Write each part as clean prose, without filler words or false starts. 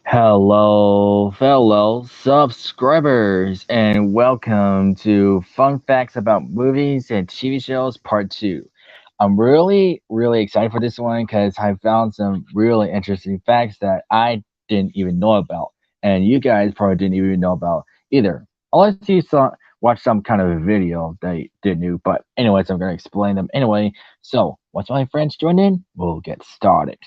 Hello, fellow subscribers, and welcome to Fun Facts About Movies and TV Shows Part 2. I'm really excited for this one because I found some really interesting facts that I didn't even know about, and you guys probably didn't even know about either. Unless you watch some kind of video that you did new, but anyways, I'm going to explain them anyway. So, once my friends join in, we'll get started.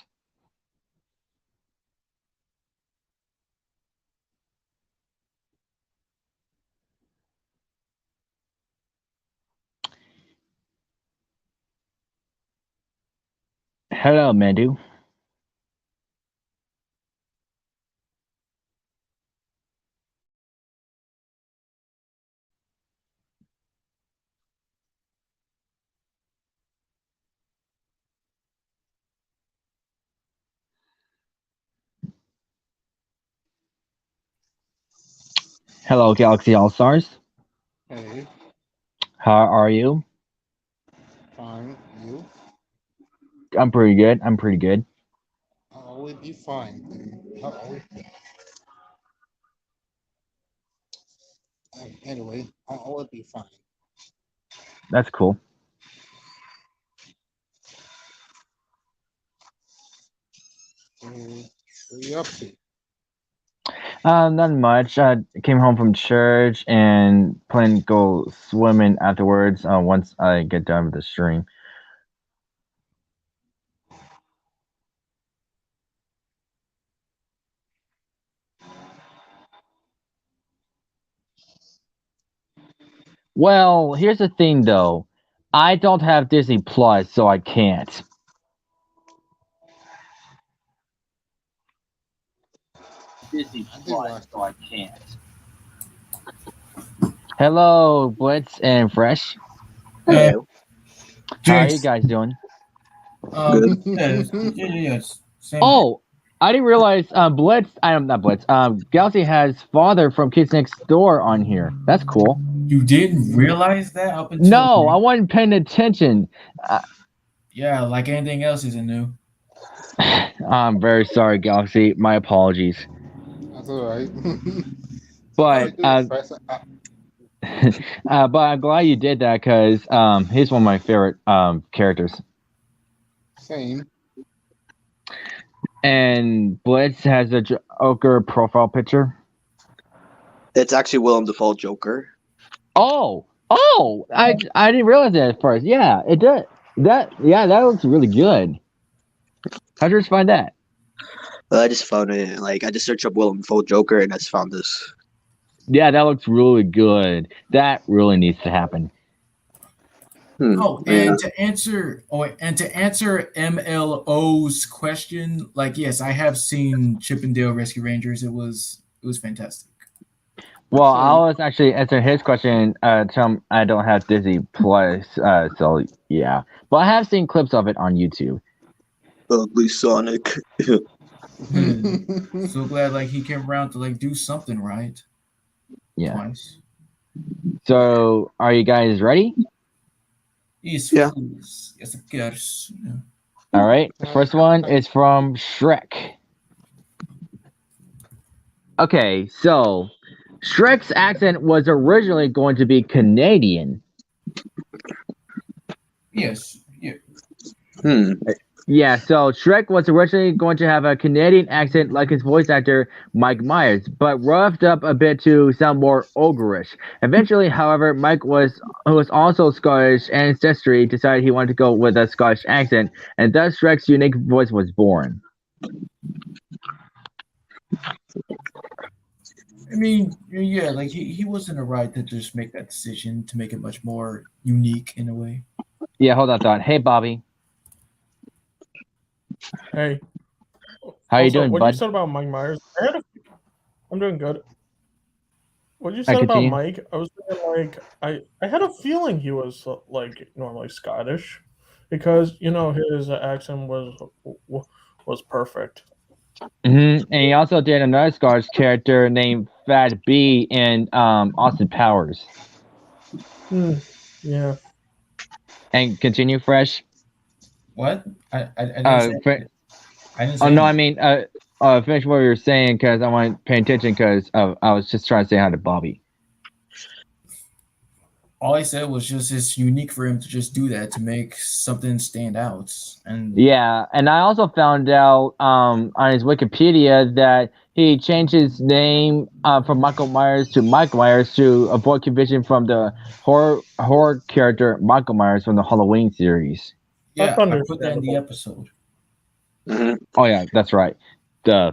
Hello, Mandu. Hello, Galaxy All Stars. Hey, How are you? fine. You? I'm pretty good. I'm pretty good. I'll always be fine. I'll always, anyway, I'll always be fine. That's cool. What are you up to? Not much. I came home from church and plan to go swimming afterwards. Once I get done with the stream. Well, here's the thing though. I don't have Disney Plus, so I can't. Disney I did Plus, watch so that. I can't. Hello, Blitz and Fresh. Uh, Hello. How are you Jinx. guys doing? Good. Yes. Same here. Oh, I didn't realize Blitz. I am not Blitz. Galaxy has father from Kids Next Door on here. That's cool. You didn't realize that up until No, I wasn't paying attention. Uh, yeah, like anything else isn't new. I'm very sorry, Galaxy. My apologies. That's all right. How we But doing, Fresh? but I'm glad you did that because he's one of my favorite characters. Same. And Blitz has a Joker profile picture. It's actually Willem Dafoe Joker. Oh! I didn't realize that at first. Yeah, it did. That looks really good. How'd you just find that? I just found it. Like I just searched up Willem Dafoe Joker and I just found this. Yeah, that looks really good. That really needs to happen. Oh, Yeah. and to answer MLO's question, like yes, I have seen Chippendale Rescue Rangers. It was fantastic. Well, I Same. was actually answering his question. Tell him I don't have Disney Plus, so yeah. But I have seen clips of it on YouTube. Ugly Sonic. So glad like he came around to like do something right Yeah. twice. So, are you guys ready? Yes, Yeah. please. Yes, of course. Yeah. All right. First one is from Shrek. Okay, so Shrek's accent was originally going to be Canadian. Yes. Yeah. Hmm. Yeah, so Shrek was originally going to have a Canadian accent like his voice actor Mike Myers, but roughed up a bit to sound more ogreish. Eventually, however, Mike who was also Scottish ancestry, decided he wanted to go with a Scottish accent, and thus Shrek's unique voice was born. I mean, yeah, like he wasn't a right to just make that decision to make it much more unique in a way. Yeah, hold that thought. Hey, Bobby, Hey. how you Also, doing, what you bud? said about Mike Myers, I'm doing good. What you I said about continue. Mike, I was thinking like I had a feeling he was like normally Scottish, because his accent was perfect. And he also did another Scottish character named Fat B in Austin Powers. Yeah. And continue, Fresh. What? I didn't Uh, say Fre- anything. I didn't oh say no, I anything. mean finish what you were saying because I want to pay attention because I was just trying to say hi to Bobby. All I said was just it's unique for him to just do that to make something stand out. And Yeah, and I also found out on his Wikipedia that he changed his name from Michael Myers to Mike Myers to avoid confusion from the horror character Michael Myers from the Halloween series. yeah, That's I put that in the understandable. episode. Mhm. Oh yeah, that's right. Duh.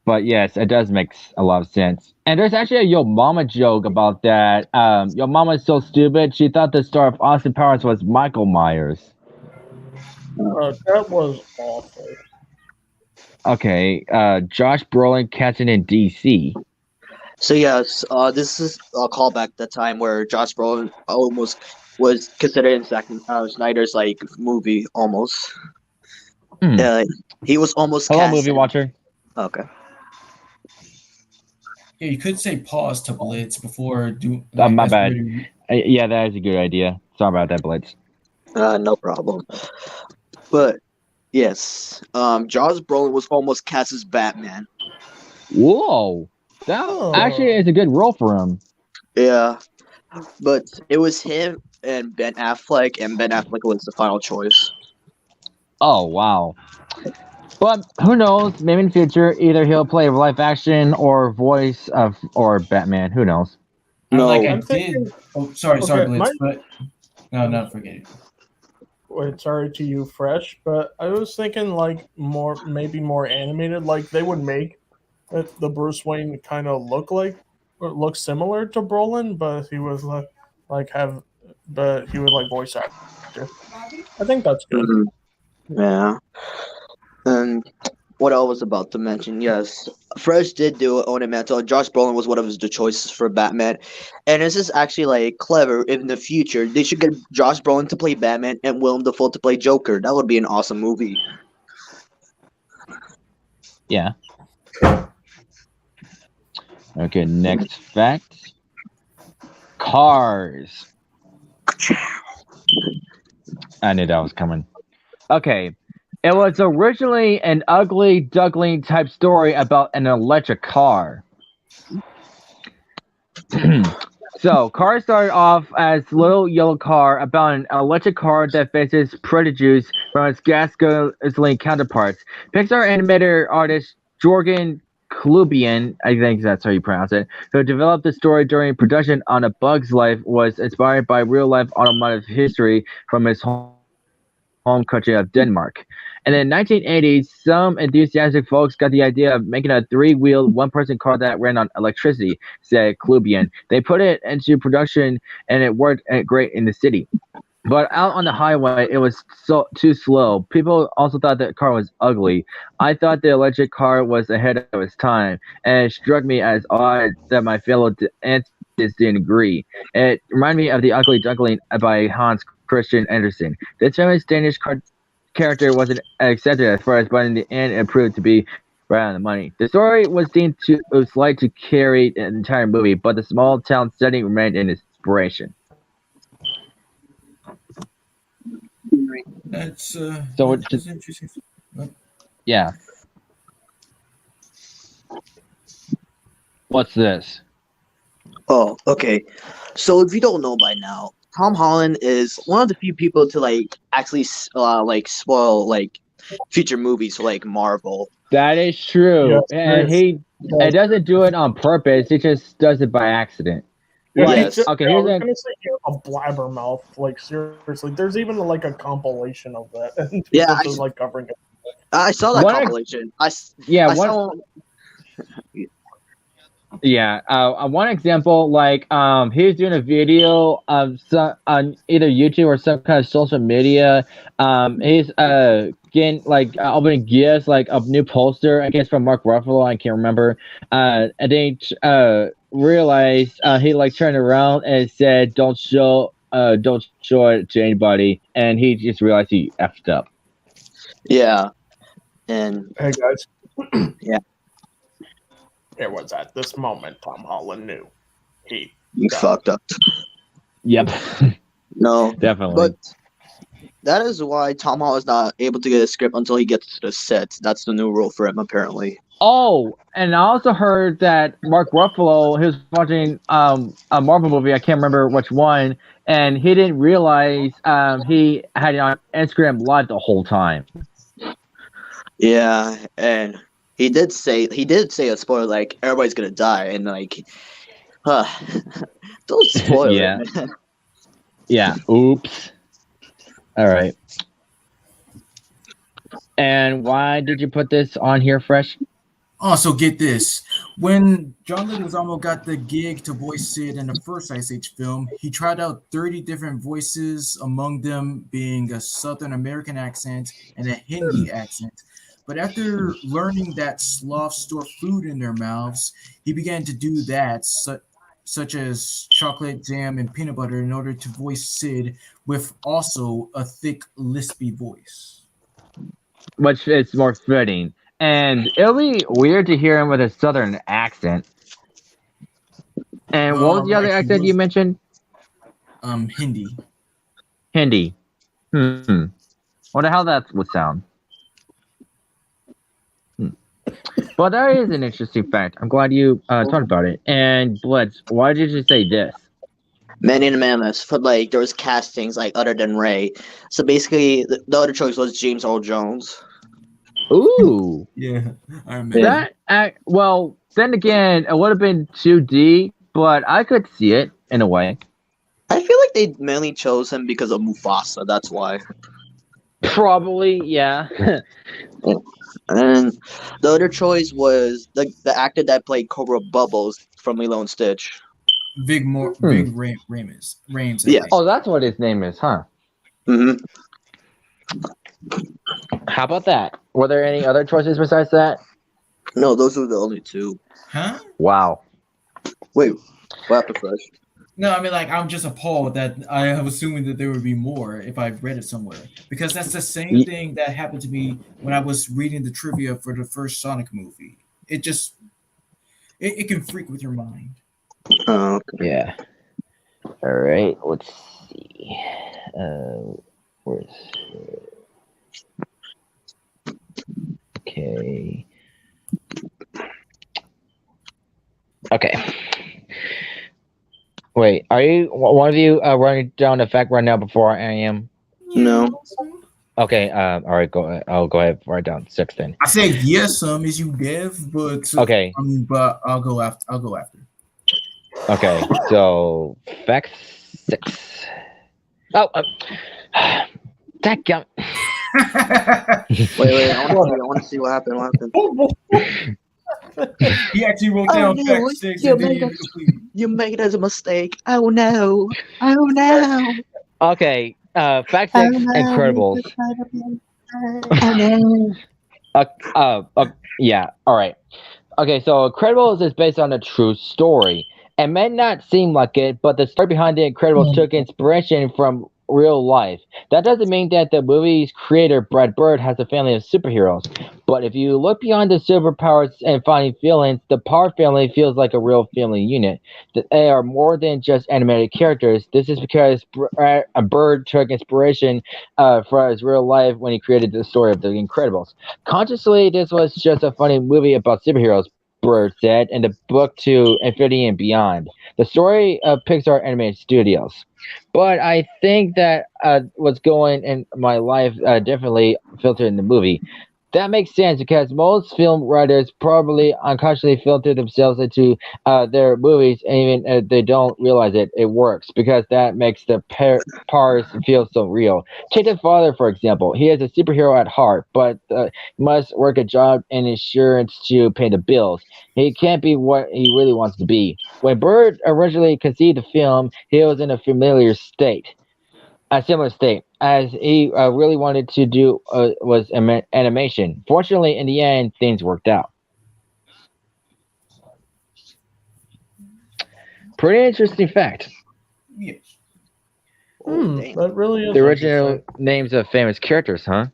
But yes, it does make a lot of sense. And there's actually a Yo Mama joke about that. Yo Mama is so stupid, she thought the star of Austin Powers was Michael Myers. That was awful. Okay, Josh Brolin catching in DC. So yes, this is a callback to the time where Josh Brolin almost was considered in Zack Snyder's like movie almost. Hmm. He was almost Hello, cast movie in- watcher. Okay. Yeah, you could say pause to Blitz before do. My as bad. we're- Yeah, that is a good idea. Sorry about that, Blitz. No problem. But yes, Josh Brolin was almost cast as Batman. Whoa, that actually is a good role for him. Yeah, but it was him and Ben Affleck, and Ben Affleck was the final choice. Oh wow. But who knows? Maybe in the future, either he'll play live action or voice of or Batman. Who knows? No, like I I'm did. thinking- Oh, sorry, Okay, Blitz, but no, forget it. Wait, sorry to you, Fresh, but I was thinking like maybe more animated. Like they would make the Bruce Wayne kind of look similar to Brolin, but he was but he would like voice actor. I think that's good. Mhm. Yeah. And what I was about to mention, yes, Fresh did do it on a mantle. Josh Brolin was one of the choices for Batman, and this is actually like clever. In the future, they should get Josh Brolin to play Batman and Willem Dafoe to play Joker. That would be an awesome movie. Yeah. Okay, next fact. Cars. I knew that was coming. Okay. It was originally an ugly duckling type story about an electric car. So, Cars started off as Little Yellow Car about an electric car that faces prejudice from its gasoline counterparts. Pixar animator artist Jorgen Klubian, I think that's how you pronounce it, who developed the story during production on A Bug's Life, was inspired by real-life automotive history from his home country of Denmark. And in the 1980s, some enthusiastic folks got the idea of making a three-wheeled, one-person car that ran on electricity, said Klubian. They put it into production, and it worked great in the city. But out on the highway, it was too slow. People also thought the car was ugly. I thought the electric car was ahead of its time, and it struck me as odd that my fellow antics didn't agree. It reminded me of The Ugly Duckling by Hans Christian Andersen. This famous Danish character wasn't accepted at first, but in the end, it proved to be right on the money. The story was deemed too slight to carry an entire movie, but the small town setting remained an inspiration. That's So it's that's just- interesting. Yeah. What's this? Oh, okay. So if you don't know by now, Tom Holland is one of the few people to like actually like spoil like future movies for like Marvel. That is true. Yes, And he doesn't do it on purpose. He just does it by accident. Yeah, Like, Yes. okay, I here's was an, gonna say you're a blabbermouth. Like seriously, there's even like a compilation of that. And Yeah, people I- just like covering it. I saw that What- compilation. I yeah, one, saw. yeah. One example, like, he's doing a video of some on either YouTube or some kind of social media. He's getting like opening gifts, like a new poster, I guess from Mark Ruffalo. I can't remember. And then realized he like turned around and said, don't show it to anybody," and he just realized he effed up. Yeah, and Hey guys. Yeah. It was at this moment Tom Holland knew you Yeah. fucked up. Yep. No, Definitely. but That is why Tom Holland's not able to get a script until he gets to the set. That's the new rule for him, apparently. Oh, and I also heard that Mark Ruffalo, he was watching a Marvel movie, I can't remember which one, and he didn't realize he had it on Instagram Live the whole time. Yeah, and he did say a spoiler like everybody's gonna die, and like, huh, don't spoil Yeah. it, man. Yeah. Oops. All right. And why did you put this on here, Fresh? Also, get this. When John Leguizamo got the gig to voice Sid in the first Ice Age film, he tried out 30 different voices, among them being a Southern American accent and a Hindi accent. But after learning that sloths store food in their mouths, he began to do that, such as chocolate, jam, and peanut butter, in order to voice Sid with also a thick, lispy voice. Which is more fitting. And it'll be weird to hear him with a southern accent. And what was the other Actually, accent you mentioned? Hindi. Hindi. Wonder how that would sound. Well, that is an interesting fact. I'm glad you talked about it. And Blitz, why did you say this? Man in the Mammoth, but like there was castings like other than Ray. So basically, the other choice was James Earl Jones. Ooh, Yeah, I remember. well, then again, it would have been 2D, but I could see it in a way. I feel like they mainly chose him because of Mufasa. That's why. Probably, yeah. And the other choice was the actor that played Cobra Bubbles from Lilo and Stitch. Big Rames. I Yeah. think. Oh, that's what his name is, huh? hmm How about that? Were there any other choices besides that? No, those were the only two. Huh? Wow. Wait, what happened first? No, I mean, like, I'm just appalled that I am assuming that there would be more if I read it somewhere. Because that's the same Ye- thing that happened to me when I was reading the trivia for the first Sonic movie. It can freak with your mind. Oh, Yeah. All right. Let's see. Where's okay. Okay. Wait, are you one of you running down the fact right now before I am? no. Okay. All right. I'll go ahead. Write down 6 then. I said yes, is you Dev, but Okay. but I'll go after. Okay. So fact 6. Oh. That gun. Wait. I want to see what happened. What happened? He actually wrote Oh, down no, fact 6 you and then made he it. completed. You made it as a mistake. Oh no. Oh no. Okay. Fact Oh 6. no. Incredibles. Oh no. Yeah. All right. Okay, so Incredibles is based on a true story. It may not seem like it, but the story behind The Incredibles took inspiration from real life. That doesn't mean that the movie's creator, Brad Bird, has a family of superheroes. But if you look beyond the superpowers and finding feelings, the Power family feels like a real family unit. They are more than just animated characters. This is because Bird took inspiration for his real life when he created the story of The Incredibles. Consciously, this was just a funny movie about superheroes, Bird said in the book to Infinity and Beyond. The story of Pixar Animated Studios. But I think that what's going in my life definitely filtered in the movie. That makes sense because most film writers probably unconsciously filter themselves into their movies, and even if they don't realize it, it works because that makes the parts feel so real. Take the father, for example. He is a superhero at heart, but must work a job and insurance to pay the bills. He can't be what he really wants to be. When Bird originally conceived the film, he was in a similar state, as he really wanted to do was animation. Fortunately, in the end, things worked out. Pretty interesting fact. Yes. Oh, dang. That really is The original interesting. names of famous characters, huh?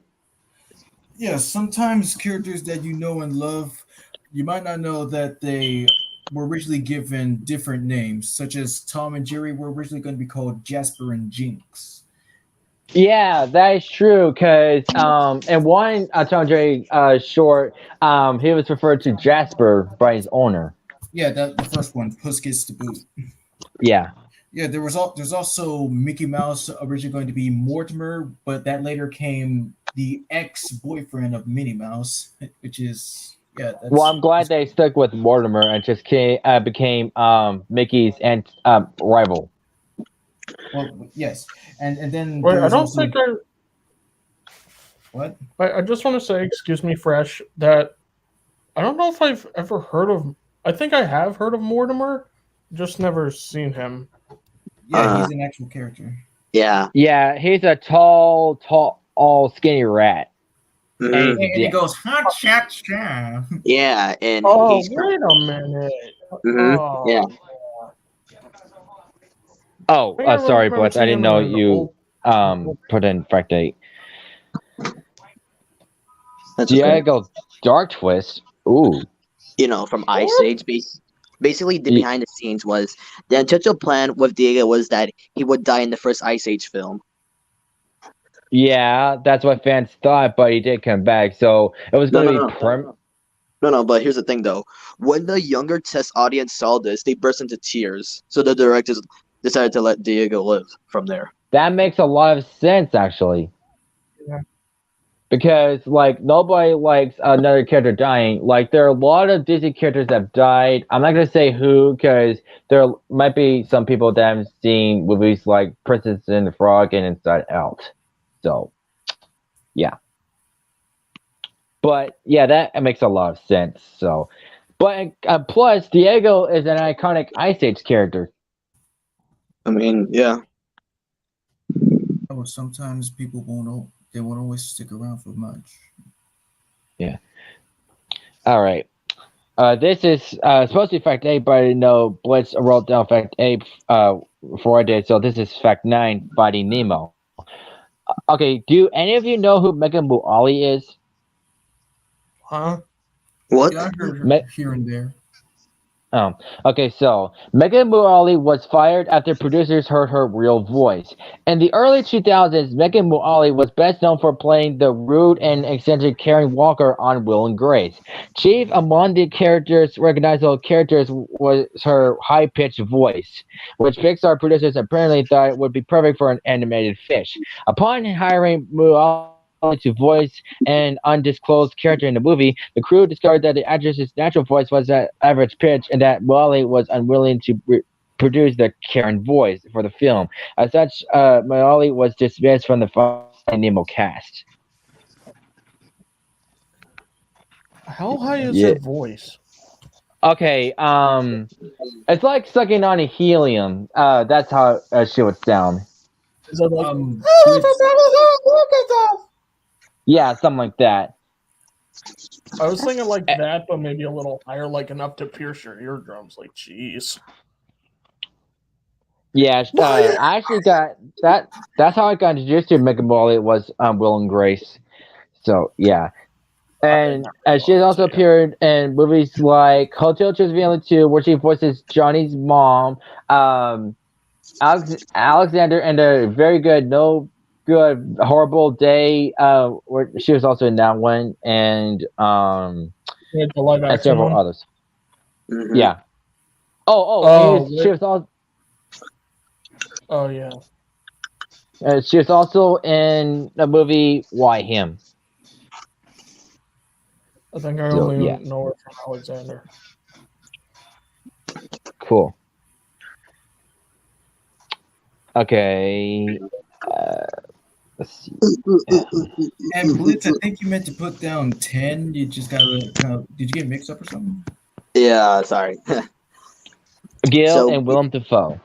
Yeah, sometimes characters that you know and love, you might not know that they were originally given different names, such as Tom and Jerry were originally going to be called Jasper and Jinx. Yeah, that is true. Cause in one Tom and Jerry short, he was referred to Jasper by his owner. Yeah, the first one, Puss Gets the Boot. Yeah. Yeah, there's also Mickey Mouse originally going to be Mortimer, but that later came the ex-boyfriend of Minnie Mouse, which is yeah, Well, I'm glad that's they stuck with Mortimer and just became Mickey's and rival. well, yes, and then Wait, there I was don't also think what? I just want to say, excuse me, Fresh, that I don't know if I've ever heard of. I think I have heard of Mortimer, just never seen him. Yeah, Uh, he's an actual character. yeah. Yeah, he's a tall, skinny rat, and Mhm. he's And he deaf. goes hot shot shot. Yeah, and Oh, he's wait a minute. yeah. Oh, Oh, I think I sorry, remember Blitz. I seeing didn't him know in an you old. put in fact eight. That's okay. Diego Dark Twist. Ooh. From Ice What? Age. Basically, the Y- behind the scenes was the intentional plan with Diego was that he would die in the first Ice Age film. Yeah, that's what fans thought, but he did come back, so it was No, going no, to be no, no, no. But here's the thing, though. When the younger test audience saw this, they burst into tears. So the directors decided to let Diego live from there. That makes a lot of sense, actually. Yeah. Because like nobody likes another character dying. Like there are a lot of Disney characters that have died. I'm not gonna say who, because there might be some people that have seen movies like Princess and the Frog and Inside Out. So yeah, but yeah, that makes a lot of sense. So, but plus Diego is an iconic Ice Age character. I mean, yeah. Oh, sometimes people they won't always stick around for much. Yeah. All right. This is supposed to be fact 8, but I didn't know Blitz wrote down fact 8 before I did, so this is fact 9, Finding Nemo. Okay, do any of you know who Megan Mullally is? Huh? What? Yeah, I heard her Me- here and there. Okay, so Megan Mullally was fired after producers heard her real voice. In the early 2000s, Megan Mullally was best known for playing the rude and eccentric Karen Walker on Will and Grace. Chief among the character's recognizable characters was her high-pitched voice, which Pixar producers apparently thought would be perfect for an animated fish. Upon hiring Mullally to voice an undisclosed character in the movie, the crew discovered that the actress's natural voice was at average pitch and that Wally was unwilling to produce the Karen voice for the film. As such, Wally was dismissed from the Finding Nemo cast. How high is Yeah. her voice? Okay, it's like sucking on a helium. That's how she would sound. Is it like? Blitz, Yeah, something like that. I was thinking like that, but maybe a little higher, like enough to pierce your eardrums. Like, jeez. Yeah, I actually got that. That's how I got introduced to Megan Mullally was Will and Grace. So yeah, and she has also appeared in movies like Hotel Transylvania 2, where she voices Johnny's mom, Alexander, and a very good No Good Horrible Day, where she was also in that one, and Yeah, the live and action several one. others. Mhm. Yeah. Oh, She was also. Oh yeah. She was also in the movie Why Him. I think I So, only yeah. know her from Alexander. Cool. Okay. Let's see. and Blitz, I think you meant to put down 10. You just gotta did you get mixed up or something? Yeah, sorry. Gil So- and Willem Dafoe.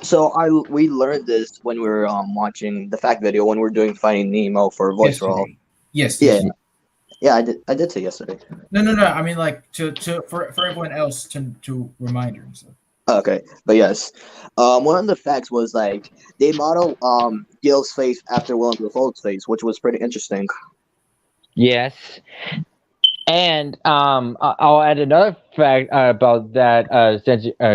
So we learned this when we were watching the fact video when we were doing Finding Nemo for voice roll. Yesterday. Yes. Yeah. yesterday. Yeah, I did say yesterday. No. I mean, like to for everyone else to remind her and stuff. Okay, but yes, one of the facts was like they model Gil's face after Willem Dafoe's face, which was pretty interesting. Yes. And I'll add another fact about that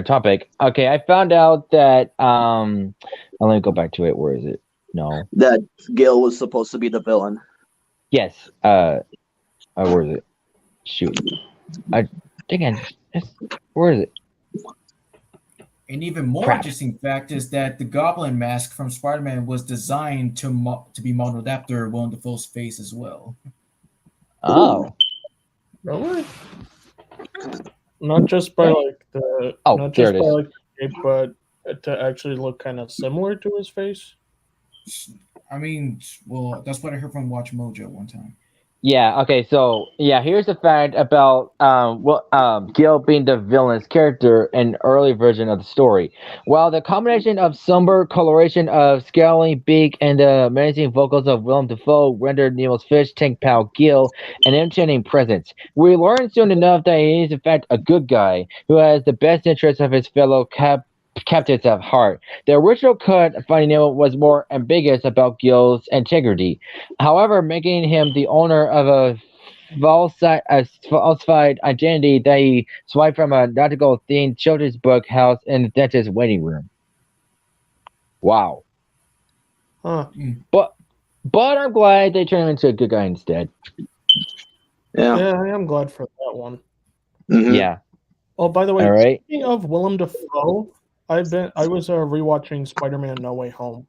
topic. Okay, I found out that let me go back to it. Where is it? No. That Gil was supposed to be the villain. Yes. Where is it? Shoot. I think where is it? An even more Crap. interesting fact is that the Goblin mask from Spider-Man was designed to be modeled after Willem Dafoe's face as well. Oh. Really? Not just by like the Oh, not there just it by is. like the shape, but to actually look kind of similar to his face. I mean, well, that's what I heard from Watch Mojo one time. Yeah, okay, so yeah, here's the fact about Gil being the villain's character in early version of the story. While the combination of somber coloration of scaly beak and the menacing vocals of Willem Dafoe rendered Nemo's fish tank pal Gil an entertaining presence, we learn soon enough that he is in fact a good guy who has the best interests of his fellow captives at heart. The original cut of Finding Nemo was more ambiguous about Gil's integrity. However, making him the owner of a falsified identity that he swiped from a nautical themed children's book house in the dentist's waiting room. Wow. Huh. But I'm glad they turned him into a good guy instead. Yeah. Yeah, I am glad for that one. Mhm. Yeah. Oh, by the way, All right. speaking of Willem Dafoe, I was rewatching Spider-Man: No Way Home.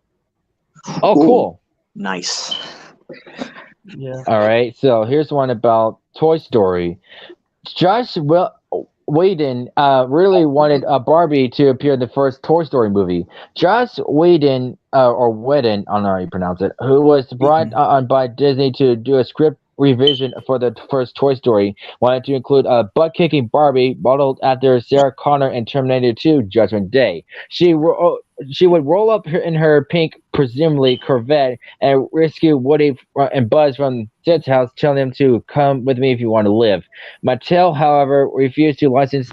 Oh, Ooh. cool. Nice. Yeah. All right. So here's one about Toy Story. Josh Whedon really wanted Barbie to appear in the first Toy Story movie. Josh Whedon, or Whedon, I don't know how you pronounce it, who was brought on by Disney to do a script revision for the first Toy Story, wanted to include a butt-kicking Barbie modeled after Sarah Connor in Terminator 2: Judgment Day. She would roll up in her pink, presumably Corvette, and rescue Woody and Buzz from Sid's house, telling them to come with me if you want to live. Mattel, however, refused to license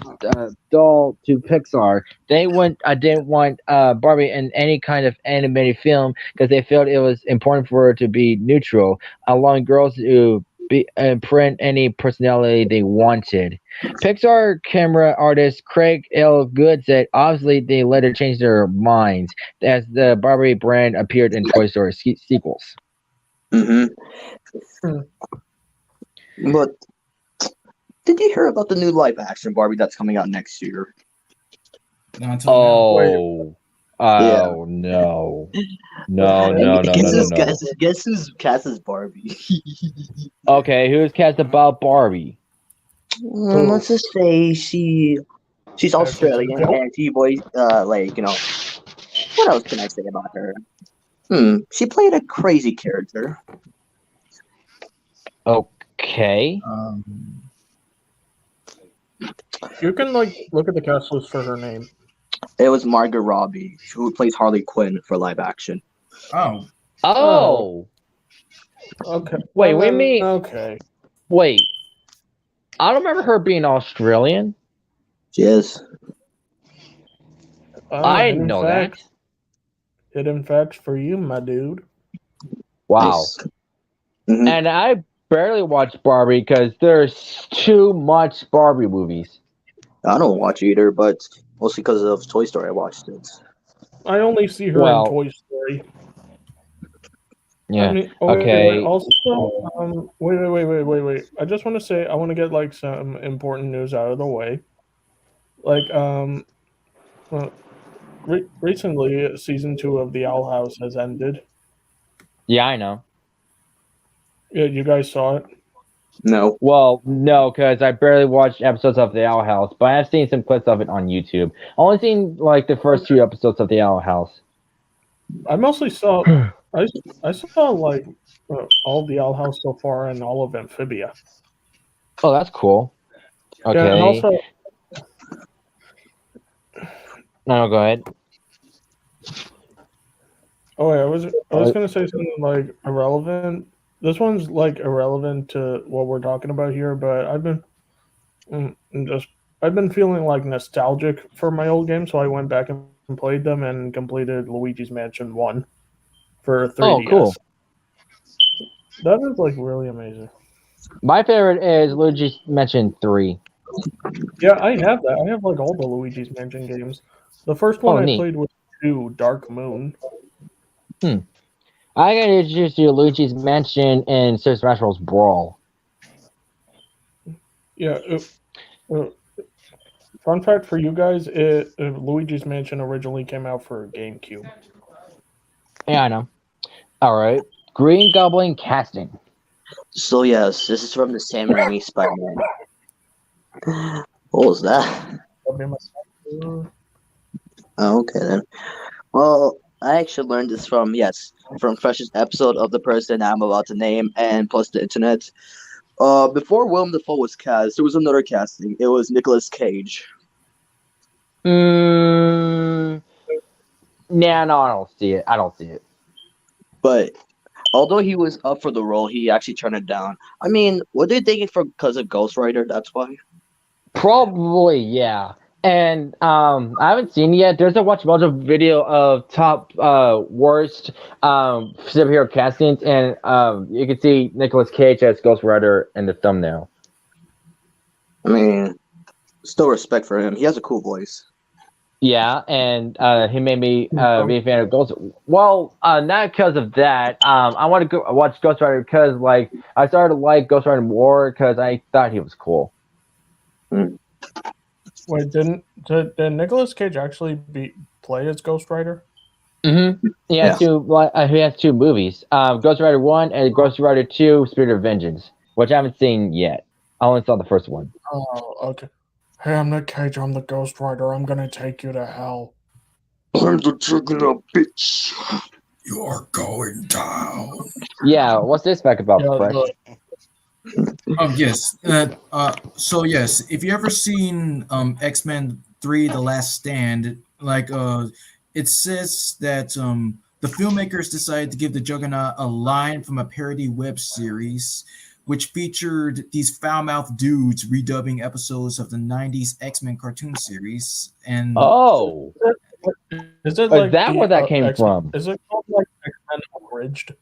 doll to Pixar. They didn't want Barbie in any kind of animated film because they felt it was important for her to be neutral, allowing girls to print any personality they wanted. Pixar camera artist Craig L. Good said obviously they later changed their minds as the Barbie brand appeared in Toy Story sequels. Hmm. Hmm. But did you hear about the new live action Barbie that's coming out next year? Not until Oh. Yeah. Oh no. No. Guess who's cast as Barbie? Okay, who's cast about Barbie? Let's just say she's Australian Nope. and she voiced like what else can I say about her? She played a crazy character. Okay. You can like look at the cast list for her name. It was Margot Robbie who plays Harley Quinn for live action. Oh, Oh. Okay. Wait, well, wait, then, me. Okay. Wait. I don't remember her being Australian. She is. I didn't know that. Hidden facts for you, my dude. Wow. Nice. Mhm. And I barely watch Barbie because there's too much Barbie movies. I don't watch either, but mostly because of Toy Story I watched it. I only see her Well, in Toy Story. Yeah. I mean, Okay. Wait. Also, wait. I just want to say I want to get like some important news out of the way. Like, recently, season 2 of The Owl House has ended. Yeah, I know. Yeah, you guys saw it. No. Well, no, because I barely watched episodes of The Owl House, but I've seen some clips of it on YouTube. Only seen like the first 2 episodes of The Owl House. I mostly saw. I saw like all The Owl House so far and all of Amphibia. Oh, that's cool. Okay. Yeah, and also, No, go ahead. oh wait, I was gonna say something like irrelevant. This one's like irrelevant to what we're talking about here, but I've been feeling like nostalgic for my old games, so I went back and played them and completed Luigi's Mansion 1 for 3DS. Oh, cool. That is like really amazing. My favorite is Luigi's Mansion 3. Yeah, I have that. I have like all the Luigi's Mansion games. The first one I neat. played was 2, Dark Moon. I gotta introduce you to Luigi's Mansion and Super Smash Bros. Brawl. Yeah. Uh, Fun fact for you guys: Luigi's Mansion originally came out for GameCube. Yeah, I know. All right. Green Goblin casting. So yes, this is from the Sam Raimi Spider-Man. What was that? That'd be my- Oh, okay then. Well, I actually learned this from freshest episode of the person I'm about to name, and plus the internet. Before Willem Dafoe was cast, there was another casting. It was Nicolas Cage. Mm, nah, no, I don't see it. I don't see it. But although he was up for the role, he actually turned it down. I mean, were they thinking for because of Ghost Rider? That's why. Probably, yeah. And I haven't seen it yet. There's a watch bunch of video of top worst superhero castings, and you can see Nicolas Cage as Ghost Rider in the thumbnail. I mean, still respect for him. He has a cool voice. Yeah, and he made me be a fan of Ghost. Well, not because of that. I want to go watch Ghost Rider because, like, I started to like Ghost Rider more because I thought he was cool. Hmm. Wait, did Nicolas Cage actually play as Ghost Rider? Mm-hmm. He has Yeah. he has two movies. Ghost Rider 1 and Ghost Rider 2: Spirit of Vengeance, which I haven't seen yet. I only saw the first one. Oh, okay. Hey, I'm Nick Cage. I'm the Ghost Rider. I'm gonna take you to hell. I'm the juggernaut, bitch. You're going down. Yeah, what's this fact about Yeah, Fresh? Yes. So yes, if you ever seen X-Men 3: The Last Stand, like it says that the filmmakers decided to give the Juggernaut a line from a parody web series which featured these foul-mouthed dudes redubbing episodes of the 90s X-Men cartoon series. And Oh, is it is like that where the that came X-Men? from? Is it called like X-Men Abridged?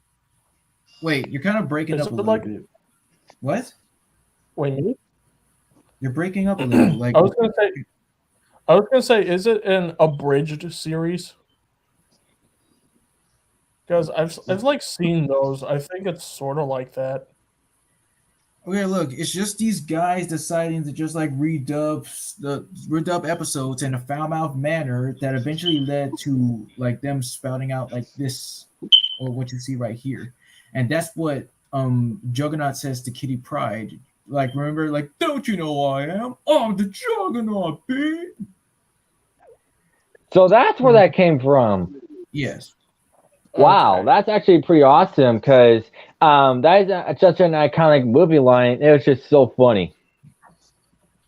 wait, you're kind of breaking Is up a it little like bit. What? wait? Me? You're breaking up a little. Like I was gonna say, is it an abridged series? Because I've like seen those. I think it's sort of like that. okay, look, it's just these guys deciding to just like redub episodes in a foul-mouthed manner that eventually led to like them spouting out like this or what you see right here. And that's what Juggernaut says to Kitty Pryde. Like, remember, like, don't you know who I am? I'm the Juggernaut, bitch. So that's where that came from. Yes. Wow, Okay. that's actually pretty awesome because that is such an iconic movie line. It was just so funny.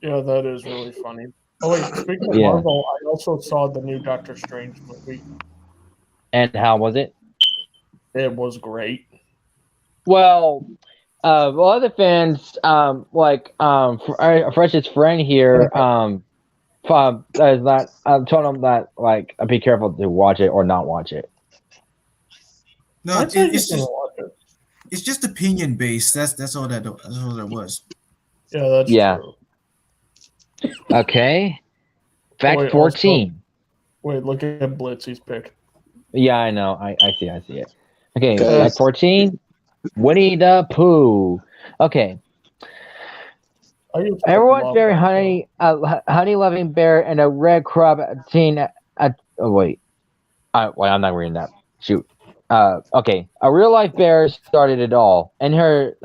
Yeah, that is really funny. Oh wait, speaking of Yeah. Marvel, I also saw the new Doctor Strange movie. And how was it? It was great. Well, other fans, our freshest friend here, is not. I'm told him that like be careful to watch it or not watch it. No, I'd say you it's can just watch it. it's just opinion based. That's all that was. Yeah, that's Yeah. true. Okay. Fact Wait, 14. Wait, look at Blitzy's pick. Yeah, I know. I see it. Okay, Okay. fact 14. Winnie the Pooh. Okay. I used to Everyone's love very that show. honey loving bear and a red crab teen. Oh wait, I'm not reading that. Shoot. Okay. A real life bear started it all. In her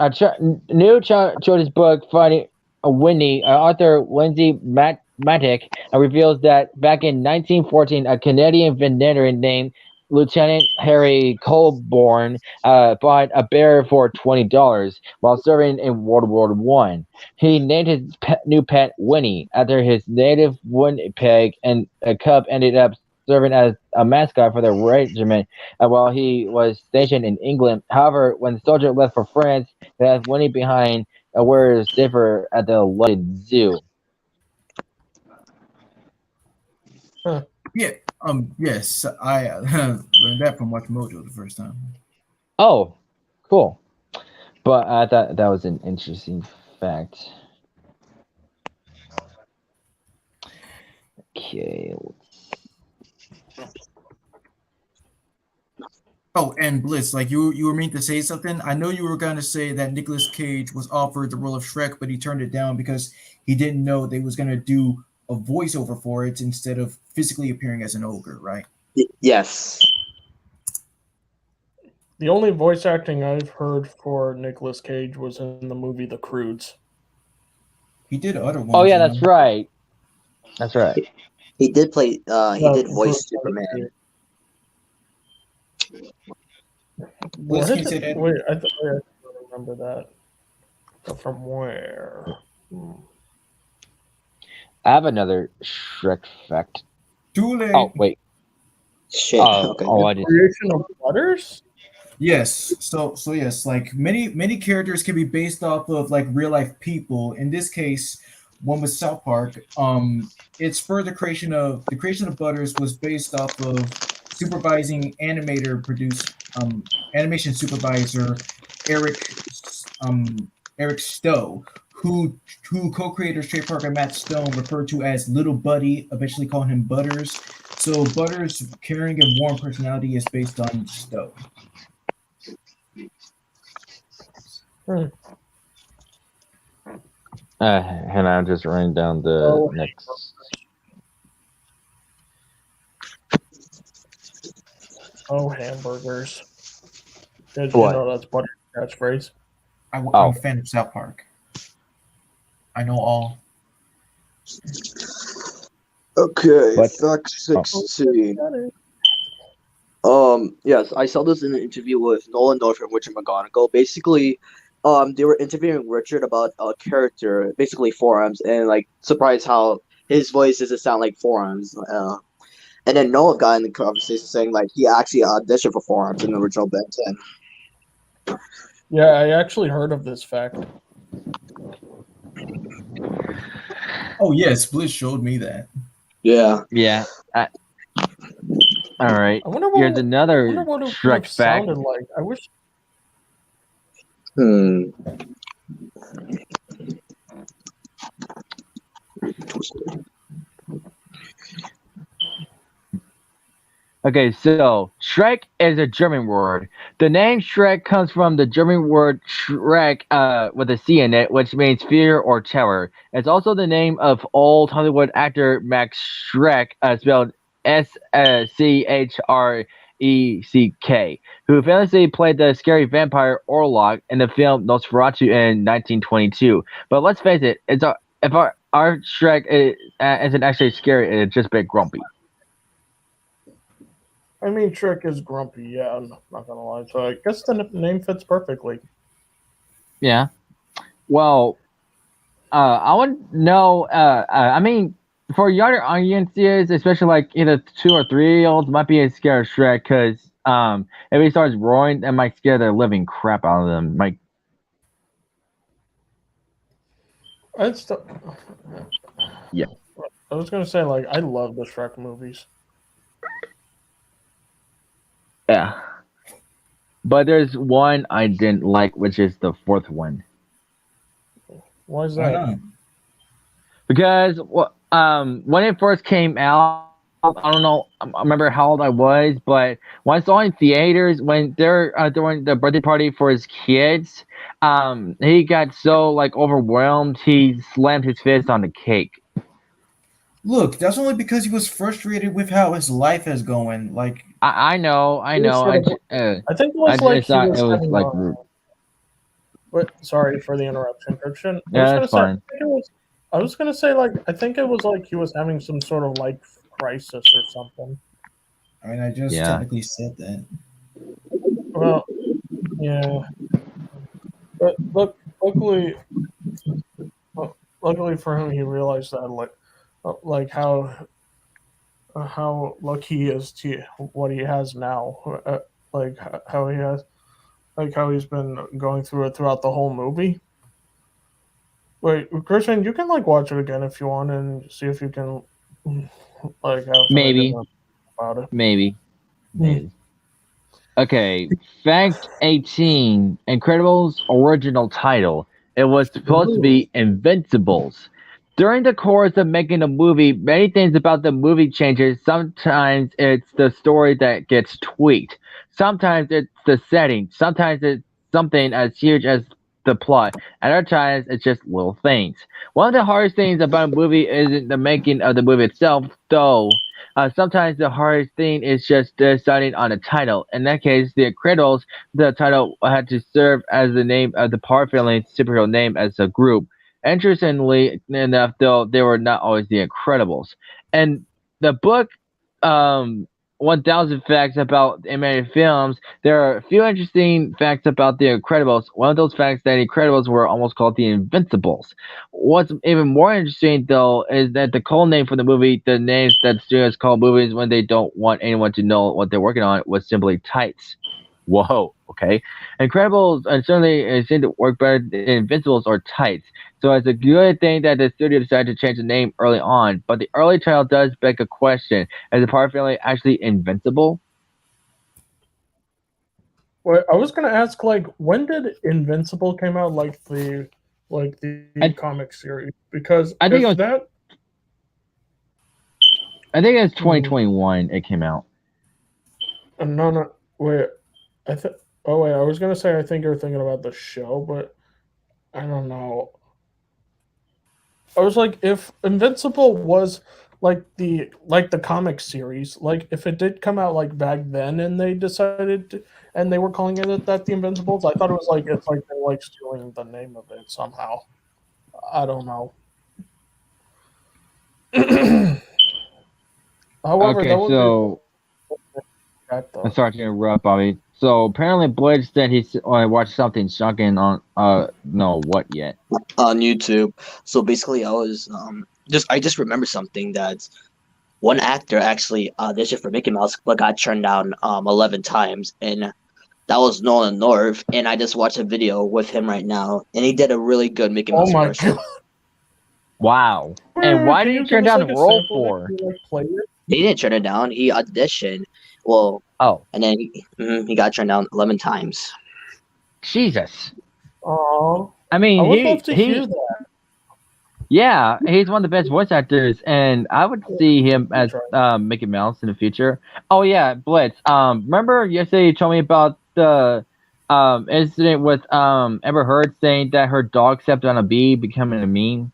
new children's book, Finding Winnie, author Lindsay Mattick reveals that back in 1914, a Canadian veterinarian named Lieutenant Harry Colborne bought a bear for $20 while serving in World War One. He named his new pet Winnie after his native Winnipeg, and a cub ended up serving as a mascot for the regiment while he was stationed in England. However, when the soldier left for France, he left Winnie behind where it was safer at the London Zoo. Yeah. Yes, I learned that from Watch Mojo the first time. Oh, cool. But I thought that was an interesting fact. Okay. Oh, and Bliss, like you were meant to say something. I know you were gonna say that Nicolas Cage was offered the role of Shrek, but he turned it down because he didn't know they was gonna do a voiceover for it instead of physically appearing as an ogre, right? Yes. The only voice acting I've heard for Nicolas Cage was in the movie The Croods. He did other Oh ones, yeah, you that's know. right. That's right. He did play. He did voice Bruce Superman. Bliss, What? can you say that? Wait, I don't remember that. But from where? I have another Shrek fact. Too late. Oh wait. Shit. Okay. I just Creation of Butters? Yes. So yes, like many characters can be based off of like real life people. In this case, one was South Park. It's for the creation of Butters was based off of supervising animator produced animation supervisor Eric Eric Stowe, who co-creators Trey Parker and Matt Stone referred to as Little Buddy, eventually calling him Butters. So Butters' caring and warm personality is based on Stowe. and I'm just writing down the next. Oh, hamburgers. Did What? you know that's Butter's catchphrase? I'm a fan of South Park. I know all. Okay, What? fact 16. Oh. Yes, I saw this in an interview with Nolan North and Richard McGonigal. Basically, they were interviewing Richard about a character, basically forearms, and like surprised how his voice doesn't sound like forearms. And then Noah got in the conversation saying like he actually auditioned for forearms in the original Ben 10. Yeah, I actually heard of this fact. Oh yes, Bliss showed me that. Yeah. Yeah. All right. I wonder what, Here's another I wonder what it Shrek fact. sounded like. I wish. Okay, so Shrek is a German word. The name Shrek comes from the German word Schreck with a C in it, which means fear or terror. It's also the name of old Hollywood actor Max Schreck, spelled Schreck, who famously played the scary vampire Orlok in the film Nosferatu in 1922. But let's face it, if our Shrek isn't actually scary, it's just a bit grumpy. I mean, Shrek is grumpy. Yeah, I'm not gonna lie. So I guess the name fits perfectly. Yeah. Well, I want to know. I mean, for younger audiences, especially like either 2 or 3-year-olds, might be scared of Shrek because if he starts roaring, that might scare the living crap out of them. Like, yeah. I was gonna say like I love the Shrek movies. Yeah. But there's one I didn't like, which is the 4th one. Why is Why that? not? Because when it first came out, I don't know, I remember how old I was, but when I saw it in theaters, when they're doing the birthday party for his kids, he got so like overwhelmed, he slammed his fist on the cake. Look, that's only because he was frustrated with how his life is going. Like, I know. I think it was I like just thought he was it was having, like rude. But sorry for the interruption, Christian. Yeah, that's fine. I was gonna say like I think it was like he was having some sort of like crisis or something. I mean, I just technically said that. Well, yeah, but luckily for him, he realized that like how lucky he is to what he has now, like how he has, like how he's been going through it throughout the whole movie. Wait, Christian, you can like watch it again if you want and see if you can like have Maybe about it. Maybe. Okay, fact 18. Incredibles original title. It was supposed to be Invincibles. During the course of making a movie, many things about the movie changes. Sometimes it's the story that gets tweaked. Sometimes it's the setting. Sometimes it's something as huge as the plot. And other times it's just little things. One of the hardest things about a movie isn't the making of the movie itself, though. Sometimes the hardest thing is just deciding on a title. In that case, The Incredibles, the title had to serve as the name of the Power Family superhero name as a group. Interestingly enough, though, they were not always the Incredibles. And the book, 1000 Facts About Animated Films, there are a few interesting facts about the Incredibles. One of those facts that Incredibles were almost called the Invincibles. What's even more interesting, though, is that the code name for the movie, the names that studios call movies when they don't want anyone to know what they're working on, was simply Tights. Whoa, okay. Incredibles and certainly it seemed to work better than Invincibles or Tights. So it's a good thing that the studio decided to change the name early on. But the early title does beg a question. Is the Power Family actually invincible? Well, I was gonna ask, like, when did Invincible came out, like the I, comic series? Because I think it if was that, I think it's hmm, 2021 it came out. no, wait, I think. Oh wait, I was gonna say I think you're thinking about the show, but I don't know. I was like, if Invincible was like the comic series, like if it did come out like back then, and they decided to, and they were calling it that the Invincibles, I thought it was like it's like they're like stealing the name of it somehow. I don't know. However, that Okay, would be so that I'm though. sorry to interrupt, Bobby. So apparently Blade said he watched something shocking on no what yet. on YouTube. So basically, I just remember something that one actor actually auditioned for Mickey Mouse but got turned down 11 times, and that was Nolan North. And I just watched a video with him right now, and he did a really good Mickey Oh Mouse my god! impression. Wow. And Wait, why can did he you give turn us down like a Roll sample of it? for? Can you like play it? He didn't turn it down; he auditioned. Well, Oh, and then he got turned down 11 times. Jesus. Oh, I I mean, would love to hear he that. yeah, he's one of the best voice actors, and I would see him as Try. Mickey Mouse in the future. Oh yeah, Blitz. Remember yesterday you told me about the incident with Amber Heard saying that her dog stepped on a bee, becoming a meme.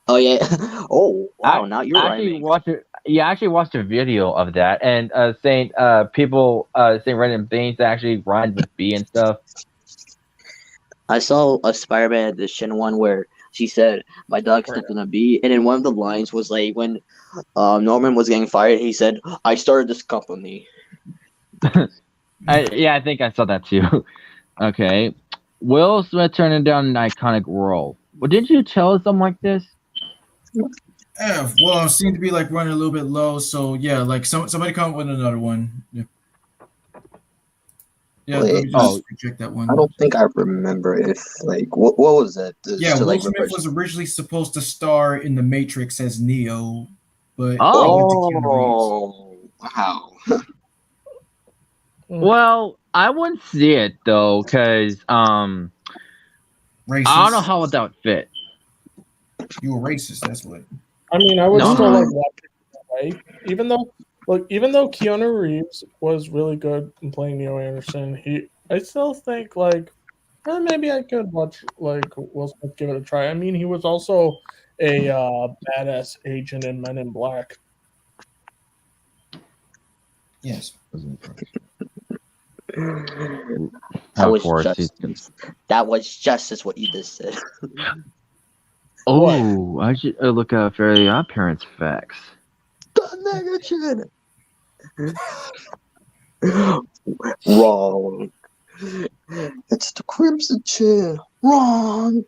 Oh yeah. Oh I wow! Now you're I actually rhyming. watched it. Yeah, I actually watched a video of that, and saying people saying random things that actually rhymed with bee and stuff. I saw a Spider-Man edition one where she said, "My dog stepped on a bee," and then one of the lines was like when Norman was getting fired, he said, "I started this company." I think I saw that too. Okay. Will Smith turning down an iconic role. Well, didn't you tell us something like this? Yeah, well, it seemed to be like running a little bit low. So yeah, like somebody come up with another one. Yeah, yeah. Let Wait, me Oh, just reject that I one. don't think I remember if like what was it? Yeah, Just to Will like Smith refresh. was originally supposed to star in The Matrix as Neo, but they oh. went to Keanu Reeves. Oh wow! Well, I wouldn't see it though, cause I don't know Racist. how that would fit. You a racist? That's what. I mean, I would No, I'm still not. like watch it play, even though Keanu Reeves was really good in playing Neo Anderson. I still think like maybe I could watch like Will Smith give it a try. I mean, he was also a badass agent in Men in Black. Yes. That Of was course, he's. just that was just as what you just said. What? Oh, I should look at Fairly Odd Parents facts. The negative. Wrong. It's the Crimson Chair. Wrong.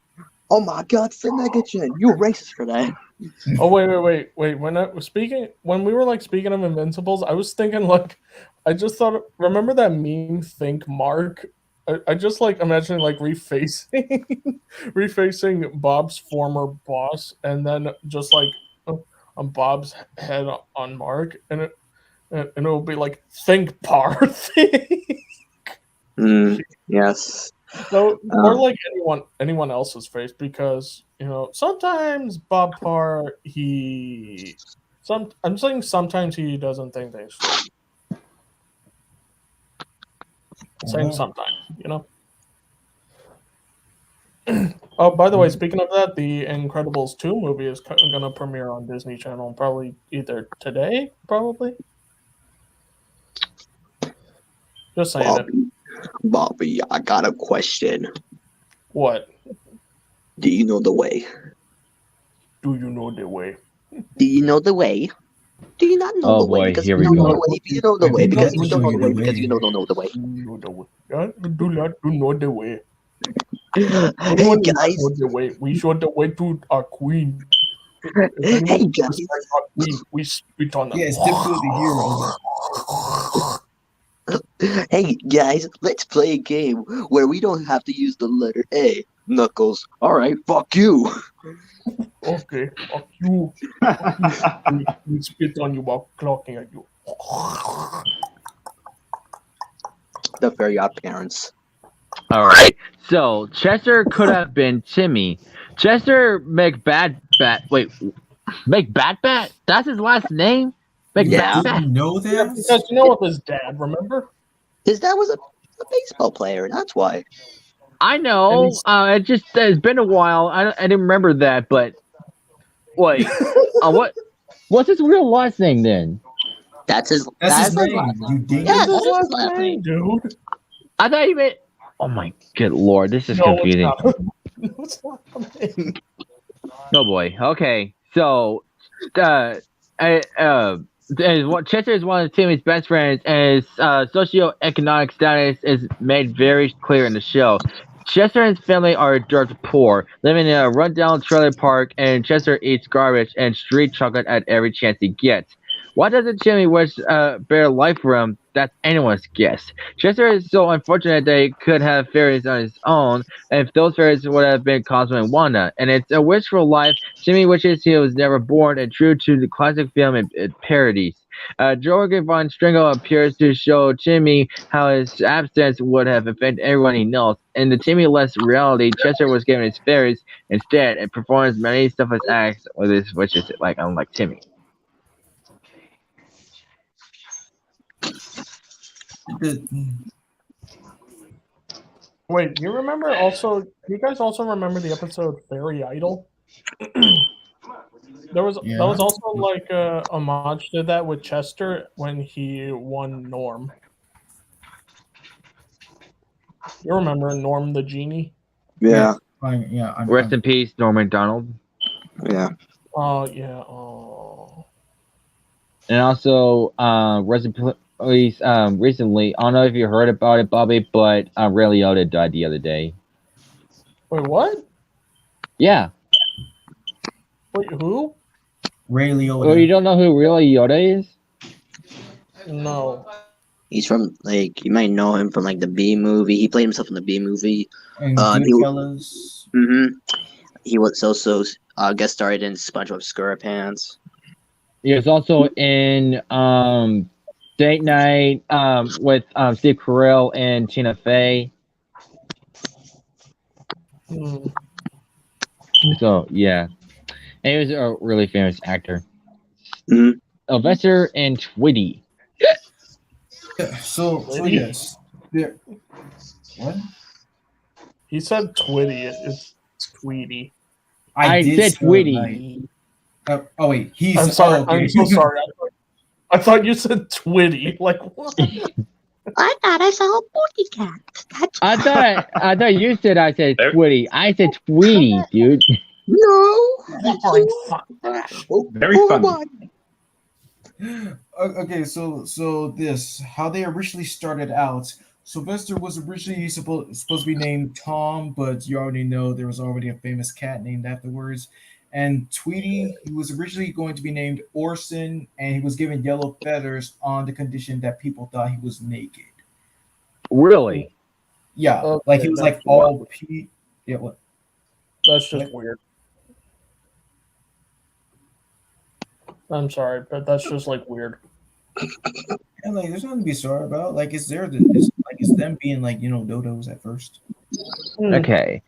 Oh my God, Finnegan, you racist for that. Oh wait. When we were like speaking of Invincibles, I was thinking like I just thought remember that meme Think Mark? I just like imagining like refacing Bob's former boss and then just like on Bob's head on Mark and it will be like Think Parth. Yes. So, or Um, like anyone else's face, because sometimes Bob Parr I'm saying sometimes he doesn't think things through. Saying sometimes. Oh, by the way, speaking of that, the Incredibles 2 movie is going to premiere on Disney Channel probably either today, probably. Just saying it. Bobby, I got a question. What? Do you know the way? Do you know the way? Do you know the way? Do you not know Oh the way? boy, Because here you we don't know go. the way. You don't know the I way think because I'll you don't show know you the way the because way. you don't know the way. Do you know the way? Do not know the way. Hey Anyone who guys, knows the way, we show the way to our queen. If hey anyone guys. respects our queen, we spit on them. Yeah, it's difficult to hear all that. Hey guys, let's play a game where we don't have to use the letter A. Knuckles. All right, fuck you. Okay, fuck you. We spit on you while clocking at you. The very odd parents. All right. So Chester could have been Timmy. Chester McBadbat. Wait, McBadbat? That's his last name. You Yeah. McBadbat. didn't know Yeah, that? because with his dad, remember? His dad was a baseball player. That's why. I And know. he's It's been a while. I didn't remember that. But wait, what's his real last name then? That's his. That's his last name, you name. dingus. Yeah, That's that's his his last last name, name. dude. I thought you meant. Oh my good lord, this is No, confusing. it's not. No, it's not the name. Oh boy. Okay. So, uh, Chester is one of Timmy's best friends, and his socioeconomic status is made very clear in the show. Chester and his family are dirt poor, living in a rundown trailer park, and Chester eats garbage and street chocolate at every chance he gets. Why doesn't Timmy wish a better life for him? That's anyone's guess. Chester is so unfortunate that he could have fairies on his own, and if those fairies would have been Cosmo and Wanda. And it's a wish for life. Timmy wishes he was never born, and true to the classic film it parodies. Jorgen von Stringle appears to show Timmy how his absence would have affected everyone he knows. In the Timmy-less reality, Chester was given his fairies instead and performs many selfless acts with his wishes, like unlike Timmy. Wait, you remember also? You guys also remember the episode Fairy Idol? That was Yeah. also like a homage to that with Chester when he won Norm. You remember Norm the genie? Yeah. Fine, yeah. Rest in peace, Norm Macdonald. Yeah. Oh yeah. Oh. And also, rest in peace. Recently, I don't know if you heard about it, Bobby, but Ray Liotta died the other day. Wait, what? Yeah. Wait, who? Ray Liotta. Oh, you don't know who Ray Liotta is? No. He's from you might know him from the B movie. He played himself in the B movie. And he- Goodfellas. He was also guest starred in SpongeBob SquarePants. He was also in Date Night with Steve Carell and Tina Fey. Hmm. So yeah, and he was a really famous actor. Mhm. Sylvester and Tweety. Yeah, so Really? yes. There. What? He said Twitty. It's Tweety. I did said spell it Tweety. right. Oh wait, he's. I'm sorry. Oh, okay. I'm so sorry. I thought you said Twitty. Like what? I thought I saw a booty cat. I thought you said I said Tweety. I said Tweety, dude. No. Very funny. Okay, so this how they originally started out. Sylvester was originally supposed to be named Tom, but you already know there was already a famous cat named afterwards. And Tweety, he was originally going to be named Orson, and he was given yellow feathers on the condition that people thought he was naked. Really? Yeah, Okay, like he was like that's all yeah. What? That's just weird. I'm sorry, but that's just like weird. And like, there's nothing to be sorry about. Like, it's them being like dodos at first. Okay.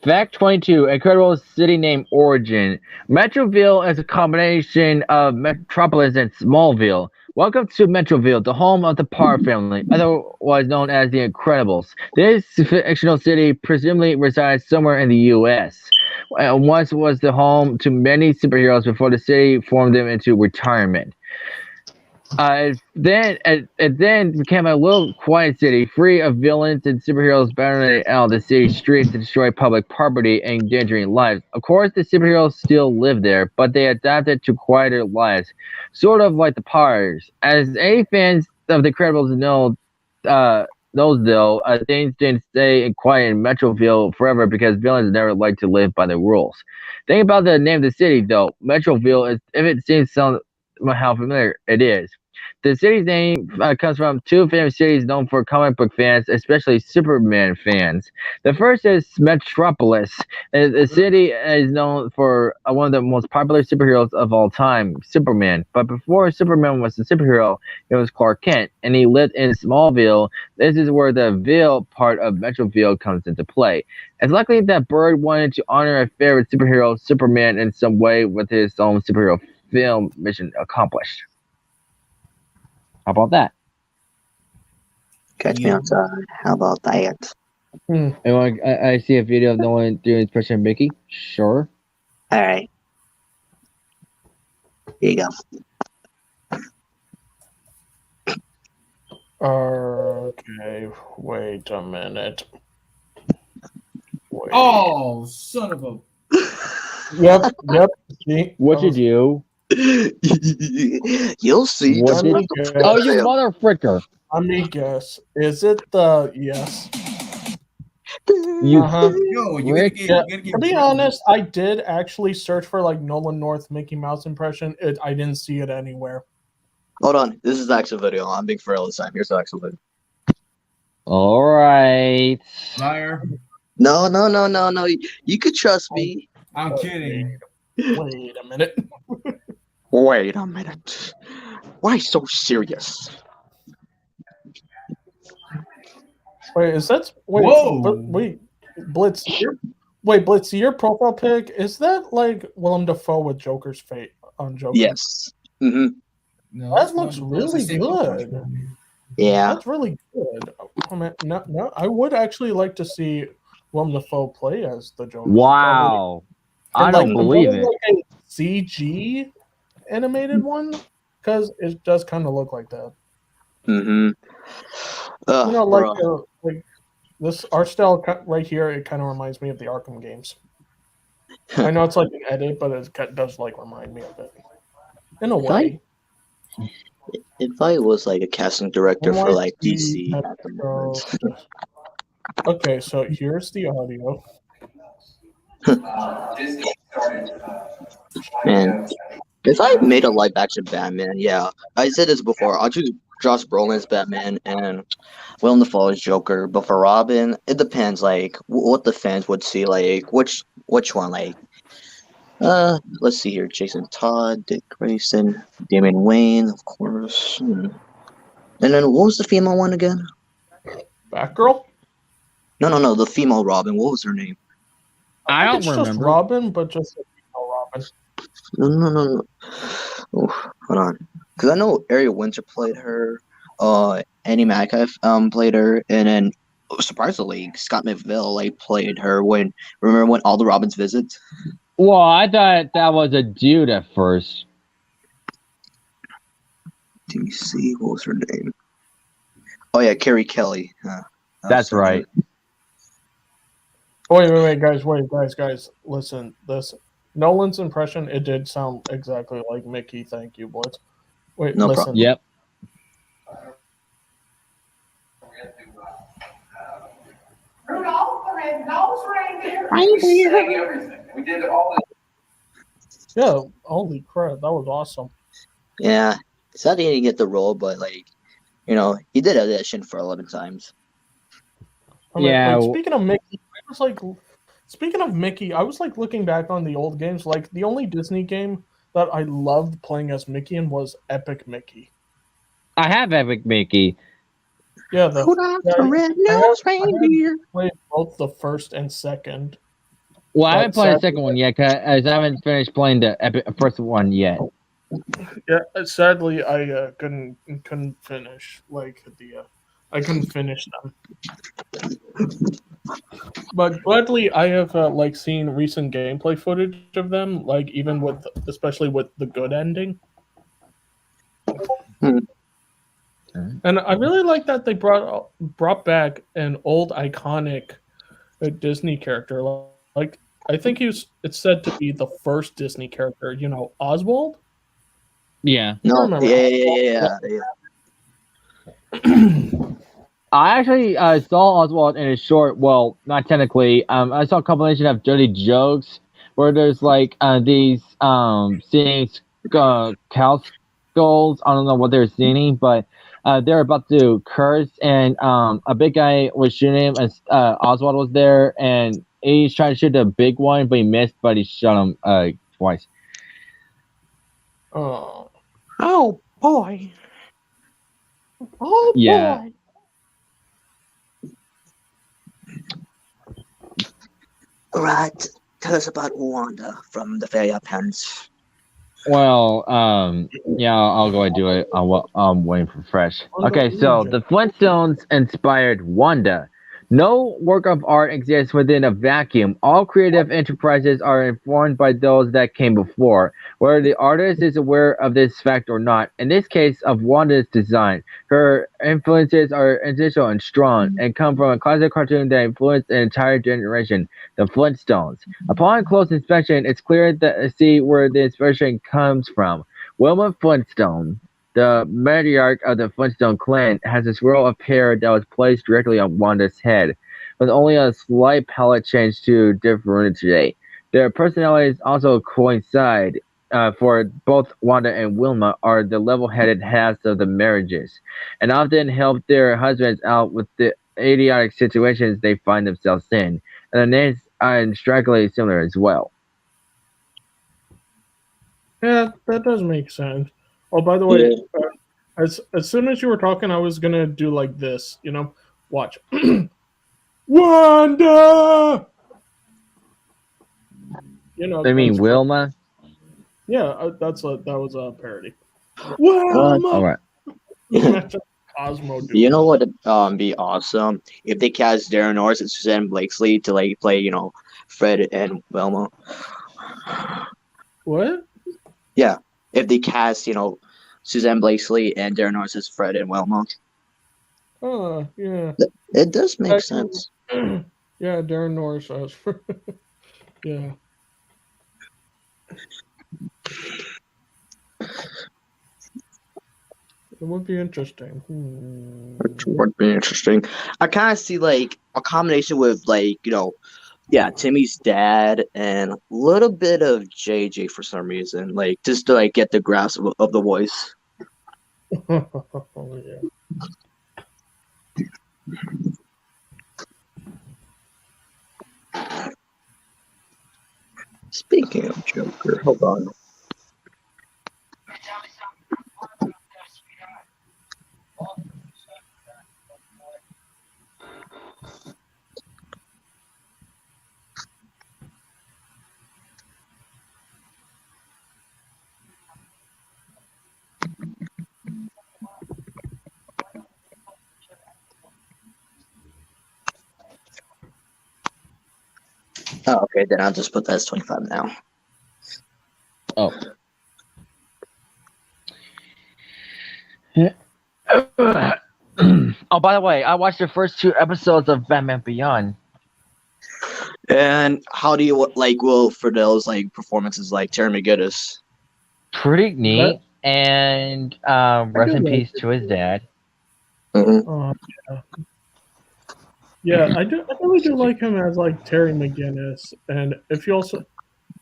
Fact 22. Incredible city name origin. Metroville is a combination of Metropolis and Smallville. Welcome to Metroville, the home of the Parr family, otherwise known as the Incredibles. This fictional city presumably resides somewhere in the U.S. Once was the home to many superheroes before the city formed them into retirement. It then became a little quiet city, free of villains and superheroes battling out the city streets to destroy public property and endangering lives. Of course, the superheroes still live there, but they adapted to quieter lives, sort of like the Parrs. As any fans of the Incredibles knows though, things didn't stay quiet in Metroville forever because villains never like to live by the rules. Think about the name of the city though. Metroville is, if it seems sound how familiar it is. The city's name comes from two famous cities known for comic book fans, especially Superman fans. The first is Metropolis. The city is known for one of the most popular superheroes of all time, Superman. But before Superman was a superhero, it was Clark Kent, and he lived in Smallville. This is where the Ville part of Metroville comes into play. It's likely that Bird wanted to honor a favorite superhero, Superman, in some way with his own superhero film mission accomplished. How about that? Catch me outside. How about that? I see a video of Nolan doing his impression of Mickey. Sure. All right. Here you go. Okay, wait a minute. Wait. Oh, son of a! Yep. See? What'd you do? You'll see. What did Oh, you mother fricker! Let me guess. Is it the yes? You Yo, you gotta get To be honest, I did actually search for like Nolan North Mickey Mouse impression. I didn't see it anywhere. Hold on. This is the actual video. I'm being for real this time. Here's the actual video. all right? liar. No. You could trust me. I'm kidding. Wait a minute. Wait a minute. Why so serious? Wait, is that wait? Whoa. Wait, Blitz. Blitz. Your profile pic, is that like Willem Dafoe with Joker's fate on Joker? Yes. Mm-hmm. No, That looks really good. Yeah. That's really good. Oh, man, no, I would actually like to see Willem Dafoe play as the Joker. Wow, I don't believe it. Like a CG animated one, because it does kind of look like that. Mm-hmm. Like this art style right here. It kind of reminds me of the Arkham games. I know it's like an edit, but it does like remind me of it in a way. If I was like a casting director for like DC at the moment. Okay, so here's the audio. Man, if I made a live action Batman, yeah, I said this before. I'll choose Josh Brolin as Batman and Willem Dafoe as Joker. But for Robin, it depends, like what the fans would see, like which one, like. Let's see here. Jason Todd, Dick Grayson, Damian Wayne, of course. And then what was the female one again? Batgirl? No, the female Robin. What was her name? I don't it's remember. Just Robin, but just a female Robin. No. Oh, hold on. Because I know Ariel Winter played her. Annie Mackiff played her, and then surprisingly Scott McVille like played her remember when all the Robins visit. Well, I thought that was a dude at first. DC, what was her name? Oh yeah, Carrie Kelly. That's right. Wait, guys, listen. This Nolan's impression, it did sound exactly like Mickey. Thank you, boys. Wait, No listen. problem. Yep. Rudolph the red-nosed reindeer. We sang everything. We did all the. Yeah, holy crap, that was awesome. Yeah, sad he didn't get the role, but like, he did audition for 11 times. Yeah. Speaking of Mickey, I was like looking back on the old games. Like the only Disney game that I loved playing as Mickey in was Epic Mickey. I have Epic Mickey. Yeah, the Rudolph yeah, the I red-nosed I have reindeer. played both the first and second, Well, I haven't but played the sadly, second one yet, cause I haven't finished playing the first one yet. sadly, I couldn't finish I couldn't finish them. But gladly, I have seen recent gameplay footage of them, like even with especially with the good ending. Hmm. And I really like that they brought back an old iconic Disney character. Like I think it's said to be the first Disney character. You know, Oswald. Yeah. You No, remember yeah. Oswald? I actually saw Oswald in a short. Well, not technically. I saw a compilation of dirty jokes where there's like these seeing cow skulls. I don't know what they're seeing, but they're about to curse, and a big guy was shooting him, and Oswald was there, and he's trying to shoot the big one, but he missed, but he shot him twice. Oh, Oh boy. oh Yeah. boy! Right. Tell us about Wanda from the Fairy Parents. Well, yeah, I'll go and do it. I'm waiting for fresh. Okay, so the Flintstones inspired Wanda. No work of art exists within a vacuum. All creative enterprises are informed by those that came before, whether the artist is aware of this fact or not. In this case of Wanda's design, her influences are intentional and strong, and come from a classic cartoon that influenced an entire generation, the Flintstones. Upon close inspection, it's clear to see where the inspiration comes from. Wilma Flintstone, the matriarch of the Flintstone clan, has this row of hair that was placed directly on Wanda's head, with only a slight palette change to differentiate. Their personalities also coincide. For both Wanda and Wilma are the level-headed halves of the marriages, and often help their husbands out with the idiotic situations they find themselves in. And the names are strikingly similar as well. Yeah, that does make sense. Oh, by the way, as soon as you were talking, I was gonna do like this. You know, watch. Wanda. You know, I mean, that's Wilma. yeah. That was a parody. Wilma. All right. Imagine Cosmo doing. You know what would be awesome if they cast Darren Norris and Suzanne Blakesley to like play, Fred and Velma. What? Yeah, if they cast, Suzanne Blakesley and Darren Norris as Fred and Velma. Oh, yeah. It does make Actually- sense. Yeah, Darren Norris has. Yeah. It would be interesting. Which would be interesting. I kind of see like a combination with Timmy's dad and a little bit of JJ for some reason, like just to like get the grasp of the voice. Oh, yeah. Speaking of Joker, hold on. Oh, okay, then I'll just put that as 25 now. Oh. Oh, by the way, I watched the first 2 episodes of Batman Beyond. And how do you like Will Friedle's like performances like Terry McGinnis? Pretty neat, and rest in peace to his dad. Mm-hmm. Yeah. Yeah, I really do like him as like Terry McGinnis, and if you also,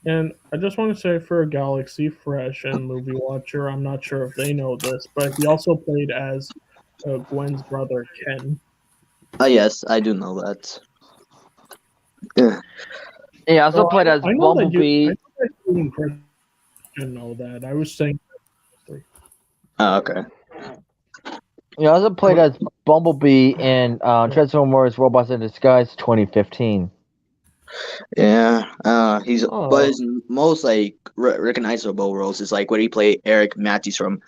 and I just want to say for Galaxy Fresh and Movie Watcher, I'm not sure if they know this, but he also played as Gwen's brother Ken. Oh yes, I do know that. Yeah. He also played as I know that Bumblebee. I know that you and Chris didn't know that. I was saying. Oh, okay. He also played as Bumblebee in Transformers: Robots in Disguise 2015. Yeah, but Oh, his most like recognizable roles is like when he played Eric Matthews from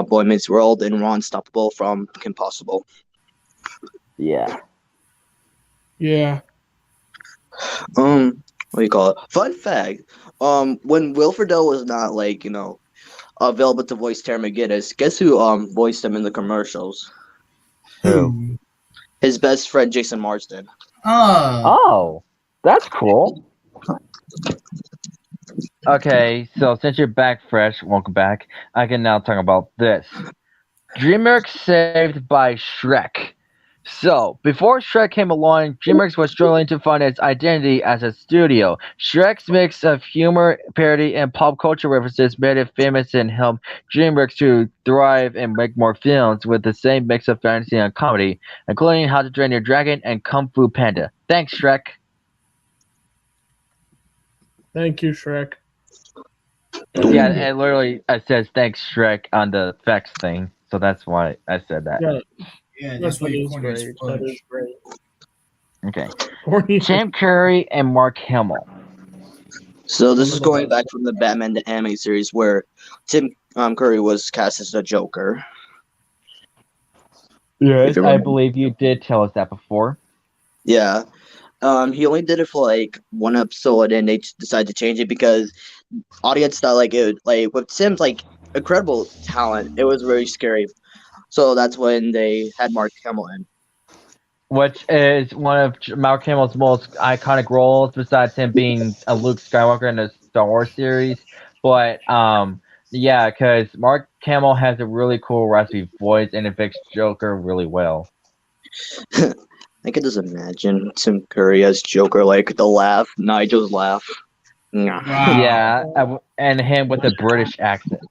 Boy Meets World and Ron Stoppable from Kim Possible. Yeah. yeah. What do you call it? Fun fact: when Will Friedle was not like available to voice Terry McGinnis, guess who voiced him in the commercials? Who? Who? His best friend Jason Marsden. Ah, Oh, that's cool. Okay, so since you're back fresh, welcome back. I can now talk about this. DreamWorks saved by Shrek. So, before Shrek came along, DreamWorks was struggling to find its identity as a studio. Shrek's mix of humor, parody, and pop culture references made it famous and helped DreamWorks to thrive and make more films with the same mix of fantasy and comedy, including How to Train Your Dragon and Kung Fu Panda. Thanks, Shrek. Thank you, Shrek. Yeah, and literally it says thanks Shrek on the facts thing, so that's why I said that. Yeah, yeah, that's why that you is cornered his great. That is fudge. great. Okay. Corny. Tim Curry and Mark Hamill. So this is Remember going that. back from the Batman the Animated Series where Tim Curry was cast as the Joker. If Yes, you I remember. believe you did tell us that before. Yeah. He only did it for like one episode, and they decided to change it because audience thought like it like with Tim's like incredible talent, it was very scary. So that's when they had Mark Hamill in. Which is one of Mark Hamill's most iconic roles, besides him being a Luke Skywalker in the Star Wars series. But yeah, because Mark Hamill has a really cool raspy voice and it fits Joker really well. I can just imagine Tim Curry as Joker, like the laugh, Nigel's laugh. Nah. Wow. Yeah, and him with a British accent.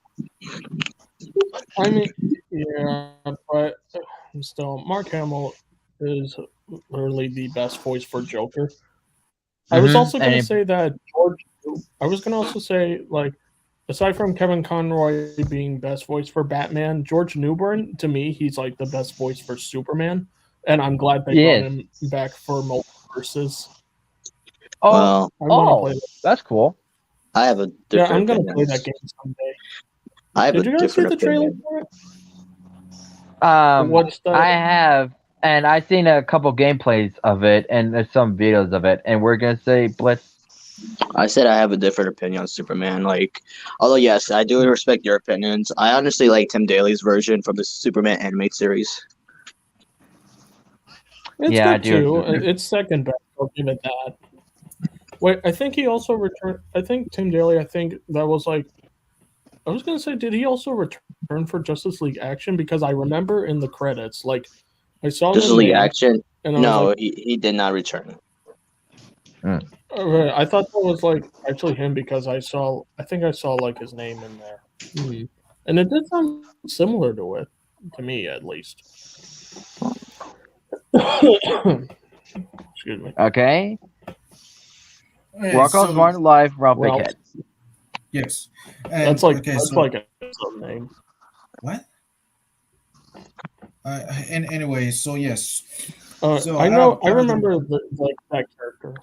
I mean, yeah, but still, Mark Hamill is literally the best voice for Joker. I was also And gonna say that George. I was gonna also say like, aside from Kevin Conroy being best voice for Batman, George Newbern to me he's like the best voice for Superman, and I'm glad they brought yes. him back for multiverses. Oh, Well, I'm gonna play. that's cool. I have a Yeah, different I'm gonna opinion. play that game someday. I have Did a you guys see different the trailer opinion. for it? Um, What's the? I have, and I've seen a couple gameplays of it, and there's some videos of it, and we're gonna say Blitz. I said I have a different opinion on Superman. Like, although yes, I do respect your opinions. I honestly like Tim Daly's version from the Superman animated series. It's Yeah, I good do too. agree. It's second best. I'll give it that. Wait, I think he also returned. I think Tim Daly. I think that was like. I was gonna say, did he also return for Justice League Action? Because I remember in the credits, like, I saw Justice the League name, Action? and I was No, like, he did not return. okay, I thought that was like actually him because I think I saw like his name in there, and it did sound similar to it, to me at least. Excuse me. Okay. Okay, Rocco's so Modern Life, Ralph Ralph. Bighead. yes, and That's like okay, that's so like a name. what? And anyway, so yes, so I out know. of, I out of the remember like that character.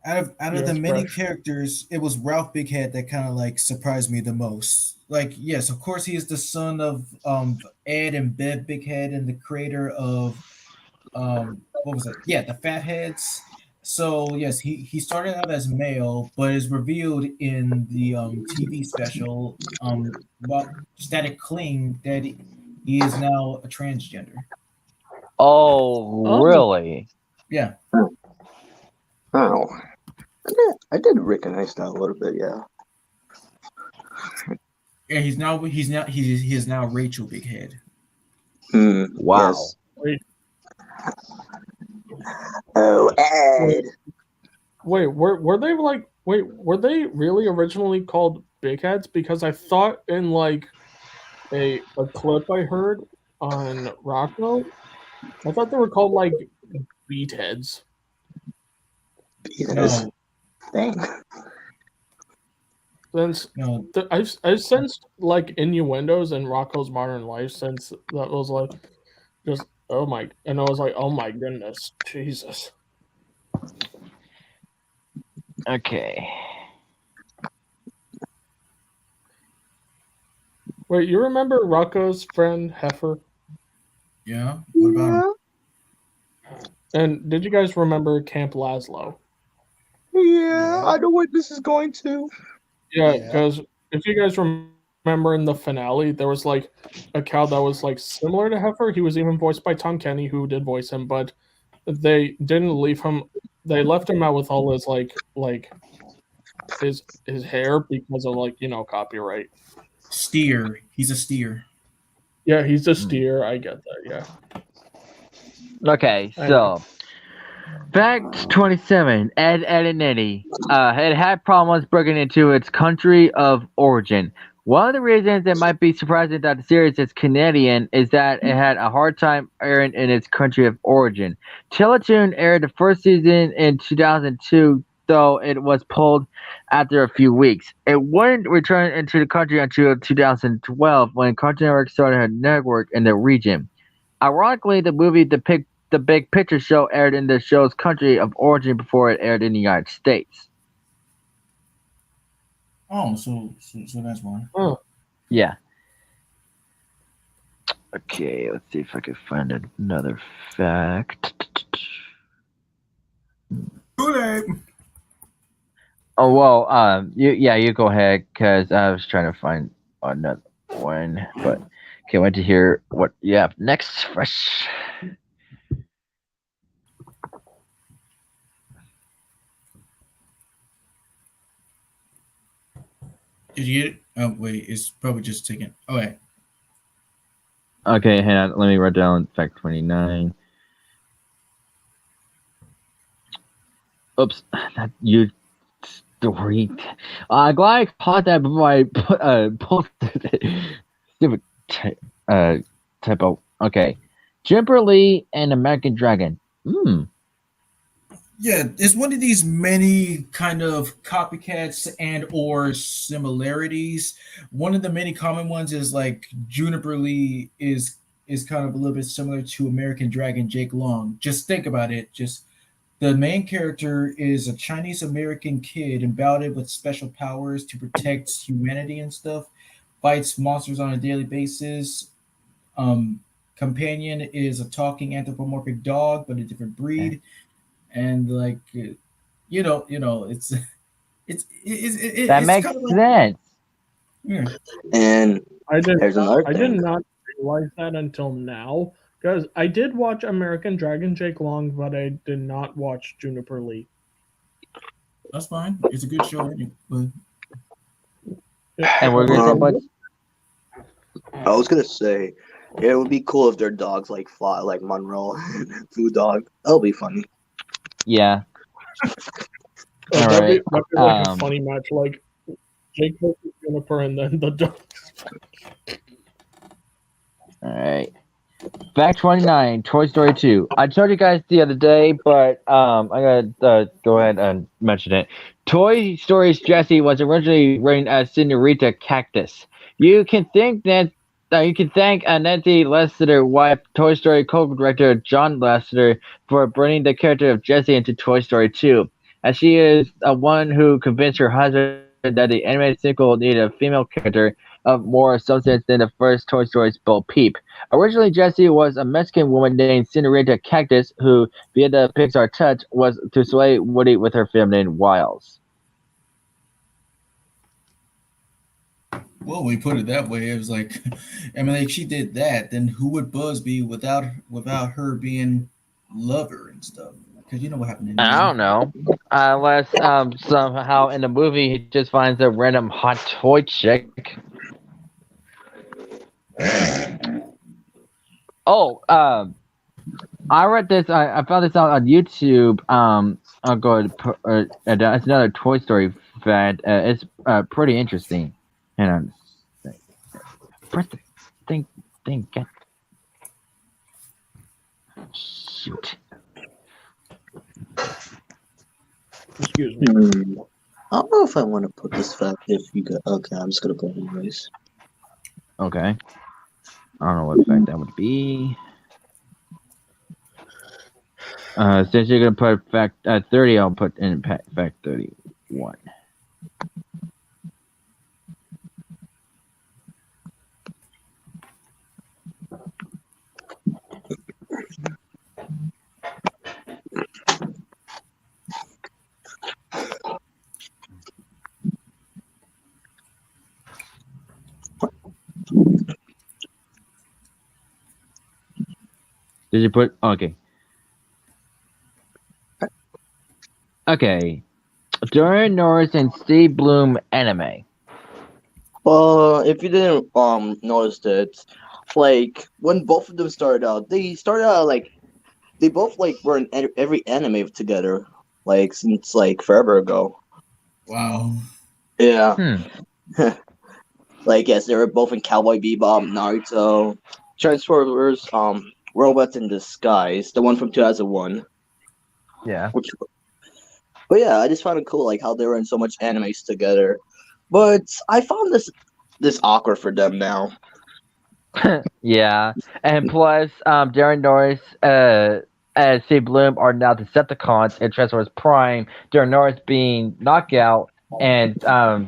out of Yes, the many Fresh. characters, it was Ralph Bighead that kind of like surprised me the most. Like, yes, of course, he is the son of Ed and Bev Bighead and the creator of what was it? Yeah, the Fatheads. So yes, he started out as male, but is revealed in the TV special about Static Cling that he is now a transgender. Oh, Oh, really? Yeah, Oh, I did recognize that a little bit. Yeah. yeah. He is now Rachel Bighead. Wow. Yes. wait, Oh, wait, Ed. wait. Were they like? Wait, were they really originally called Big Heads? Because I thought in like a clip I heard on Rocco, I thought they were called like Beat Heads. Yes. No, Dang. Since No, I've sensed like innuendos in Rocco's Modern Life since that was like just oh my, and I was like, oh my goodness, Jesus. Okay. Wait, you remember Rocco's friend Heifer? yeah. What about him? And did you guys remember Camp Laszlo? Yeah, I know what this is going to. Yeah, Yeah. because if you guys remember in the finale, there was like a cow that was like similar to Heifer. He was even voiced by Tom Kenny, who did voice him, but they didn't leave him. They left him out with all his his hair because of copyright. Steer. He's a steer. Yeah, he's a steer. I get that. Yeah. Okay, so fact 27. Ed, and Eddie. It had problems breaking into its country of origin. One of the reasons it might be surprising that the series is Canadian is that it had a hard time airing in its country of origin. Teletoon aired the first season in 2002, though it was pulled after a few weeks. It wouldn't return into the country until 2012 when Cartoon Network started a network in the region. Ironically, the movie The Big Picture Show aired in the show's country of origin before it aired in the United States. Oh, so that's why. Oh, Yeah. Okay, let's see if I can find another fact. Oh well, you go ahead because I was trying to find another one, but can't wait to hear what you have next. Fresh. Did you get it? Oh wait, it's probably just taking. Oh wait. Okay, hang on. Let me write down fact 29. Oops, that you story. Glad I caught that before I posted it. Stupid typo. Okay, Jumper Lee and American Dragon. Yeah, it's one of these many kind of copycats and or similarities. One of the many common ones is like Juniper Lee is kind of a little bit similar to American Dragon Jake Long. Just think about it. Just the main character is a Chinese American kid endowed with special powers to protect humanity and stuff. Fights monsters on a daily basis. Companion is a talking anthropomorphic dog, but a different breed. And like, it's That it's makes kind of like sense. yeah. And I did. there's another I did thing. not realize that until now. Because I did watch American Dragon Jake Long, but I did not watch Juniper Lee. That's fine. It's a good show. But And we're gonna say, but I was gonna say, it would be cool if their dogs like fought like Monroe and Blue Dog. That'll be funny. yeah. That'd Alright, be like a funny match, like Jake versus Juniper, and then the dog. All right. Fact 29, Toy Story 2. I told you guys the other day, but I gotta go ahead and mention it. Toy Story's Jessie was originally written as Senorita Cactus. You can thank Nancy Lasseter, wife, Toy Story co-director John Lasseter, for bringing the character of Jessie into Toy Story 2, as she is the one who convinced her husband that the animated sequel needed a female character of more substance than the first Toy Story's Bo Peep. Originally, Jessie was a Mexican woman named Senorita Cactus, who, via the Pixar touch, was to sway Woody with her feminine wiles. well, we put it that way. It was like, I mean, if she did that, then who would Buzz be without her being lover and stuff? Because you know what happened in I don't know. Unless somehow in the movie he just finds a random hot toy chick. Oh, I read this. I found this out on YouTube. I'll go ahead and put, it's another Toy Story fact. It's pretty interesting. Hang on. Where's the thing? Get. Shoot. Excuse me. I don't know if I want to put this fact if you go. Okay, I'm just gonna put it anyways. Okay. I don't know what fact that would be. Since you're gonna put fact 30, I'll put in fact 31. Did you put okay? Okay. During Norris and Steve Bloom anime. If you didn't notice it, like when both of them started out, they started out like they both like were in every anime together, like since like forever ago. Wow. Yeah, Hmm. like yes, they were both in Cowboy Bebop, Naruto, Transformers, Robots in Disguise, the one from 2001. Yeah. Which, but yeah, I just found it cool like how they were in so much animes together. But I found this awkward for them now. Yeah. And plus, Darren Norris, and Steve Bloom are now Decepticons in Transformers Prime. Darren Norris being Knockout, and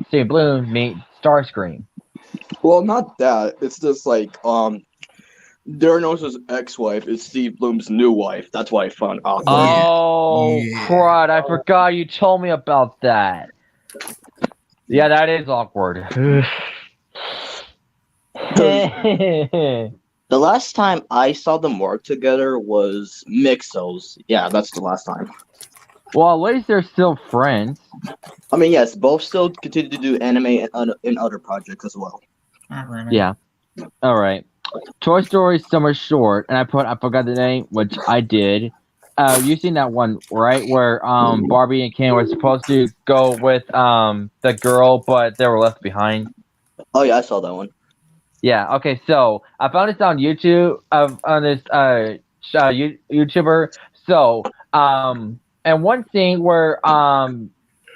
Steve Bloom meet Starscream. Well, not that. It's just like Darren ex-wife is Steve Bloom's new wife. That's why I found awkward. Oh, Yeah. crud! I forgot you told me about that. Yeah, that is awkward. The last time I saw them work together was Mixos. Yeah, that's the last time. Well, at least they're still friends. I mean, yes, both still continue to do anime and in other projects as well. Yeah. All right. Toy Story Summer Short, and I forgot the name, which I did. You seen that one, right? Where Barbie and Ken were supposed to go with the girl, but they were left behind. Oh yeah, I saw that one. Yeah. Okay. So I found this on YouTube on this YouTuber. So and one scene where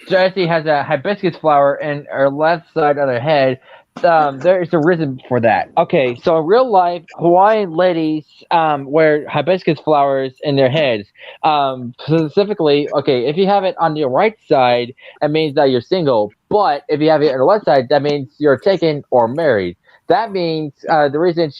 Jessie has a hibiscus flower in her left side of her head. There's a reason for that. Okay, so in real life, Hawaiian ladies wear hibiscus flowers in their heads. Specifically, okay, if you have it on your right side, that means that you're single. But if you have it on the left side, that means you're taken or married. That means the reason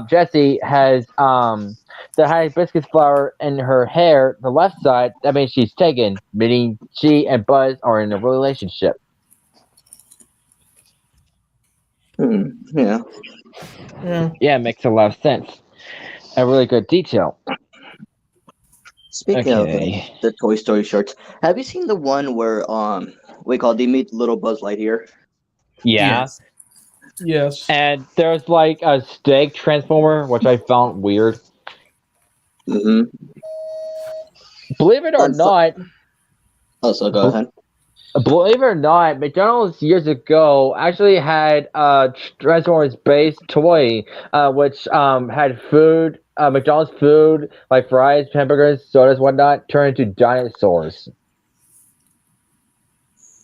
Jessie has the hibiscus flower in her hair, the left side, that means she's taken, meaning she and Buzz are in a relationship. Yeah. Yeah, it makes a lot of sense. A really good detail. Speaking of Okay. the Toy Story shorts, have you seen the one where they meet little Buzz Lightyear? Yeah. Yes. Yes. And there's like a steak transformer, which I found weird. Mm-hmm. Believe it or not, Oh, so go ahead. believe it or not, McDonald's years ago actually had a Transformers based toy, which had food, McDonald's food like fries, hamburgers, sodas, whatnot, turned into dinosaurs.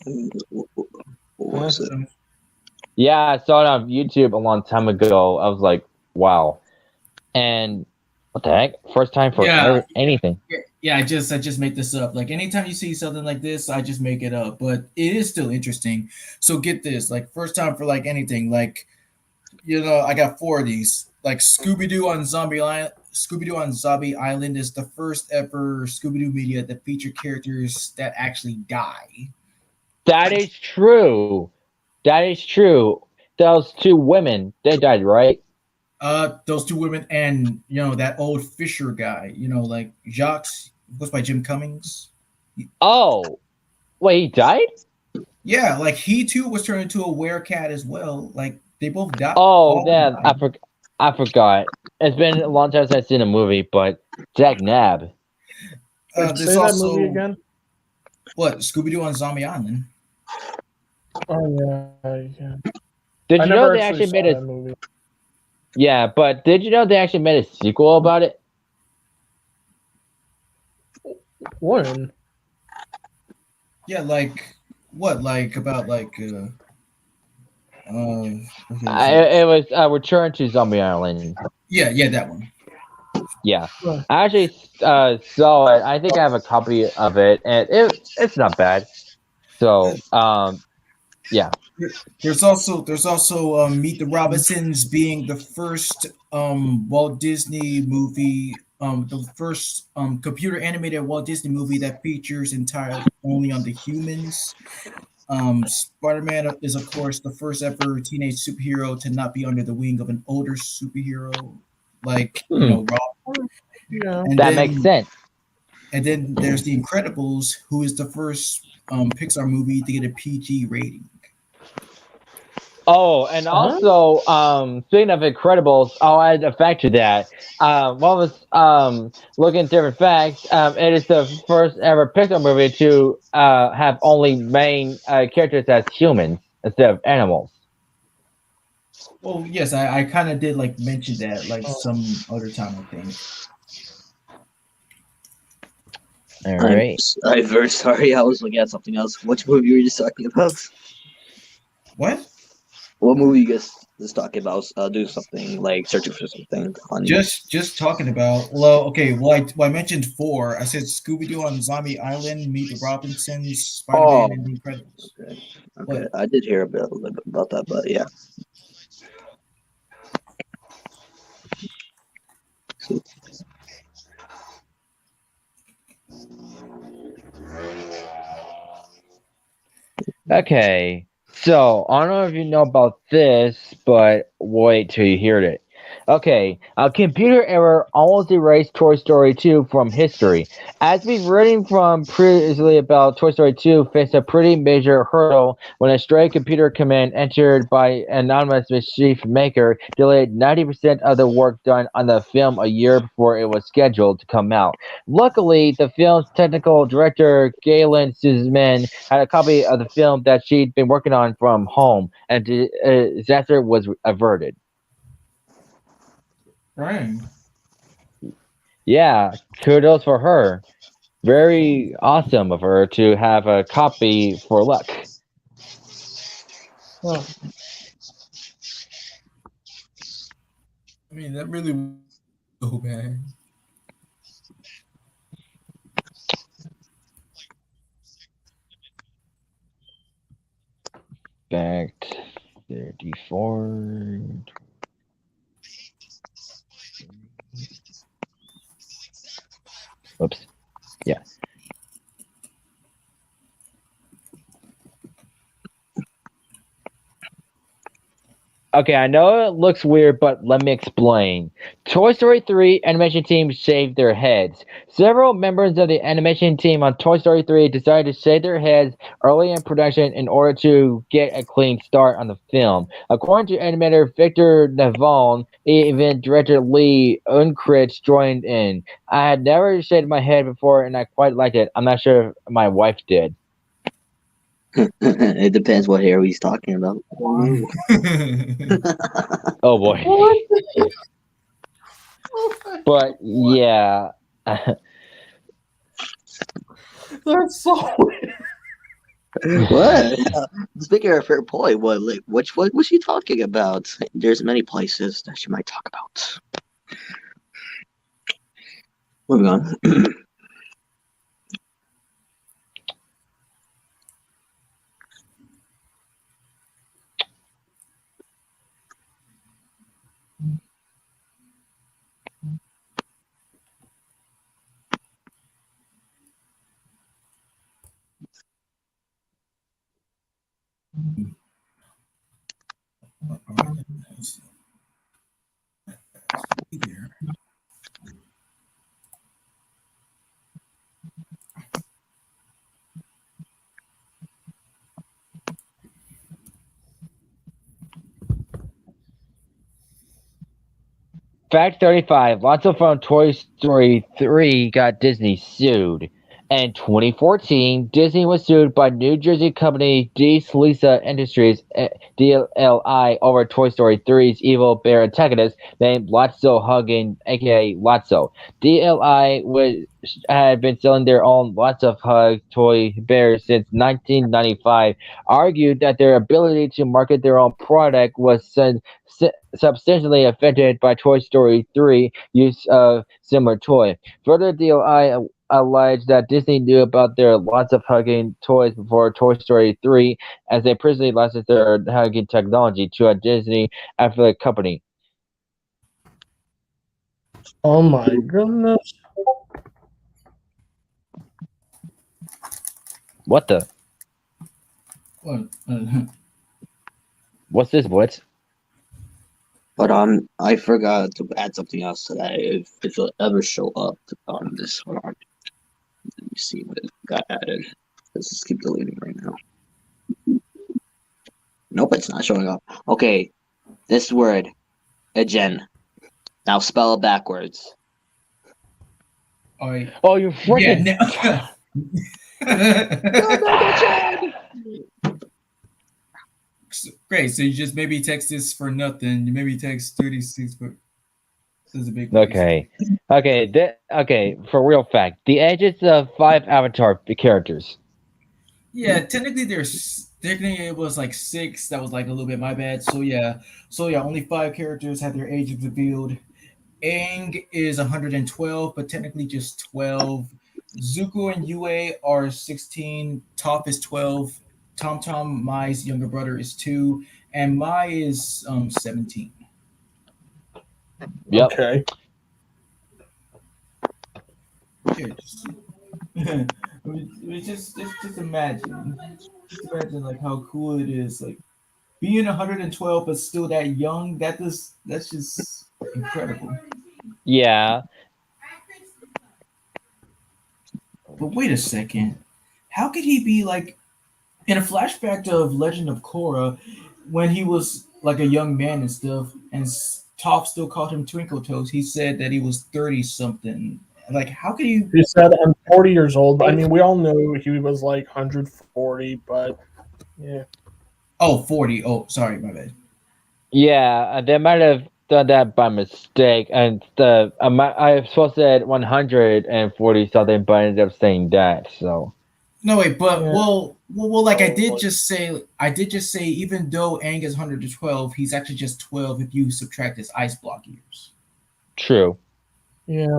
What was it? Yeah, I saw it on YouTube a long time ago. I was like, wow. And what the heck? First time for Yeah. anything. Yeah, I just make this up. Like anytime you see something like this, I just make it up. But it is still interesting. So get this, like first time for like anything, like I got 4 of these. Like Scooby-Doo on Zombie Island. Scooby-Doo on Zombie Island is the first ever Scooby-Doo media that feature characters that actually die. That is true. That is true. Those 2 women, they died, right? Those 2 women and that old Fisher guy, like Jacques goes by Jim Cummings. Oh, wait, he died? Yeah, like he too was turned into a werecat as well. Like they both died. Oh, all damn, died. I forgot. It's been a long time since I've seen a movie, but Jack Nab. There's Say that also movie again. what Scooby-Doo on Zombie Island. Oh yeah. Did I you know never they actually actually saw made that a movie. Yeah, but did you know they actually made a sequel about it? When? Yeah, like What like about what was it? It was Return to Zombie Island. Yeah, yeah, that one. Yeah, Right. I actually saw it. I think I have a copy of it, and it's not bad. So yeah. There's also Meet the Robinsons being the first Walt Disney movie, the first computer animated Walt Disney movie that features entirely only on the humans. Spider-Man is of course the first ever teenage superhero to not be under the wing of an older superhero, like Hmm, Rob. Yeah. And that makes then sense. and then there's The Incredibles, who is the first Pixar movie to get a PG rating. Oh, and Huh? also, speaking of Incredibles, I'll add a fact to that. What was looking at different facts? It is the first ever Pixar movie to have only main characters as humans instead of animals. Well, yes, I kind of did like mention that like Oh, some other time, I think. All I'm right. I'm very sorry. I was looking at something else. Which movie were you just talking about? What? What movie you guys just talking about? Do something like searching for something on. Just talking about. Well, okay. Well, I mentioned four. I said Scooby-Doo on Zombie Island, Meet the Robinsons, Spider-Man, Oh, and The Incredibles. okay. Okay, What? I did hear a little bit about that, but yeah. Okay. So I don't know if you know about this, but wait till you hear it. Okay, a computer error almost erased Toy Story 2 from history. As we've reading from previously about Toy Story 2 faced a pretty major hurdle when a stray computer command entered by an anonymous mischief maker delayed 90% of the work done on the film a year before it was scheduled to come out. Luckily, the film's technical director, Galen Suzman, had a copy of the film that she'd been working on from home, and disaster was averted. Right. Yeah, kudos for her. Very awesome of her to have a copy for luck. oh, I mean, that really so bad. Back 34. Oops. Yeah. Okay, I know it looks weird, but let me explain. Toy Story 3 animation team shaved their heads. Several members of the animation team on Toy Story 3 decided to shave their heads early in production in order to get a clean start on the film. According to animator Victor Navon, even director Lee Unkrich joined in. I had never shaved my head before and I quite liked it. I'm not sure if my wife did. It depends what hair he's talking about. I don't know. Oh boy. what? But yeah. That's so weird. What? Speaking of her point, what was she talking about? There's many places that she might talk about. Moving on. There. Fact 35. Lots of from Toy Story 3 got Disney sued. In 2014, Disney was sued by New Jersey company Lisa Industries (DLI) over Toy Story 3's evil bear antagonist named Lotso Huggin, aka Lotso. DLI had been selling their own Lots of Hug toy bears since 1995, argued that their ability to market their own product was substantially affected by Toy Story 3 use of similar toy. Further, DLI alleged that Disney knew about their lots of hugging toys before Toy Story 3, as they previously licensed their hugging technology to a Disney affiliate company. Oh my goodness. What the? What? What's this, Blitz? But I forgot to add something else to that. If it'll ever show up on this one, let me see what it got added. Let's just keep deleting right now. Nope, it's not showing up. Okay, this word, agen. Now spell it backwards. All right. Oh, you Yeah. freaking! Great. So you just maybe text this for nothing. You maybe text 36, but this is a big. Okay, okay. For real fact, the edges of 5 Avatar characters. Yeah, technically it was like 6. That was like a little bit my bad. So yeah, only 5 characters had their ages revealed. Aang is 112, but technically just 12. Zuko and Yue are 16. Toph is 12. Tom, Mai's younger brother, is 2, and Mai is 17. Yep. Okay. Here, just imagine. Just imagine like how cool it is. Like being 112 but still that young. That's just incredible. Yeah. But wait a second. How could he be like in a flashback of Legend of Korra when he was like a young man and stuff, and Toph still called him Twinkle Toes? He said that he was 30 something. Like, how could you? He said, I'm 40 years old. I mean, we all knew he was like 140, but yeah. Oh, 40. Oh, sorry, my bad. Yeah, they might have done that by mistake, and I was supposed to say 140 something, but I ended up saying that. So No, wait, but Yeah. well, like I did just say, even though Aang is 112, he's actually just 12 if you subtract his ice block years. true. Yeah.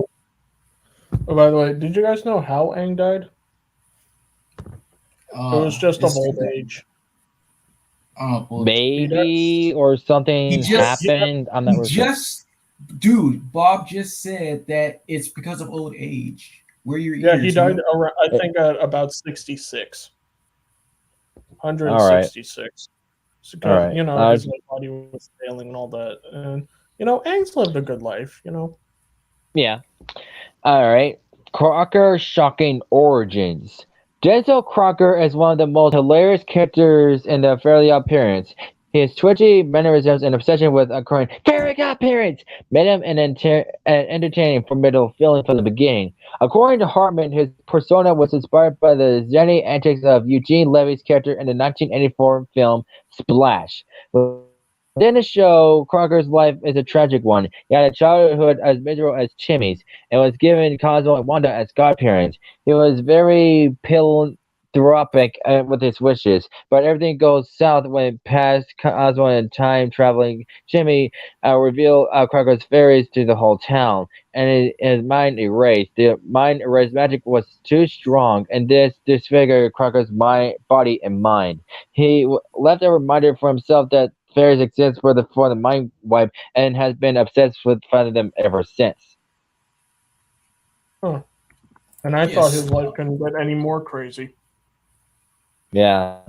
Oh, by the way, did you guys know how Aang died? It was just of old age. Oh, well, Maybe or something happened. I'm not really sure. Dude, Bob just said that it's because of old age. Where your Yeah, ears? he died around, I think, at about 66. All right. 166. All right. You know, his body was failing and all that. And, you know, Aang's lived a good life, you know. Yeah. All right. Crocker shocking origins. Denzel Crocker is one of the most hilarious characters in the Fairly Odd Parents. His twitchy mannerisms and obsession with acquiring Fairly Odd Parents made him an entertaining, formidable villain from the beginning. According to Hartman, his persona was inspired by the zany antics of Eugene Levy's character in the 1984 film Splash. Within the show, Crocker's life is a tragic one. He had a childhood as miserable as Chimmy's and was given Cosmo and Wanda as godparents. He was very philanthropic with his wishes, but everything goes south when past Cosmo and time-traveling Jimmy reveal Crocker's fairies to the whole town, and his mind erased. The mind erased magic was too strong, and this disfigured Crocker's body and mind. He left a reminder for himself that fairies exist for the mind wipe, and has been obsessed with finding them ever since. Huh. And I thought his life couldn't get any more crazy. Yeah,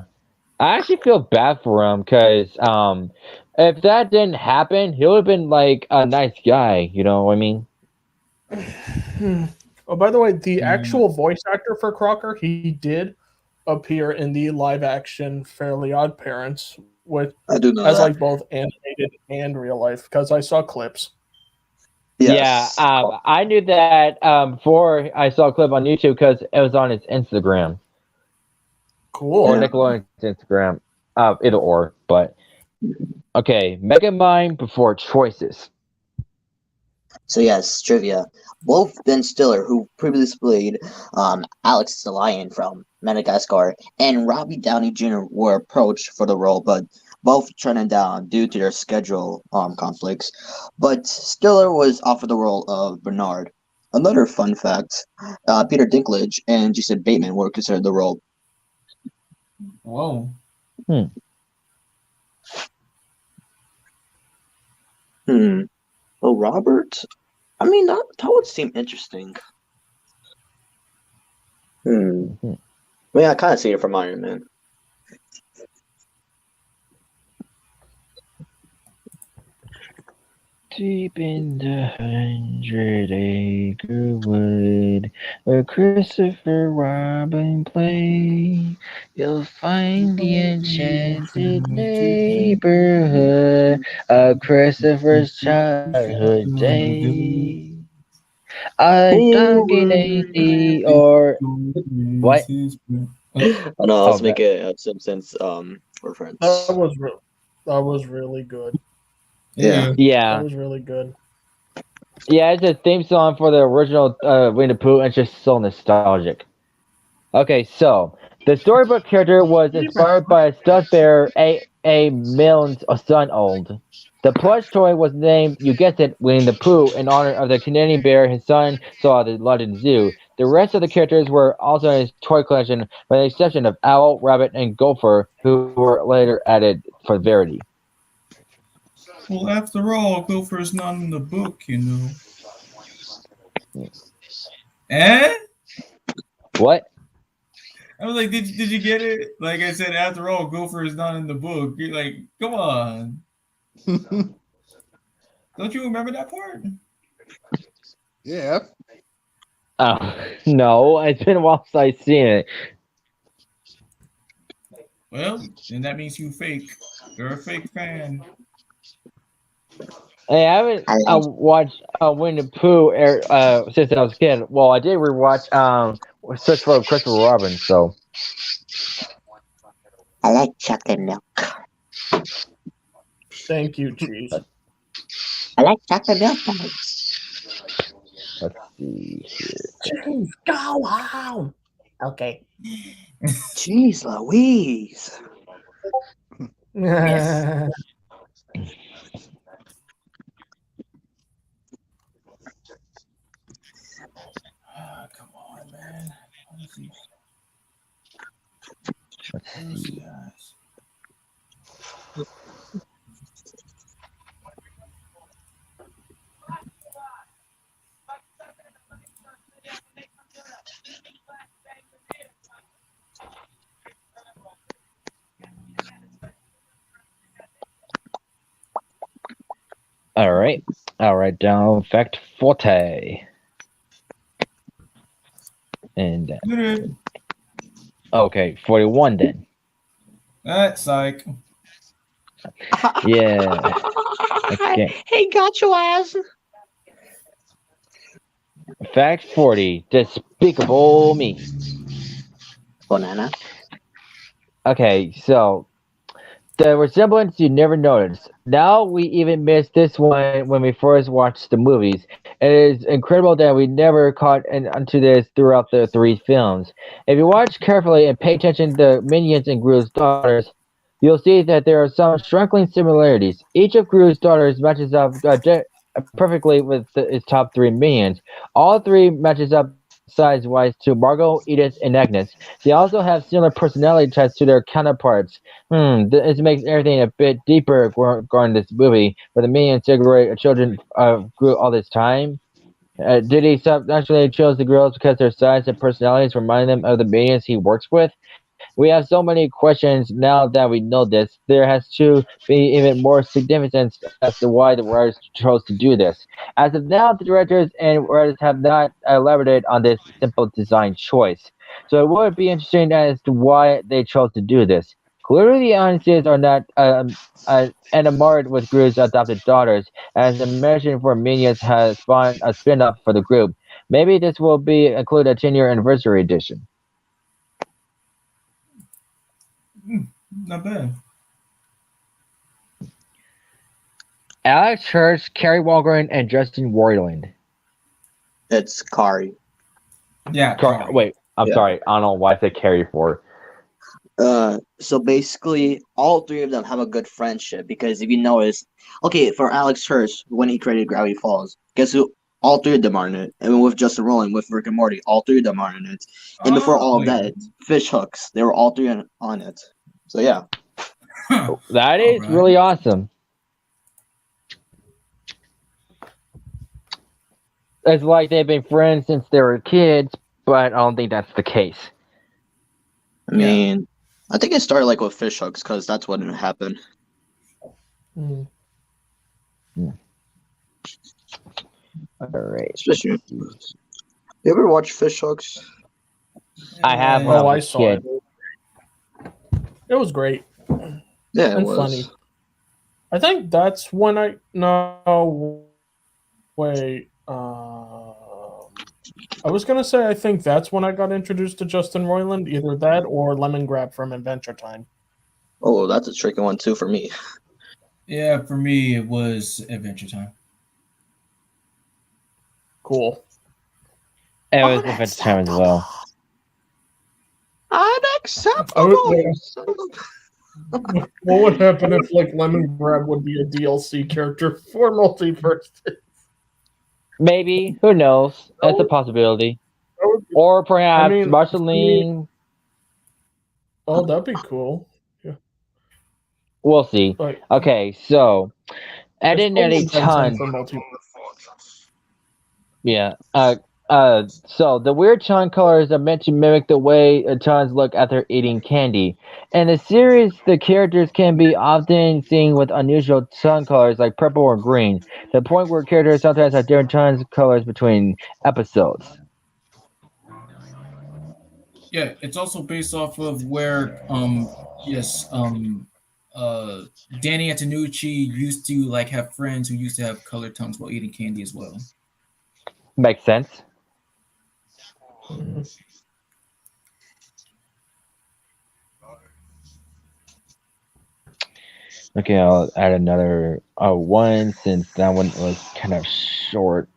I actually feel bad for him because if that didn't happen, he would have been like a nice guy. You know what I mean? Oh, by the way, the actual voice actor for Crocker, he did appear in the live-action Fairly Odd Parents, with I do know as that. like both animated and real life, because I saw clips. Yeah, Yes. I knew that before I saw a clip on YouTube because it was on his Instagram or Cool. Yeah. Nickelodeon's Instagram. Either or, but okay. Megamind before choices. So yes, trivia. Both Ben Stiller, who previously played Alex the Lion from Madagascar, and Robbie Downey Jr. were approached for the role, but both turned it down due to their schedule conflicts. But Stiller was offered the role of Bernard. Another fun fact: Peter Dinklage and Jason Bateman were considered the role. Whoa. Hmm. Oh, Robert. I mean, that would seem interesting. I mean, I kind of see it from Iron Man. Deep in the 100-acre wood, where Christopher Robin play, you'll find the enchanted neighborhood of Christopher's childhood day. I talking lately, or what? Oh no, Oh, let's make it a Simpsons reference. That was really good. Yeah. That yeah, was really good. yeah. It's a theme song for the original Winnie the Pooh, and it's just so nostalgic. Okay, so the storybook character was inspired by a stuffed bear, A. Milne's son old. The plush toy was named, you guessed it, Winnie the Pooh, in honor of the Canadian bear his son saw at the London Zoo. The rest of the characters were also in his toy collection, with the exception of Owl, Rabbit, and Gopher, who were later added for verity. Well, after all, Gopher's not in the book, you know. Eh? What? I was like, did you get it? Like I said, after all, Gopher is not in the book. You're like, come on. Don't you remember that part? Yeah. Oh, no, it's been a while since I've seen it. Well, then that means you fake. You're a fake fan. Hey, I haven't watched Winnie the Pooh since I was a kid. Well, I did rewatch Search for Christopher Robin, so. I like chocolate milk. Thank you, cheese. I like chocolate milk. Let's see here. Cheese, go home. Okay. Jeez Louise. Yes. Come on, man. Let's see. All right. I'll write down fact forte. And okay, 41 then. That's like. Yeah. Okay. Hey, got your ass. Fact 40. Despicable Me. Banana. Okay, so the resemblance you never noticed. Now we even missed this one when we first watched the movies. It is incredible that we never caught onto this throughout the three films. If you watch carefully and pay attention to Minions and Gru's daughters, you'll see that there are some striking similarities. Each of Gru's daughters matches up perfectly with his top three minions. All three matches up size-wise to Margot, Edith, and Agnes. They also have similar personality types to their counterparts. This makes everything a bit deeper regarding this movie, where the minions segregate children grew all this time. Did he subconsciously chose the girls because their size and personalities remind them of the minions he works with? We have so many questions now that we know this. There has to be even more significance as to why the writers chose to do this. As of now, the directors and writers have not elaborated on this simple design choice. So it would be interesting as to why they chose to do this. Clearly, the audiences are not enamored with Gru's adopted daughters, as the mission for Minions has spawned a spin-off for the group. Maybe this will be include a 10-year anniversary edition. Not bad. Alex Hirsch, Kerry Walgren, and Justin Roiland. It's Kari. Yeah. Kari. Wait, I'm Yeah. sorry. I don't know why I said Kerry for. So basically, all three of them have a good friendship because if you notice, okay, for Alex Hirsch, when he created Gravity Falls, guess who? All three of them are in it. And with Justin Roiland, with Rick and Morty, all three of them are in it. And before all of that, Fish Hooks, they were all three on it. So yeah. That is Alright. really awesome. It's like they've been friends since they were kids, but I don't think that's the case. I mean, I think it started like with Fish Hooks because that's when it happened. Mm. All right. Especially, you ever watch Fish Hooks? I have when I Oh, I was a saw kid. it. It was great Yeah, it and was. funny. I think that's when I no wait. I was gonna say I think that's when I got introduced to Justin Roiland. Either that or Lemon Grab from Adventure Time. Oh, that's a tricky one too for me. Yeah, for me it was Adventure Time. Cool. It was Adventure Time as well. Unacceptable. What would happen if like Lemon Grab would be a DLC character for Multiverse? Maybe. Who knows? That's a possibility. Or perhaps Marceline. Oh, that'd be cool. Yeah. We'll see. Like, Okay, so Ed it's and Eddie almost time Ton. for Multiverse. Yeah. So the weird tongue colors are meant to mimic the way tongues look after eating candy. In the series, the characters can be often seen with unusual tongue colors like purple or green, to the point where characters sometimes have different tongue colors between episodes. Yeah, it's also based off of where Danny Antonucci used to like have friends who used to have colored tongues while eating candy as well. Makes sense. Okay, I'll add another one since that one was kind of short.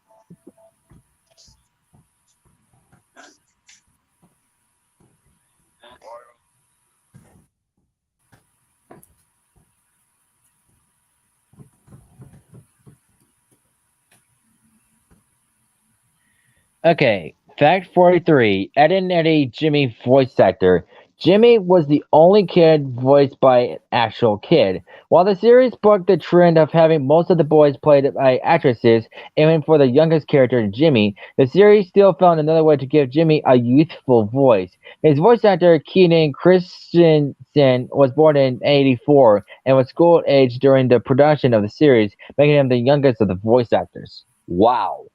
Okay, fact 43. Ed and Eddie Jimmy voice actor. Jimmy was the only kid voiced by an actual kid. While the series bucked the trend of having most of the boys played by actresses, aiming for the youngest character, Jimmy, the series still found another way to give Jimmy a youthful voice. His voice actor, Keenan Christensen, was born in '84 and was school age during the production of the series, making him the youngest of the voice actors. Wow.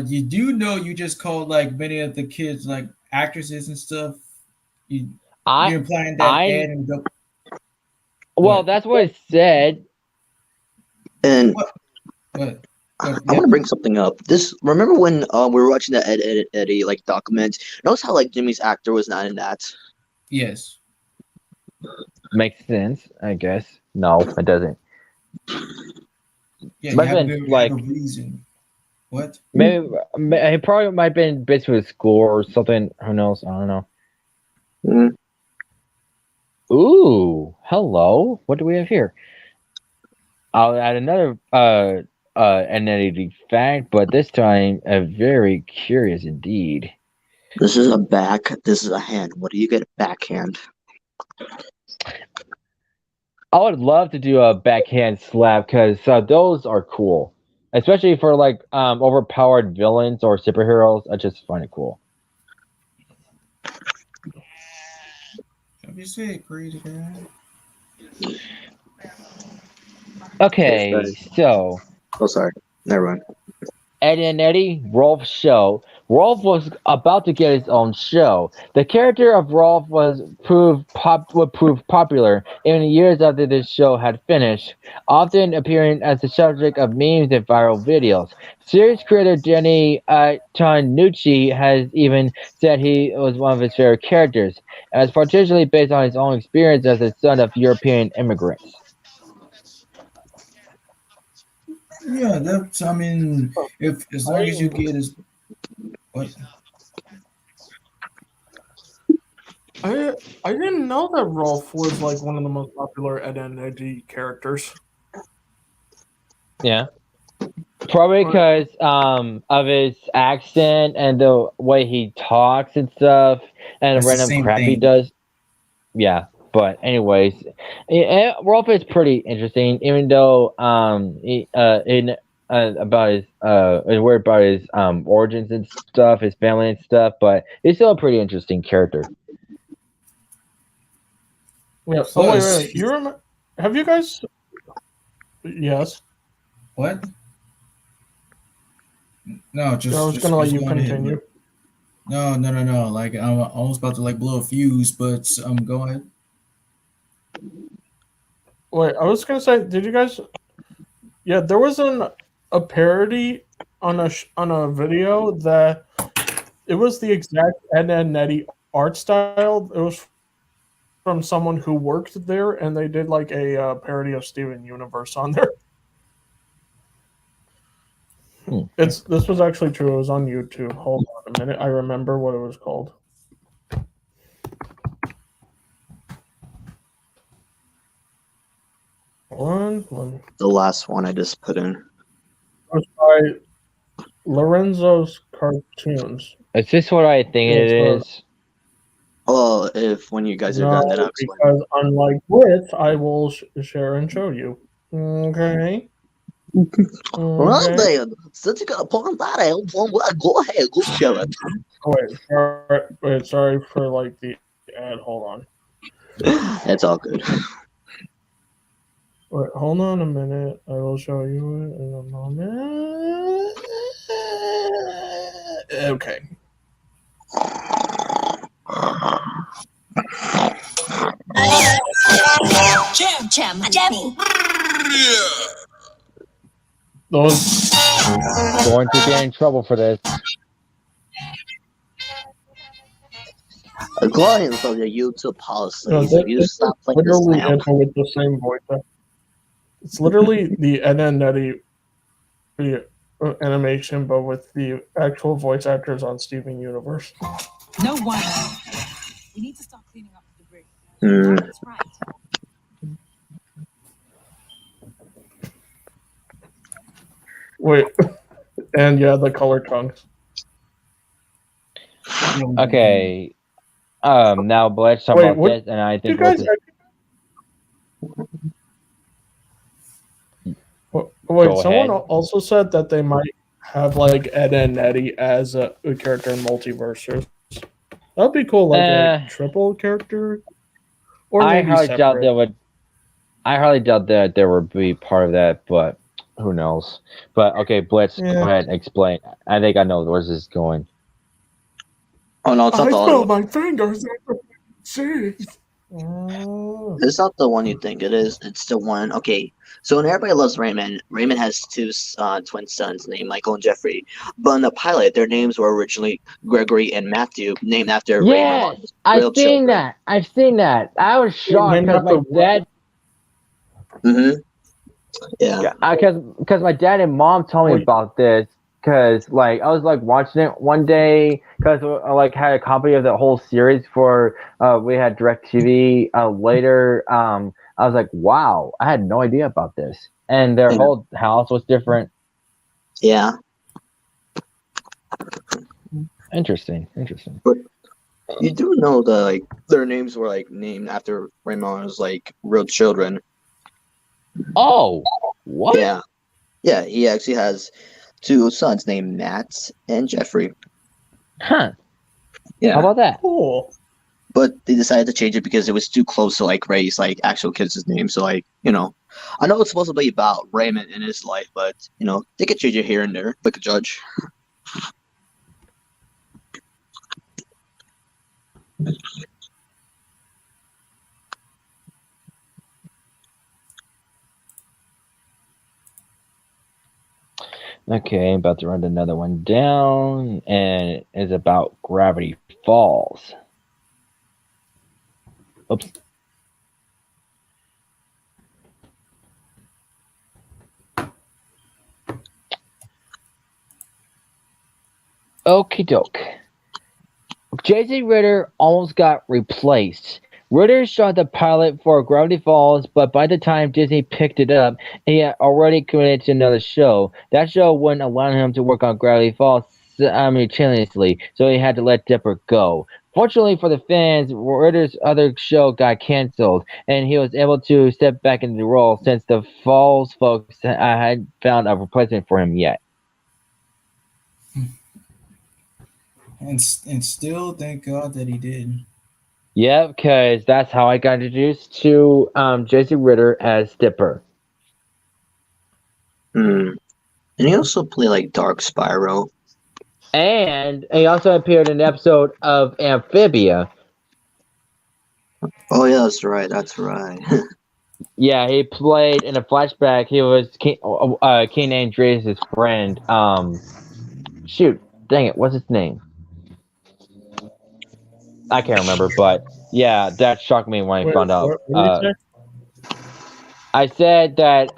You do know you just called like many of the kids like actresses and stuff. You're implying that Ed and well, that's what it said. And what? I want to bring something up. Remember when we were watching the Ed Eddie like document? Notice how like Jimmy's actor was not in that. Yes. Makes sense, I guess. No, it doesn't. Yeah, Might you have have, been, to like- have a reason. What? Maybe it probably might have been bits with school or something. Who knows? I don't know. Mm. Ooh, hello. What do we have here? I'll add another entity fact, but this time a very curious indeed. This is a back. This is a hand. What do you get? A backhand. I would love to do a backhand slap because those are cool, especially for like overpowered villains or superheroes. I just find it cool. Obviously, agree to that. Okay, so Oh, sorry. Never mind. Ed and Eddie Rolf Show Rolf was about to get his own show. The character of Rolf would prove popular even years after this show had finished, often appearing as the subject of memes and viral videos. Series creator Jenny Tanucci has even said he was one of his favorite characters, and was particularly based on his own experience as a son of European immigrants. Yeah, that's. I mean, if as long as you get his. What? I didn't know that Rolf was like one of the most popular Ed and Eddie characters. Yeah. Probably because of his accent and the way he talks and stuff, and the That's the random same crap he thing. does. Yeah, but anyways, Rolf is pretty interesting, even though about his it's weird about his origins and stuff, his family and stuff, but he's still a pretty interesting character. Yeah. Oh wait. You remember? Have you guys? Yes. What? No, just. I was just, gonna let just you go on ahead. continue. No. Like I'm almost about to like blow a fuse, but go ahead. Wait, I was gonna say, did you guys? Yeah, there was a parody on a video that it was the exact Ed and Eddie art style. It was from someone who worked there, and they did like a parody of Steven Universe on there. This was actually true. It was on YouTube. Hold on a minute. I remember what it was called. One. The last one I just put in. It was by Lorenzo's Cartoons. Is this what I think it is? Well, if when you guys are done, then I'll explain. Because unlike Blitz, I will share and show you. Okay. Well then, since you got a point that out, go ahead, go share it. Wait, sorry for like the ad. Hold on. It's all good. Wait, hold on a minute. I will show you it in a moment. Okay. Jammy. Those. Going to get in trouble for this. According to the YouTube policies, No, if you stop playing this literally now, Ed with the same voice. It's literally the Ed and Eddie animation, but with the actual voice actors on Steven Universe. No wonder. We need to start cleaning up the debris. That's right. Wait, and yeah, the color trunks. Okay. Now let's talk Wait, about what- this, and I You think guys. Wait, Go someone ahead. also said that they might have like Ed and Eddie as a character in Multiverses. That'd be cool, like a triple character, or I maybe hardly doubt separate. they would. I hardly doubt that there would be part of that, but who knows? But okay, Blitz, Yeah. go ahead and explain. I think I know where this is going. oh no, it's I not the other spilled one. my fingers. Jeez. Oh. It's not the one you think it is. It's the one. Okay, so when Everybody Loves Raymond, Raymond has two twin sons named Michael and Jeffrey. But in the pilot, their names were originally Gregory and Matthew, named after Yes, Raymond's I've real seen children. that. I've seen that. I was shocked Named because my after what? dad, Yeah. because my dad and mom told me Wait. about this. Because like I was like watching it one day because I like had a copy of the whole series for we had DirecTV. Later, I was like, wow, I had no idea about this, and their Yeah. whole house was different. Yeah. Interesting. You do know that like their names were like named after Raymond's like real children. Oh, what? Yeah. Yeah, he actually has two sons named Matt and Jeffrey. Huh. Yeah. How about that? Cool. But they decided to change it because it was too close to like Ray's like actual kids' name. So like, I know it's supposed to be about Raymond and his life, but they could change it here and there, like a judge. Okay, about to run another one down, and it's about Gravity Falls. Oops. Okie doke. JC Ritter almost got replaced. Ritter shot the pilot for Gravity Falls, but by the time Disney picked it up, he had already committed to another show. That show wouldn't allow him to work on Gravity Falls simultaneously, so he had to let Dipper go. Fortunately for the fans, Ritter's other show got canceled, and he was able to step back into the role since the Falls folks had found a replacement for him yet. And still, thank God that he did. Yeah, because that's how I got introduced to JC Ritter as Dipper. Hmm. And he also played like Dark Spyro. And he also appeared in an episode of Amphibia. Oh yeah, that's right. That's right. Yeah, he played in a flashback. He was King Andreas' friend. Shoot, dang it, what's his name? I can't remember, but yeah, that shocked me when I Wait, found out. what did you say? I said that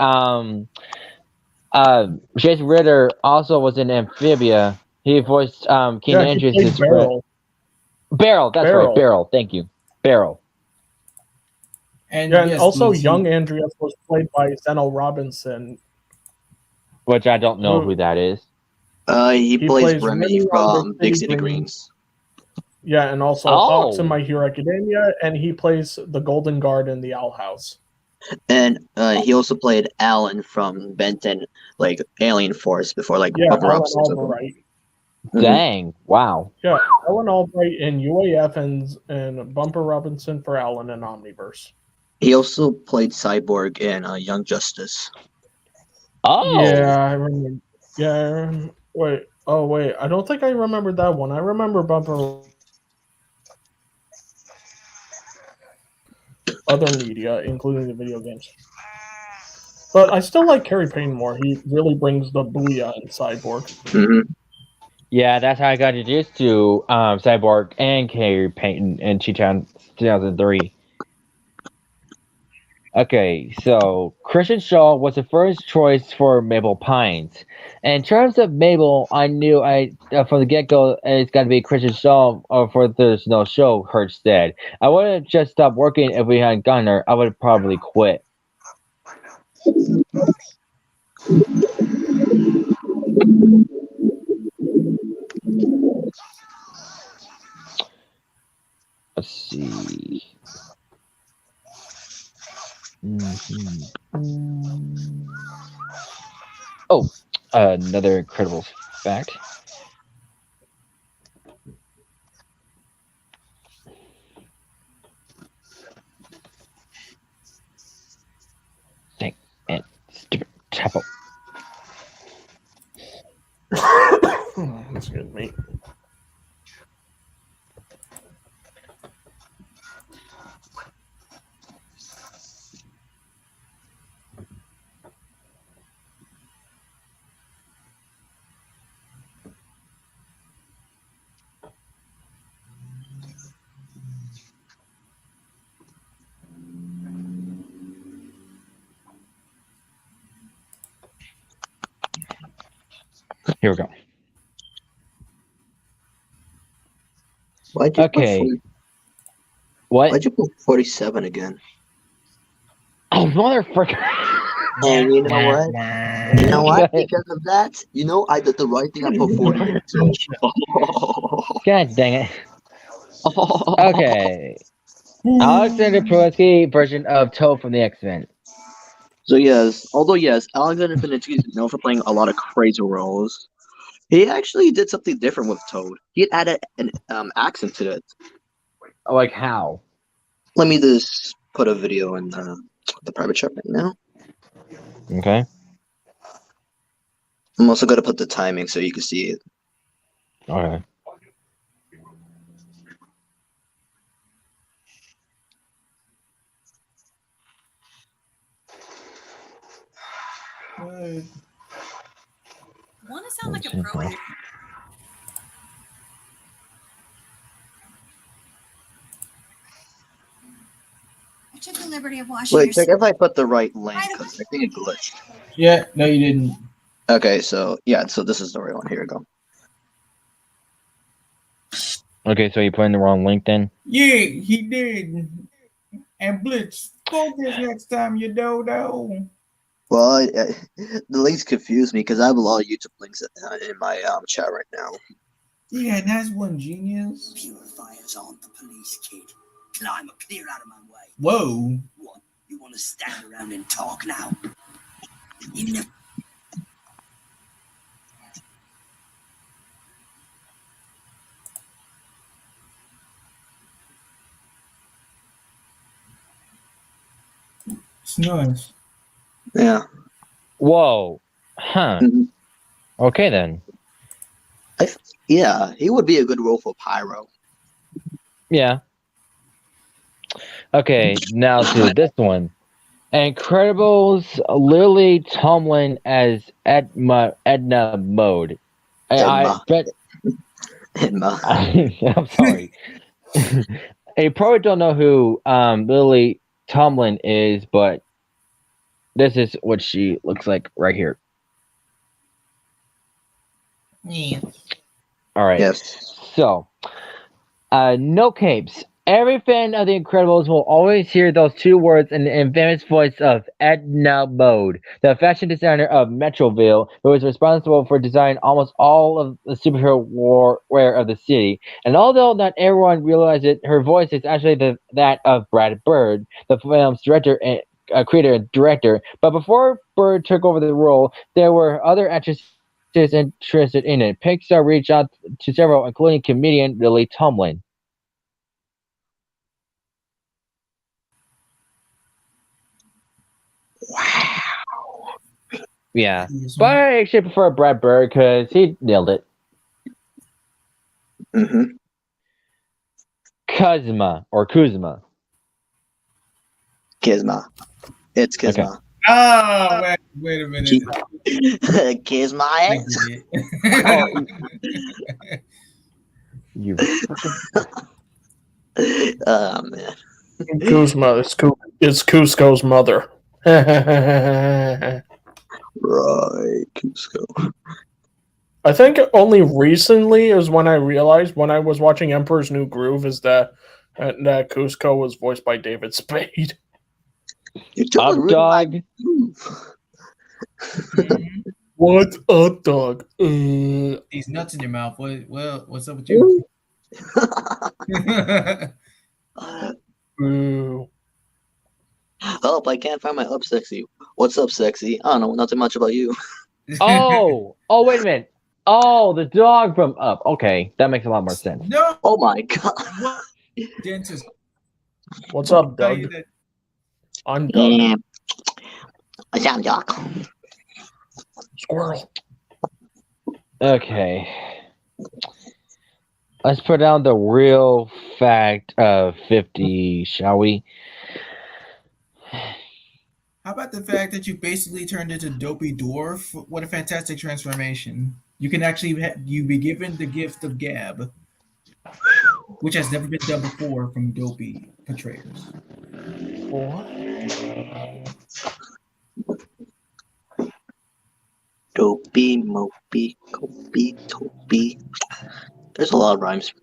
Jason Ritter also was in Amphibia. He voiced King Yeah, he Andreas' played friend. Beryl. Beryl, that's right, Beryl. Thank you, Beryl. And Yeah, and yes, also BT, young Andreas was played by Zeno Robinson. Which I don't know who that is. He plays Remy on from Big Big City City Greens. Yeah, and also Hawks in My Hero Academia, and he plays the Golden Guard in the Owl House. And he also played Alan from Ben 10, like Alien Force before like Yeah, Bubba Alan Robson took him. Albright. Dang, wow. Yeah, Alan Albright in UAF and Bumper Robinson for Alan in Omniverse. He also played Cyborg in Young Justice. Oh. Yeah, I remember. Yeah, wait. Oh, wait. I don't think I remember that one. I remember Bumper. Other media, including the video games. But I still like Kerry Payne more. He really brings the booyah in Cyborg. Mm-hmm. Yeah, that's how I got introduced to Cyborg and Kerry Payton in 2003. Okay, so Christian Shaw was the first choice for Mabel Pines. In terms of Mabel, I knew from the get-go it's got to be Christian Shaw, or for there's no show. Hurt said, "I would have just stopped working if we hadn't gotten her. I would have probably quit." Let's see. Oh, another incredible fact. Dang, and stupid typo. Excuse me. Here we go. Why'd you What? Why'd you put 47 again? Oh, motherfucker. And you know what? You know what? Because of that, I did the right thing. I put 48. God dang it. Okay. Alexander Pulaski version of Toad from the X-Men. So yes, Alexander Pininsky is known for playing a lot of crazy roles. He actually did something different with Toad. He added an accent to it. Like how? Let me just put a video in the private chat right now. Okay. I'm also gonna put the timing so you can see it. Okay. Want to sound like a pro? I took the liberty of washing Wait, your check if I put the right link because I think it glitched. Yeah, no, you didn't. Okay, so yeah, so this is the right one. Here we go. Okay, so you put in the wrong link then? Yeah, he did. And Blitz, focus next time, you dodo. Well, the links confuse me because I have a lot of YouTube links in my chat right now. Yeah, nice one, genius. Purifiers aren't the police, kid. Climber, clear out of my way. Whoa. What? You want to stand around and talk now? Even if It's nice. Yeah. Whoa. Huh. Mhm. Okay then. Yeah, he would be a good role for Pyro. Yeah. Okay, now to this one. Incredibles Lily Tomlin as Edna Mode. I Edma. bet Edma. I'm sorry. I probably don't know who Lily Tomlin is, but this is what she looks like right here. Yeah. All right. Yes. So, no capes. Every fan of The Incredibles will always hear those two words in the infamous voice of Edna Mode, the fashion designer of Metroville, who is responsible for designing almost all of the superhero wear of the city. And although not everyone realizes it, her voice is actually that of Brad Bird, the film's director and creator and director. But before Bird took over the role, there were other actresses interested in it. Pixar reached out to several, including comedian Lily Tomlin. Yeah, but I actually prefer Brad Bird because he nailed it. Mm-hmm. Kuzma or Kuzma. Kisma. It's Kisma. Okay. Oh, wait a minute. Kiss my I ass. get it. You. Oh man. Kuzma, it's Cusco's mother. Right, Cusco. I think only recently is when I realized when I was watching Emperor's New Groove is that Cusco was voiced by David Spade. You took a Up, really dog. nice move. What's up, dog? These nuts in your mouth. What's up with you? Ooh. Help, I can't find my up sexy. What's up, sexy? I don't know, nothing much about you. Oh, wait a minute. Oh, the dog from Up. Okay, that makes a lot more sense. No. Oh my god. What? Dentist. What's up, Tell you Doug? that- I'm Doug. Yeah. What's up, Doc? Squirrel. Okay. Let's put down the real fact of 50, shall we? How about the fact that you basically turned into Dopey Dwarf? What a fantastic transformation! You can actually you be given the gift of gab, which has never been done before from Dopey portrayers. What? Dopey, mopey, copey, topey. There's a lot of rhymes.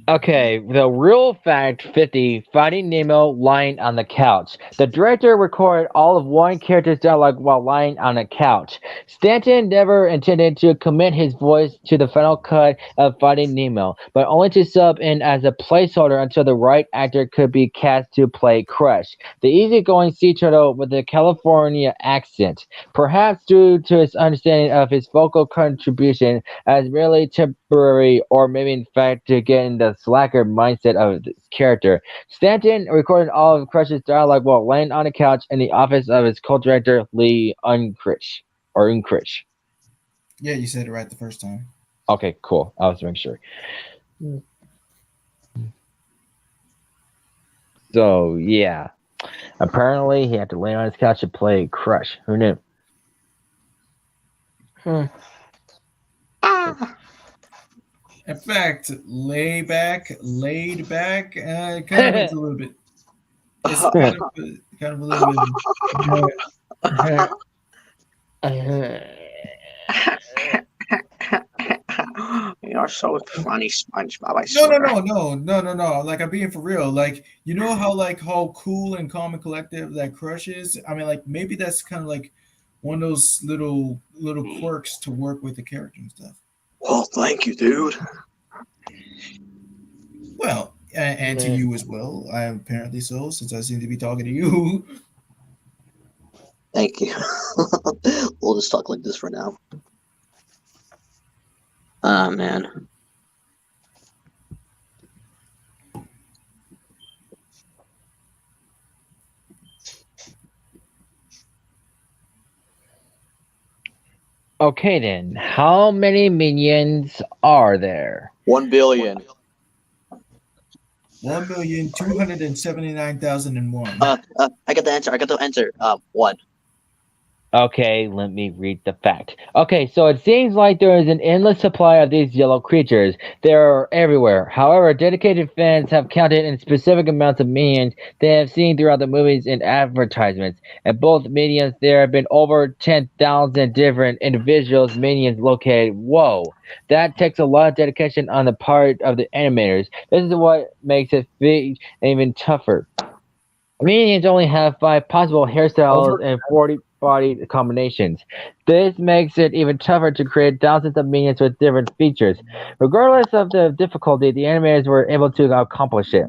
Okay, the real fact 50, Finding Nemo lying on the couch. The director recorded all of one character's dialogue while lying on a couch. Stanton never intended to commit his voice to the final cut of Finding Nemo, but only to sub in as a placeholder until the right actor could be cast to play Crush, the easygoing sea turtle with a California accent, perhaps due to his understanding of his vocal contribution as merely temporary, or maybe in fact to get in the slacker mindset of this character. Stanton recorded all of Crush's dialogue while laying on a couch in the office of his co-director Lee Unkrich. Yeah, you said it right the first time. Okay, cool. I was making sure. So yeah. Apparently, he had to lay on his couch to play Crush. Who knew? In fact, laid back, kind of is a little bit. It's kind of a little You're so funny, SpongeBob. I swear. No. Like I'm being for real. Like you know how cool and calm and collective that Crush is. I mean, like maybe that's kind of like one of those little quirks to work with the character and stuff. Well, thank you, dude. Well, and to you as well. I am apparently so, since I seem to be talking to you. Thank you. We'll just talk like this for now. Ah, man. Okay then, how many minions are there? 1 billion. 1,279,001. I got the answer. 1. Okay, let me read the fact. Okay, so it seems like there is an endless supply of these yellow creatures. They are everywhere. However, dedicated fans have counted in specific amounts of minions they have seen throughout the movies and advertisements. At both minions, there have been over 10,000 different individuals minions located. Whoa, that takes a lot of dedication on the part of the animators. This is what makes it feel even tougher. Minions only have 5 possible hairstyles and 40 body combinations. This makes it even tougher to create thousands of minions with different features. Regardless of the difficulty, the animators were able to accomplish it.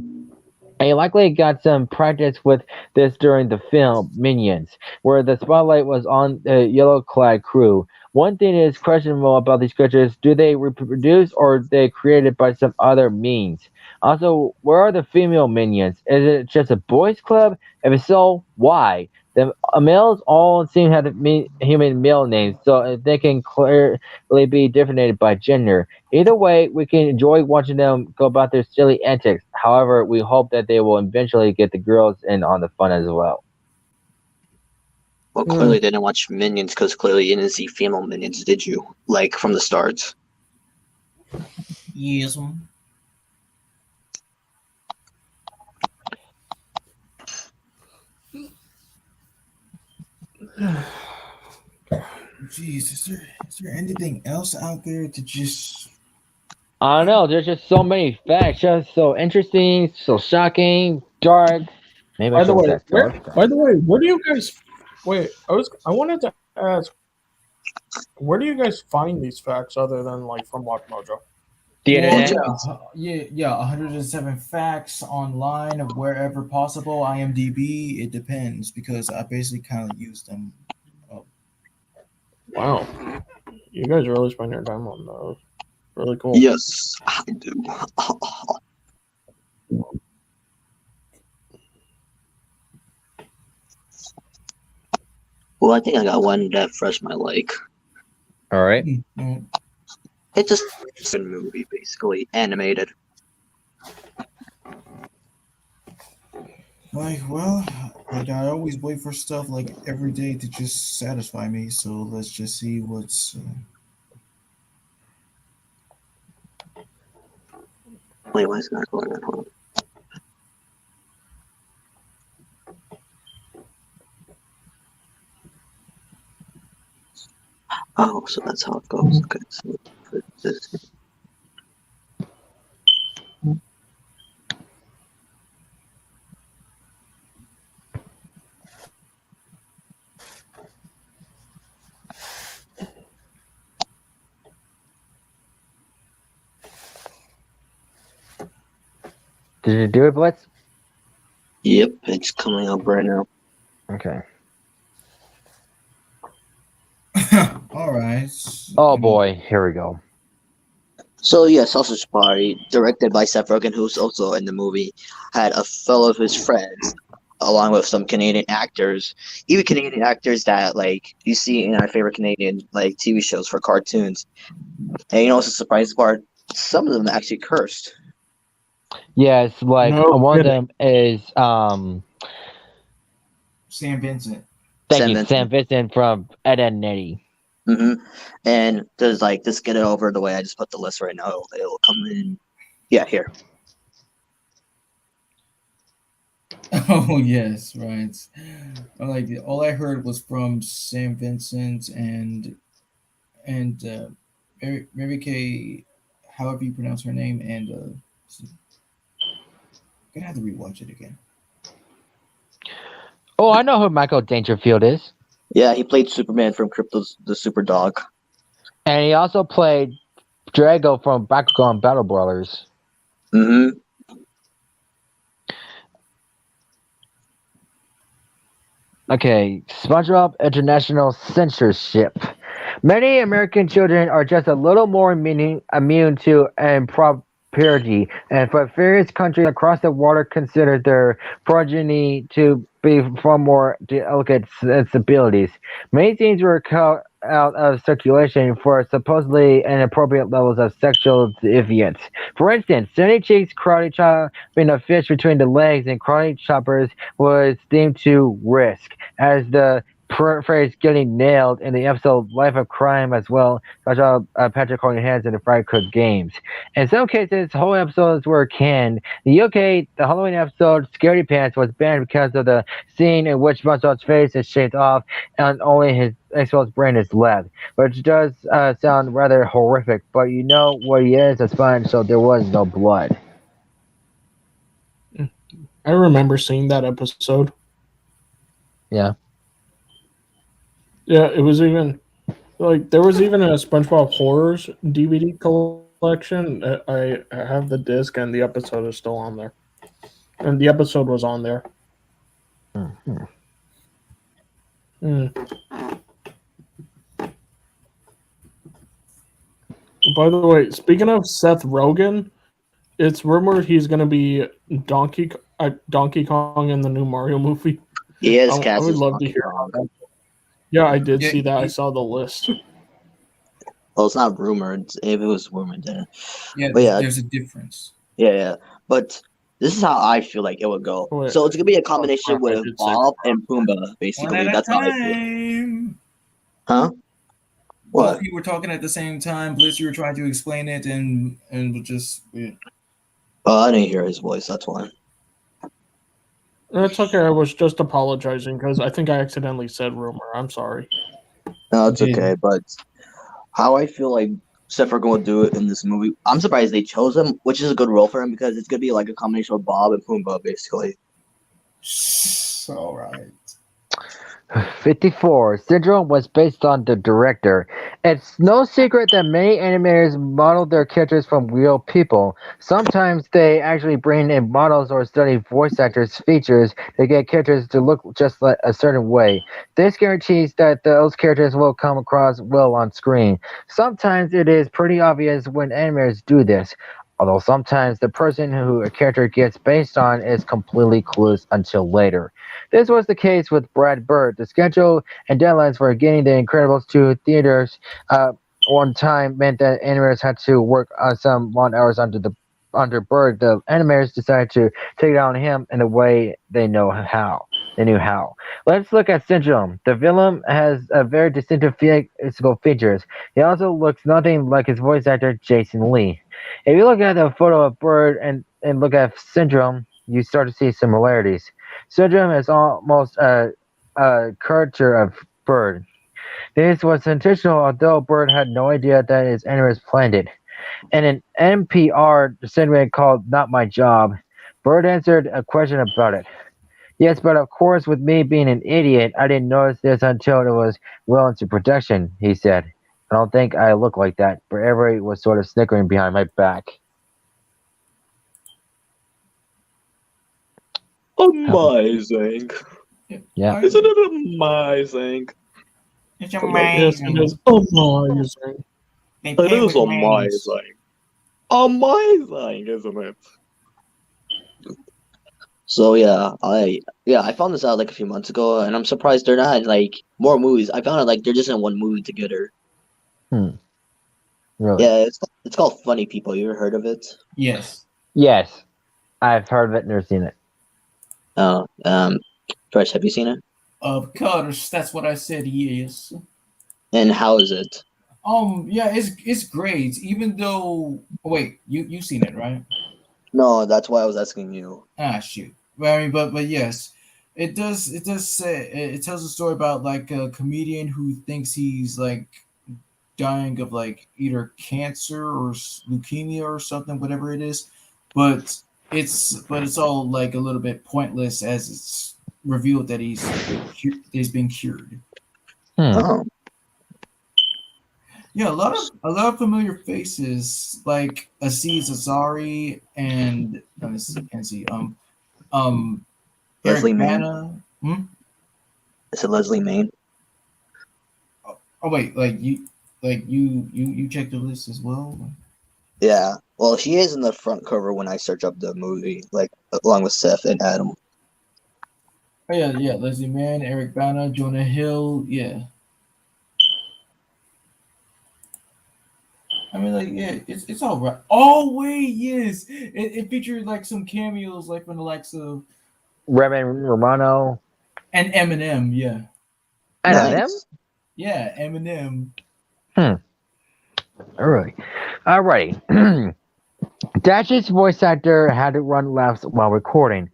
I likely got some practice with this during the film Minions, where the spotlight was on the yellow-clad crew. One thing is questionable about these creatures: do they reproduce or are they created by some other means? Also, where are the female minions? Is it just a boys' club? If so, why? The males all seem to have human male names, so they can clearly be differentiated by gender. Either way, we can enjoy watching them go about their silly antics. However, we hope that they will eventually get the girls in on the fun as well. Well, clearly they didn't watch Minions because clearly you didn't see female Minions, did you? Like, from the start. Yes. Jeez, is there anything else out there to just... I don't know. There's just so many facts, just so interesting, so shocking, dark. Maybe By the way, dark. where do you guys? Wait, I wanted to ask, where do you guys find these facts other than like from Watch Mojo? The internet. Yeah, 107 facts online wherever possible. IMDb, it depends because I basically kind of use them. Wow, you guys really spend your time on those. Really cool. Yes, I do. Well, I think I got one that Fresh might like. All right. Mm-hmm. It's a movie, basically, animated. Like, well, like I always wait for stuff like every day to just satisfy me. So let's just see what's. Wait, why is it not going on? Hold on. Oh, so that's how it goes. Okay, so put this. Did you do it, Blitz? Yep, it's coming up right now. Okay. All right. Oh boy, here we go. So yeah, Sausage Party, directed by Seth Rogen, who's also in the movie, had a fellow of his friends, along with some Canadian actors, even Canadian actors that like you see in our favorite Canadian like TV shows for cartoons. And you know what's the surprising part? Some of them actually cursed. Yes, like No one of kidding. them is Sam Vincent. Thank Sam you, Vincent. Sam Vincent from Ed and Nettie. And there's like, just get it over the way. I just put the list right now. It'll come in. Yeah, here. Oh yes, right. All I heard was from Sam Vincent and Mary Kay, however you pronounce her name, and gonna have to rewatch it again. Oh, I know who Michael Dangerfield is. Yeah, he played Superman from Crypto's the Super Dog. And he also played Drago from Bakugan Battle Brawlers. Mm-hmm. Okay, SpongeBob International Censorship. Many American children are just a little more immune to impropriety, and but various countries across the water consider their progeny to be far more delicate sensibilities. Many things were cut out of circulation for supposedly inappropriate levels of sexual deviance. For instance, Sunny Cheeks karate chopping a fish between the legs and karate choppers was deemed to risk, as the phrase getting nailed in the episode Life of Crime as well, such as Patrick holding hands in the Fried Cook Games. In some cases, whole episodes were canned. In the UK, the Halloween episode Scaredy Pants was banned because of the scene in which SpongeBob's face is shaved off and only his exposed brain is left, which does sound rather horrific, but you know what he is, a sponge, so there was no blood. I remember seeing that episode. Yeah. Yeah, it was even like there was even a SpongeBob Horrors DVD collection. I have the disc, and the episode is still on there. And the episode was on there. By the way, speaking of Seth Rogen, it's rumored he's going to be Donkey Kong in the new Mario movie. He is I cast would as love to Donkey hear Kong. about that. Yeah, I did Yeah, see that. I saw the list. Well, it's not rumored. If it was rumored, then Yeah, But yeah. there's a difference. yeah. But this is how I feel like it would go. Wait. So it's gonna be a combination I with did say Bob and Pumbaa, One basically. at a That's how I feel. time. Huh? Well, What? if you were talking at the same time, Bliss, you were trying to explain it, and just Oh, I didn't hear his voice. That's why. It's okay. I was just apologizing because I think I accidentally said rumor. I'm sorry. No, it's Yeah. okay. But how I feel like Seth Rogen will do it in this movie, I'm surprised they chose him, which is a good role for him because it's gonna be like a combination of Bob and Pumbaa, basically. all right. 54. Syndrome was based on the director. It's no secret that many animators model their characters from real people. Sometimes they actually bring in models or study voice actors' features to get characters to look just like a certain way. This guarantees that those characters will come across well on screen. Sometimes it is pretty obvious when animators do this, although sometimes the person who a character gets based on is completely clueless until later. This was the case with Brad Bird. The schedule and deadlines for getting The Incredibles to theaters one time meant that animators had to work some long hours under Bird. The animators decided to take it on him in a way they knew how. Let's look at Syndrome. The villain has a very distinctive physical features. He also looks nothing like his voice actor Jason Lee. If you look at the photo of Bird and look at Syndrome, you start to see similarities. Syndrome is almost a caricature of Bird. This was intentional, although Bird had no idea that his animators planned it. In an NPR segment called Not My Job, Bird answered a question about it. Yes, but of course, with me being an idiot, I didn't notice this until it was well into production, he said. I don't think I look like that, but everybody was sort of snickering behind my back. Amazing. Yeah. Isn't it amazing? It's Yes, amazing. it is amazing. It is amazing. Amazing, isn't it? So I found this out like a few months ago, and I'm surprised they're not like more movies. I found out like they're just in one movie together. Really? Yeah, it's called Funny People. You ever heard of it? Yes. Yes. I've heard of it, never seen it. Oh, Fresh, have you seen it? Of course, that's what I said. Yes. And how is it? Yeah, it's great. Even though, wait, you seen it, right? No, that's why I was asking you. Ah, shoot. Well, I mean, but yes, it does. It does say it tells a story about like a comedian who thinks he's like dying of like either cancer or leukemia or something, whatever it is. But it's all like a little bit pointless as it's revealed that he's been cured. Hmm. Oh, Yeah, a lot of familiar faces like Aziz Ansari and let me see, can see Leslie Eric Mann. Bana. Hmm? Is it Leslie Mann? Oh wait, you checked the list as well. Yeah. Well, she is in the front cover when I search up the movie, like along with Seth and Adam. Oh yeah, Leslie Mann, Eric Bana, Jonah Hill. Yeah, I mean like yeah, it's all right. Oh wait, yes, it featured like some cameos like from the likes of Reverend Romano. and Eminem. Yeah, Eminem? Nice. yeah, Eminem. Alright. Alrighty. Dash's voice actor had to run laps while recording.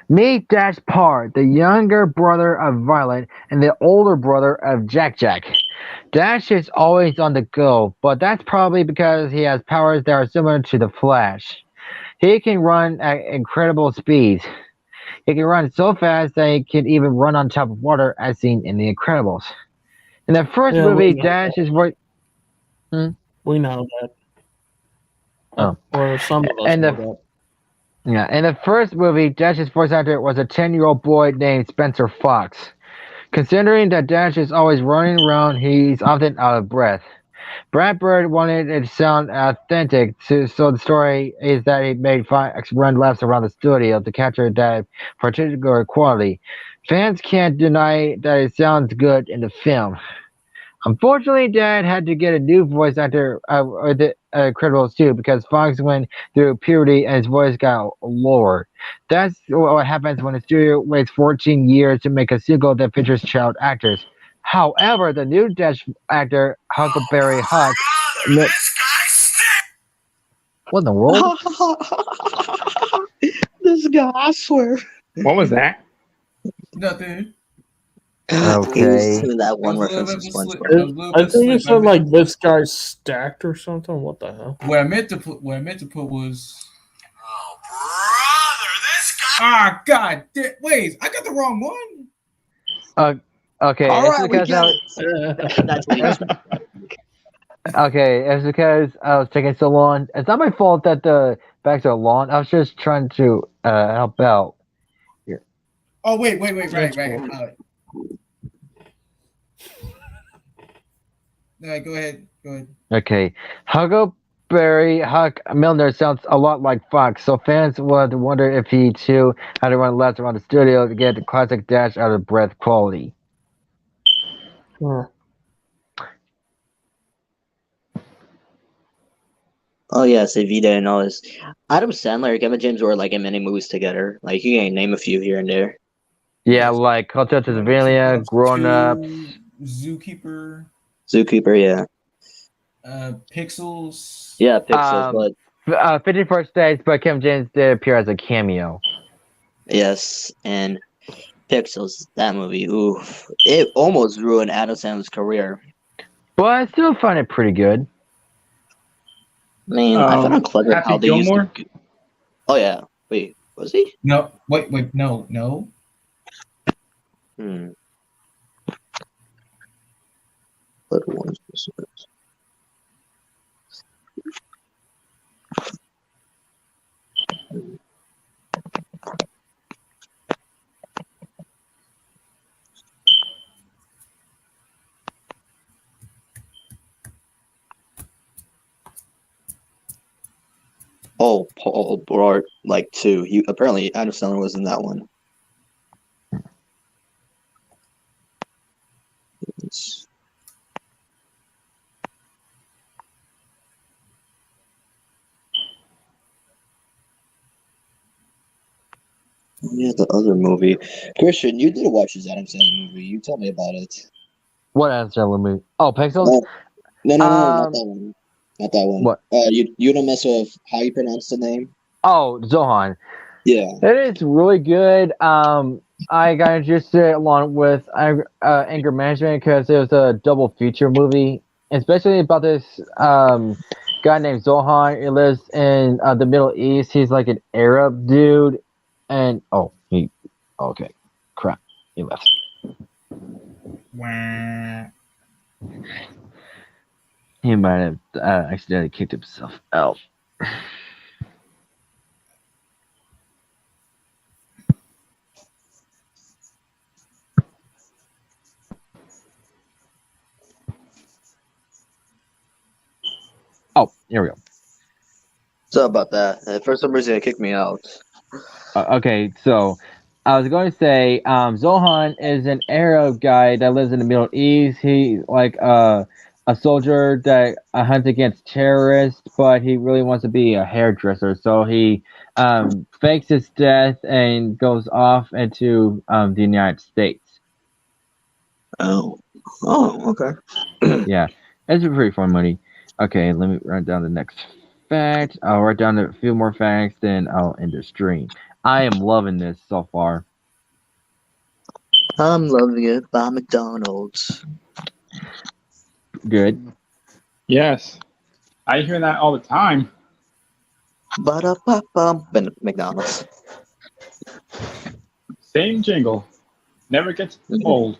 Meet Dash Parr, the younger brother of Violet and the older brother of Jack Jack. Dash is always on the go, but that's probably because he has powers that are similar to the Flash. He can run at incredible speeds. He can run so fast that he can even run on top of water, as seen in The Incredibles. In the first Yeah, movie, Dash's voice. we know that. Oh. Or some of us And know the that. Yeah, in the first movie, Dash's voice actor was a 10-year-old boy named Spencer Fox. Considering that Dash is always running around, he's often out of breath. Brad Bird wanted it to sound authentic, so the story is that he made Fox run laps around the studio to capture that particular quality. Fans can't deny that it sounds good in the film. Unfortunately, Dad had to get a new voice actor with the Incredibles too because Fox went through puberty and his voice got lower. That's what happens when a studio waits 14 years to make a sequel that features child actors. However, the new Dash actor, Huckleberry Huck, what in the world? This guy, I swear. What was that? Nothing. He was Okay. doing that It one was a little reference to bit of a slip. SpongeBob. It was a little I bit of think you slip. I said meant, like this guy's stacked or something. What the hell? what I meant to put was. Oh, brother, this guy. Ah, God. Wait, I got the wrong one. Okay, All it's right, we because get I, it. That's what he was. okay, it's because I was taking so long. It's not my fault that the bags are long. I was just trying to help out. Oh wait, That's right. cool. No, go ahead. Okay. Huckleberry Huck Milner sounds a lot like Fox, so fans would wonder if he too had to run laps around the studio to get the classic Dash out of breath quality. Huh. Oh yes, Evita and all this. Adam Sandler and Kevin James were like in many movies together. Like you can name a few here and there. Yeah, like Hotel Transylvania, Grown Ups. Zookeeper, Zookeeper, yeah, Pixels. yeah, Pixels, but 51st Dates, but Kim James did appear as a cameo. yes, and Pixels, that movie. Oof, it almost ruined Adam Sandler's career. But I still find it pretty good. I mean, I found it clever Happy how they used. Gilmore? Oh yeah, wait, was he? No, wait, no. Hmm. Little ones. Oh, Paul Blart, like two. He apparently Adam Sandler was in that one. It's- Yeah, the other movie. Christian, you did watch this Adam Sandler movie. You tell me about it. What else, movie? Oh, Pixels. No, not that one. Not that one. What? You don't mess with how you pronounce the name? Oh, Zohan. Yeah. It is really good. I got interested along with anger management because it was a double feature movie, especially about this guy named Zohan. He lives in the Middle East. He's like an Arab dude, and okay, crap, he left. Wah. He might have accidentally kicked himself out. Oh, here we go. So about that. For some reason, it kicked me out. Okay, so I was going to say, Zohan is an Arab guy that lives in the Middle East. He's like a soldier that hunts against terrorists, but he really wants to be a hairdresser. So he fakes his death and goes off into the United States. Oh, okay. Yeah, it's a pretty fun movie. Okay, let me write down the next fact. I'll write down a few more facts, then I'll end the stream. I am loving this so far. I'm loving it by McDonald's. Good. Yes. I hear that all the time. Ba-da-ba-bum. McDonald's. Same jingle. Never gets old.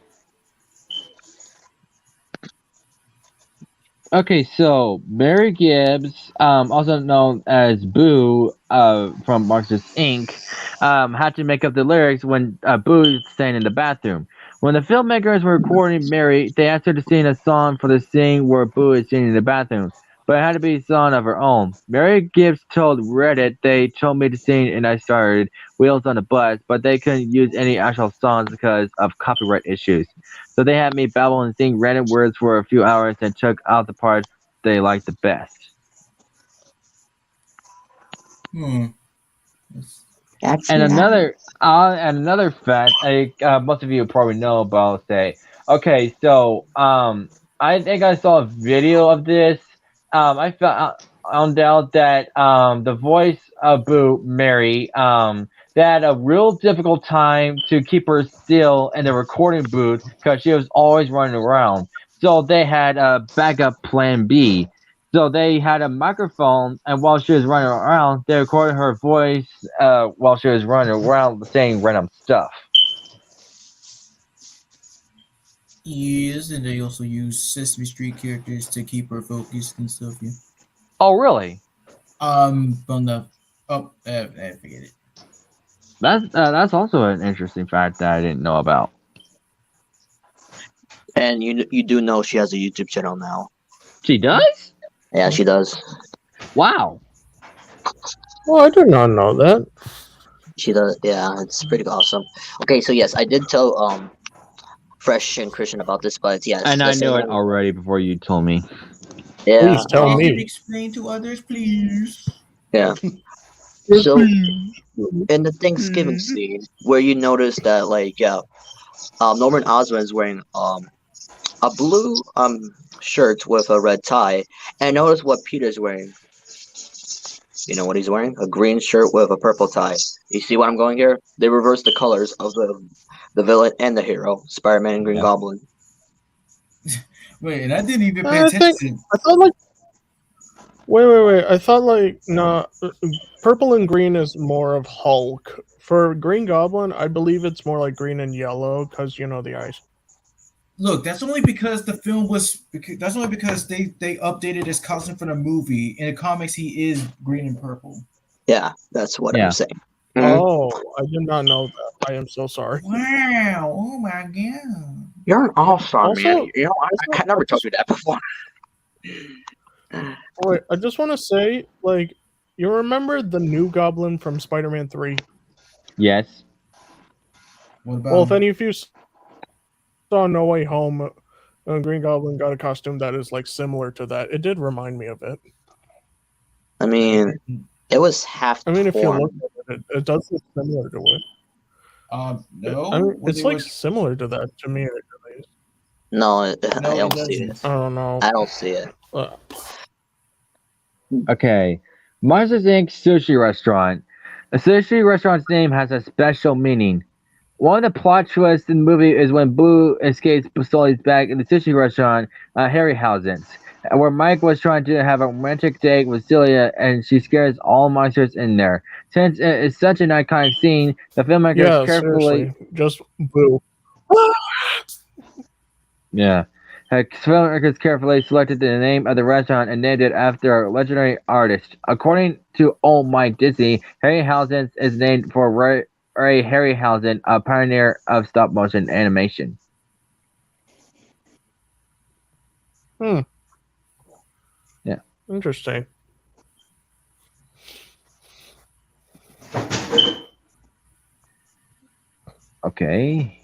Okay, so Mary Gibbs, also known as Boo from Marxist Inc., had to make up the lyrics when Boo is staying in the bathroom. When the filmmakers were recording Mary, they asked her to sing a song for the scene where Boo is singing in the bathroom, but it had to be a song of her own. Mary Gibbs told Reddit, "They told me to sing and I started Wheels on the Bus, but they couldn't use any actual songs because of copyright issues. So they had me babble and sing random words for a few hours and took out the parts they liked the best." That's And nice. another fact, most of you probably know about. Say, okay, so I think I saw a video of this. I found out that the voice of Boo, Mary, they had a real difficult time to keep her still in the recording booth because she was always running around. So they had a backup plan B. So they had a microphone, and while she was running around, they recorded her voice while she was running around saying random stuff. Yes, and they also use Sesame Street characters to keep her focused and stuff. Yeah. Oh, really? On the forget it. That's also an interesting fact that I didn't know about. And you do know she has a YouTube channel now. She does? Yeah, she does. Wow. Oh, I did not know that. She does. Yeah, it's pretty awesome. Okay, so yes, I did tell Fresh and Christian about this, but yes, And I the knew it same- already before you told me. Yeah. Please tell Can you me. explain to others, please? Yeah. So in the Thanksgiving scene, where you notice that, like, Norman Osborn is wearing a blue shirt with a red tie, and notice what Peter's wearing. You know what he's wearing? A green shirt with a purple tie. You see what I'm going here? They reversed the colors of the villain and the hero, Spider-Man and Green Goblin. Wait, and I didn't even pay I think attention. I thought like. Wait. I thought like no, purple and green is more of Hulk. For Green Goblin, I believe it's more like green and yellow because you know the eyes. Look, that's only because the film was. That's only because they updated his costume for the movie. In the comics, he is green and purple. Yeah, that's what Yeah. I'm saying. Oh, I did not know that. I am so sorry. Wow! Oh my god! You're an all-star, Also- man. You know, I never told you that before. Wait, I just want to say, like, you remember the new Goblin from Spider-Man 3? Yes. What about? Well, if any of you saw No Way Home, Green Goblin got a costume that is like similar to that. It did remind me of it. I mean, it was half I mean, if you torn. look at it, it does look similar to it. No. I mean, when it's they like were- similar to that to me. At least. No, I No, don't it see it. doesn't. I don't know. I don't see it. Uh, Okay. Monsters Inc. Sushi Restaurant. The sushi restaurant's name has a special meaning. One of the plot twists in the movie is when Blue escapes Sully's back in the sushi restaurant, Harryhausen's, where Mike was trying to have a romantic date with Celia, and she scares all monsters in there. Since it is such an iconic scene, the filmmakers yeah, carefully seriously, just boo. Yeah. Filmmakers carefully selected the name of the restaurant and named it after a legendary artist. According to Old Mike Disney, Harryhausen's is named for Ray Harryhausen, a pioneer of stop motion animation. Hmm. Yeah. Interesting. Okay.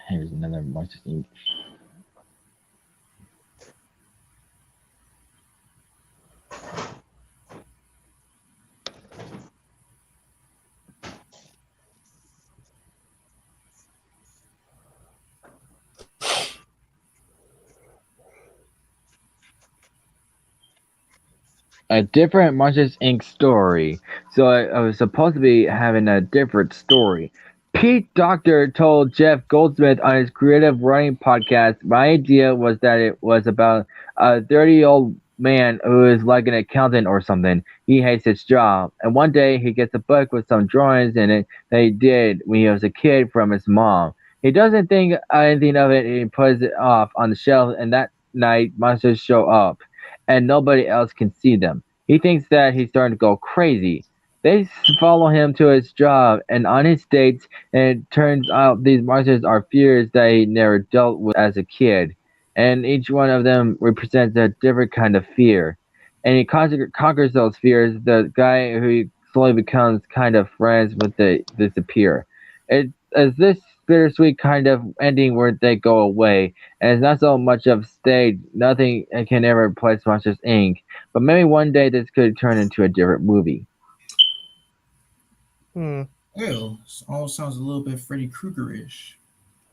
Here's another Monsters Inc. A different Monsters Inc. story. So I was supposed to be having a different story. Pete Docter told Jeff Goldsmith on his creative writing podcast, my idea was that it was about a 30-year-old man who is like an accountant or something. He hates his job. And one day he gets a book with some drawings in it that he did when he was a kid from his mom. He doesn't think anything of it and he puts it off on the shelf, and that night monsters show up and nobody else can see them. He thinks that he's starting to go crazy. They follow him to his job and on his dates, and it turns out these monsters are fears that he never dealt with as a kid. And each one of them represents a different kind of fear. And he conquers those fears. The guy who he slowly becomes kind of friends with they disappear. It is this bittersweet kind of ending where they go away, and it's not so much of stay. Nothing can ever replace Monsters Inc. But maybe one day this could turn into a different movie. Hmm. Well, this all sounds a little bit Freddy Krueger-ish.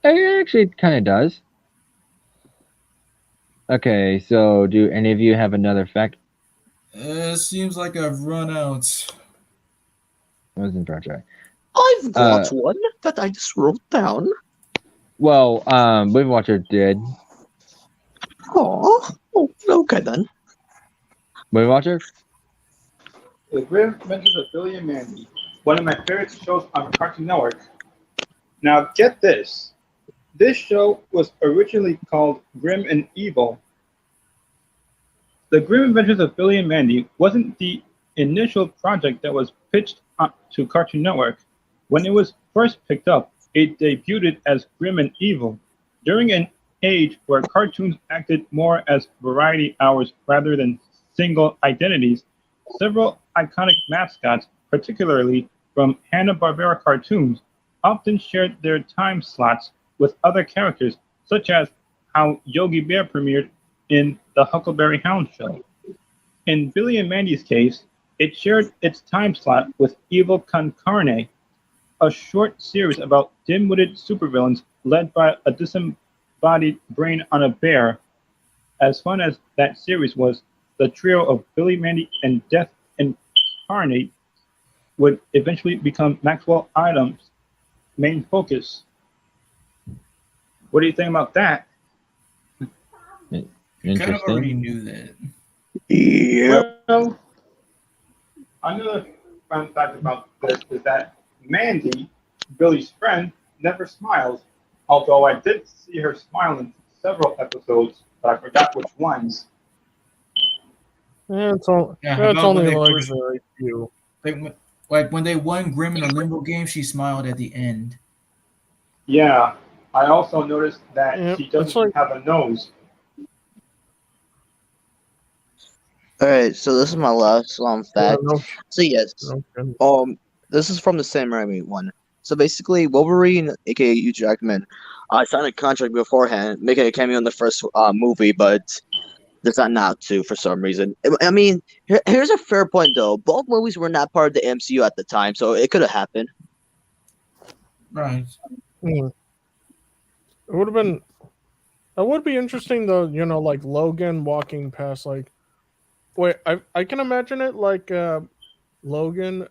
It actually kind of does. Okay, so do any of you have another fact? Seems like I've run out. I wasn't trying to try. I've got one that I just wrote down. Well, Movie Watcher did. Oh, okay then. Movie Watcher? The Grim Adventures of Billy and Mandy, one of my favorite shows on Cartoon Network. Now get this. This show was originally called Grim and Evil. The Grim Adventures of Billy and Mandy wasn't the initial project that was pitched to Cartoon Network. When it was first picked up, it debuted as Grim and Evil. During an age where cartoons acted more as variety hours rather than single identities, several iconic mascots, particularly from Hanna-Barbera cartoons, often shared their time slots with other characters, such as how Yogi Bear premiered in the Huckleberry Hound show. In Billy and Mandy's case, it shared its time slot with Evil Con Carne, a short series about dim-witted supervillains led by a disembodied brain on a bear. As fun as that series was, the trio of Billy, Mandy, and Death Incarnate would eventually become Maxwell Adams' main focus. What do you think about that? I kind of already knew that. Yeah. Well, another fun fact about this is that Mandy, Billy's friend, never smiles, although I did see her smile in several episodes, but I forgot which ones. Yeah, it's how about only when they like first- very few. Like when they won Grim in a Limbo game, she smiled at the end. Yeah, I also noticed that Yeah, she it's doesn't like- have a nose. All right, so this is my last fact. no, So yes, no, this is from the Sam Raimi one. So basically, Wolverine, aka Hugh Jackman, signed a contract beforehand, making a cameo in the first movie, but decided not to for some reason. I mean, here's a fair point though. Both movies were not part of the MCU at the time, so it could have happened. Right. It would have been. That would be interesting though. Like Logan walking past. Like, wait, I can imagine it like Logan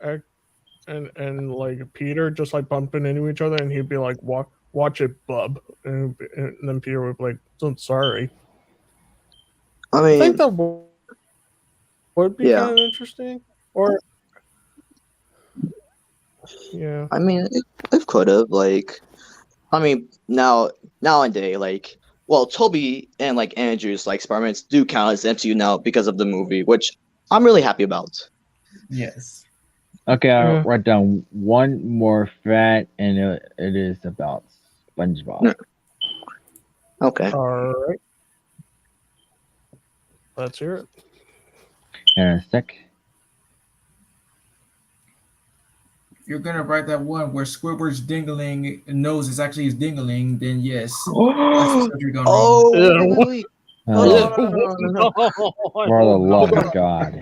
and like Peter just like bumping into each other, and he'd be like, watch it, bub," and then Peter would be like, "I'm sorry." I I think mean, that would be yeah. kind of interesting. Or yeah, I mean, it could have like. I mean, nowadays, like, well, Toby and like Andrew's like Spider-Mans do count as MCU now because of the movie, which I'm really happy about. Yes. Okay, I'll Yeah. write down one more fact, and it is about SpongeBob. Yeah. Okay. all right. Let's hear it. In a sec. You're gonna write that one where Squidward's dingling nose is actually his dingling, then yes. That's the surgery gone wrong. Oh, Yeah. wait. Oh, No. for the love of God.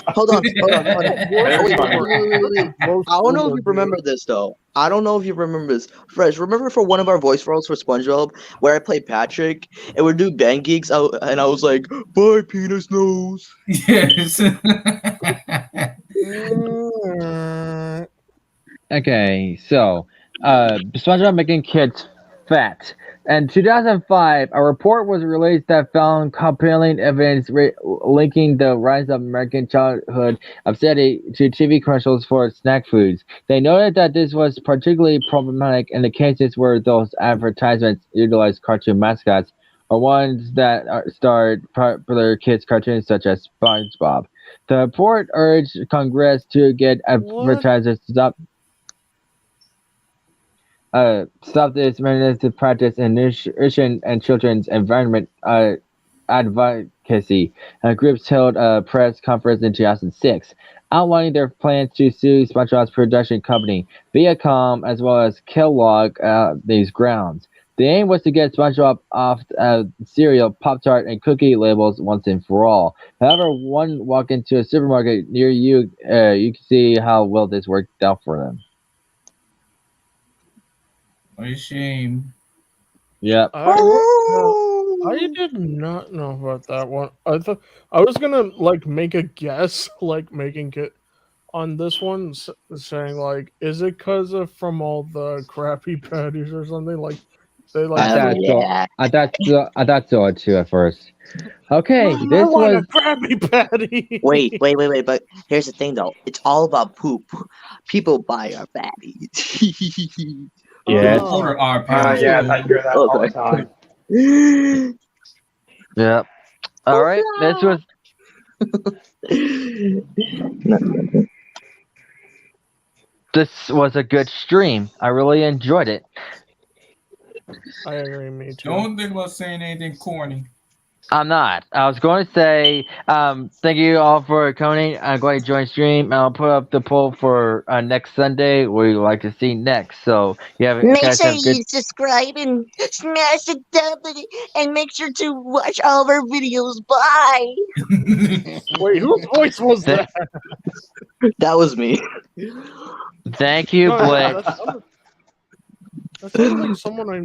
Hold on. Very funny. Wait. I don't know if you remember this though. I don't know if you remember this. Fresh, remember for one of our voice roles for SpongeBob where I played Patrick and we're doing band gigs out, and I was like, "Bye, penis nose." Yes. Okay, so SpongeBob making kids fat. In 2005, a report was released that found compelling evidence linking the rise of American childhood obesity to TV commercials for snack foods. They noted that this was particularly problematic in the cases where those advertisements utilized cartoon mascots or ones that starred popular kids' cartoons such as SpongeBob. The report urged Congress to get advertisers to stop this manipulative practice in nutrition and children's environment advocacy. Groups held a press conference in 2006 outlining their plans to sue SpongeBob's production company, Viacom, as well as Kellogg, these grounds. The aim was to get SpongeBob off cereal, Pop-Tart, and cookie labels once and for all. However, one walk into a supermarket near you, you can see how well this worked out for them. What a shame. Yep. I did not know about that one. I thought I was gonna like make a guess, like making it on this one, saying like, is it because of from all the Krabby Patties or something? Like they like. I thought so too at first. Okay, Mom, this I want was a Krabby Patty. Wait. But here's the thing, though. It's all about poop. People buy our fatties. yes. Order our parents. Yeah, I hear that all the time. Yep. All right, this was a good stream. I really enjoyed it. I agree, me too. Don't think about saying anything corny. I'm not. I was going to say thank you all for coming. I'm going to join stream. I'll put up the poll for next Sunday. What you like to see next? So you have Make guys sure have good. you subscribe and smash the button and make sure to watch all of our videos. Bye. Wait, whose voice was that? That was me. Thank you, Blake. That sounded like someone I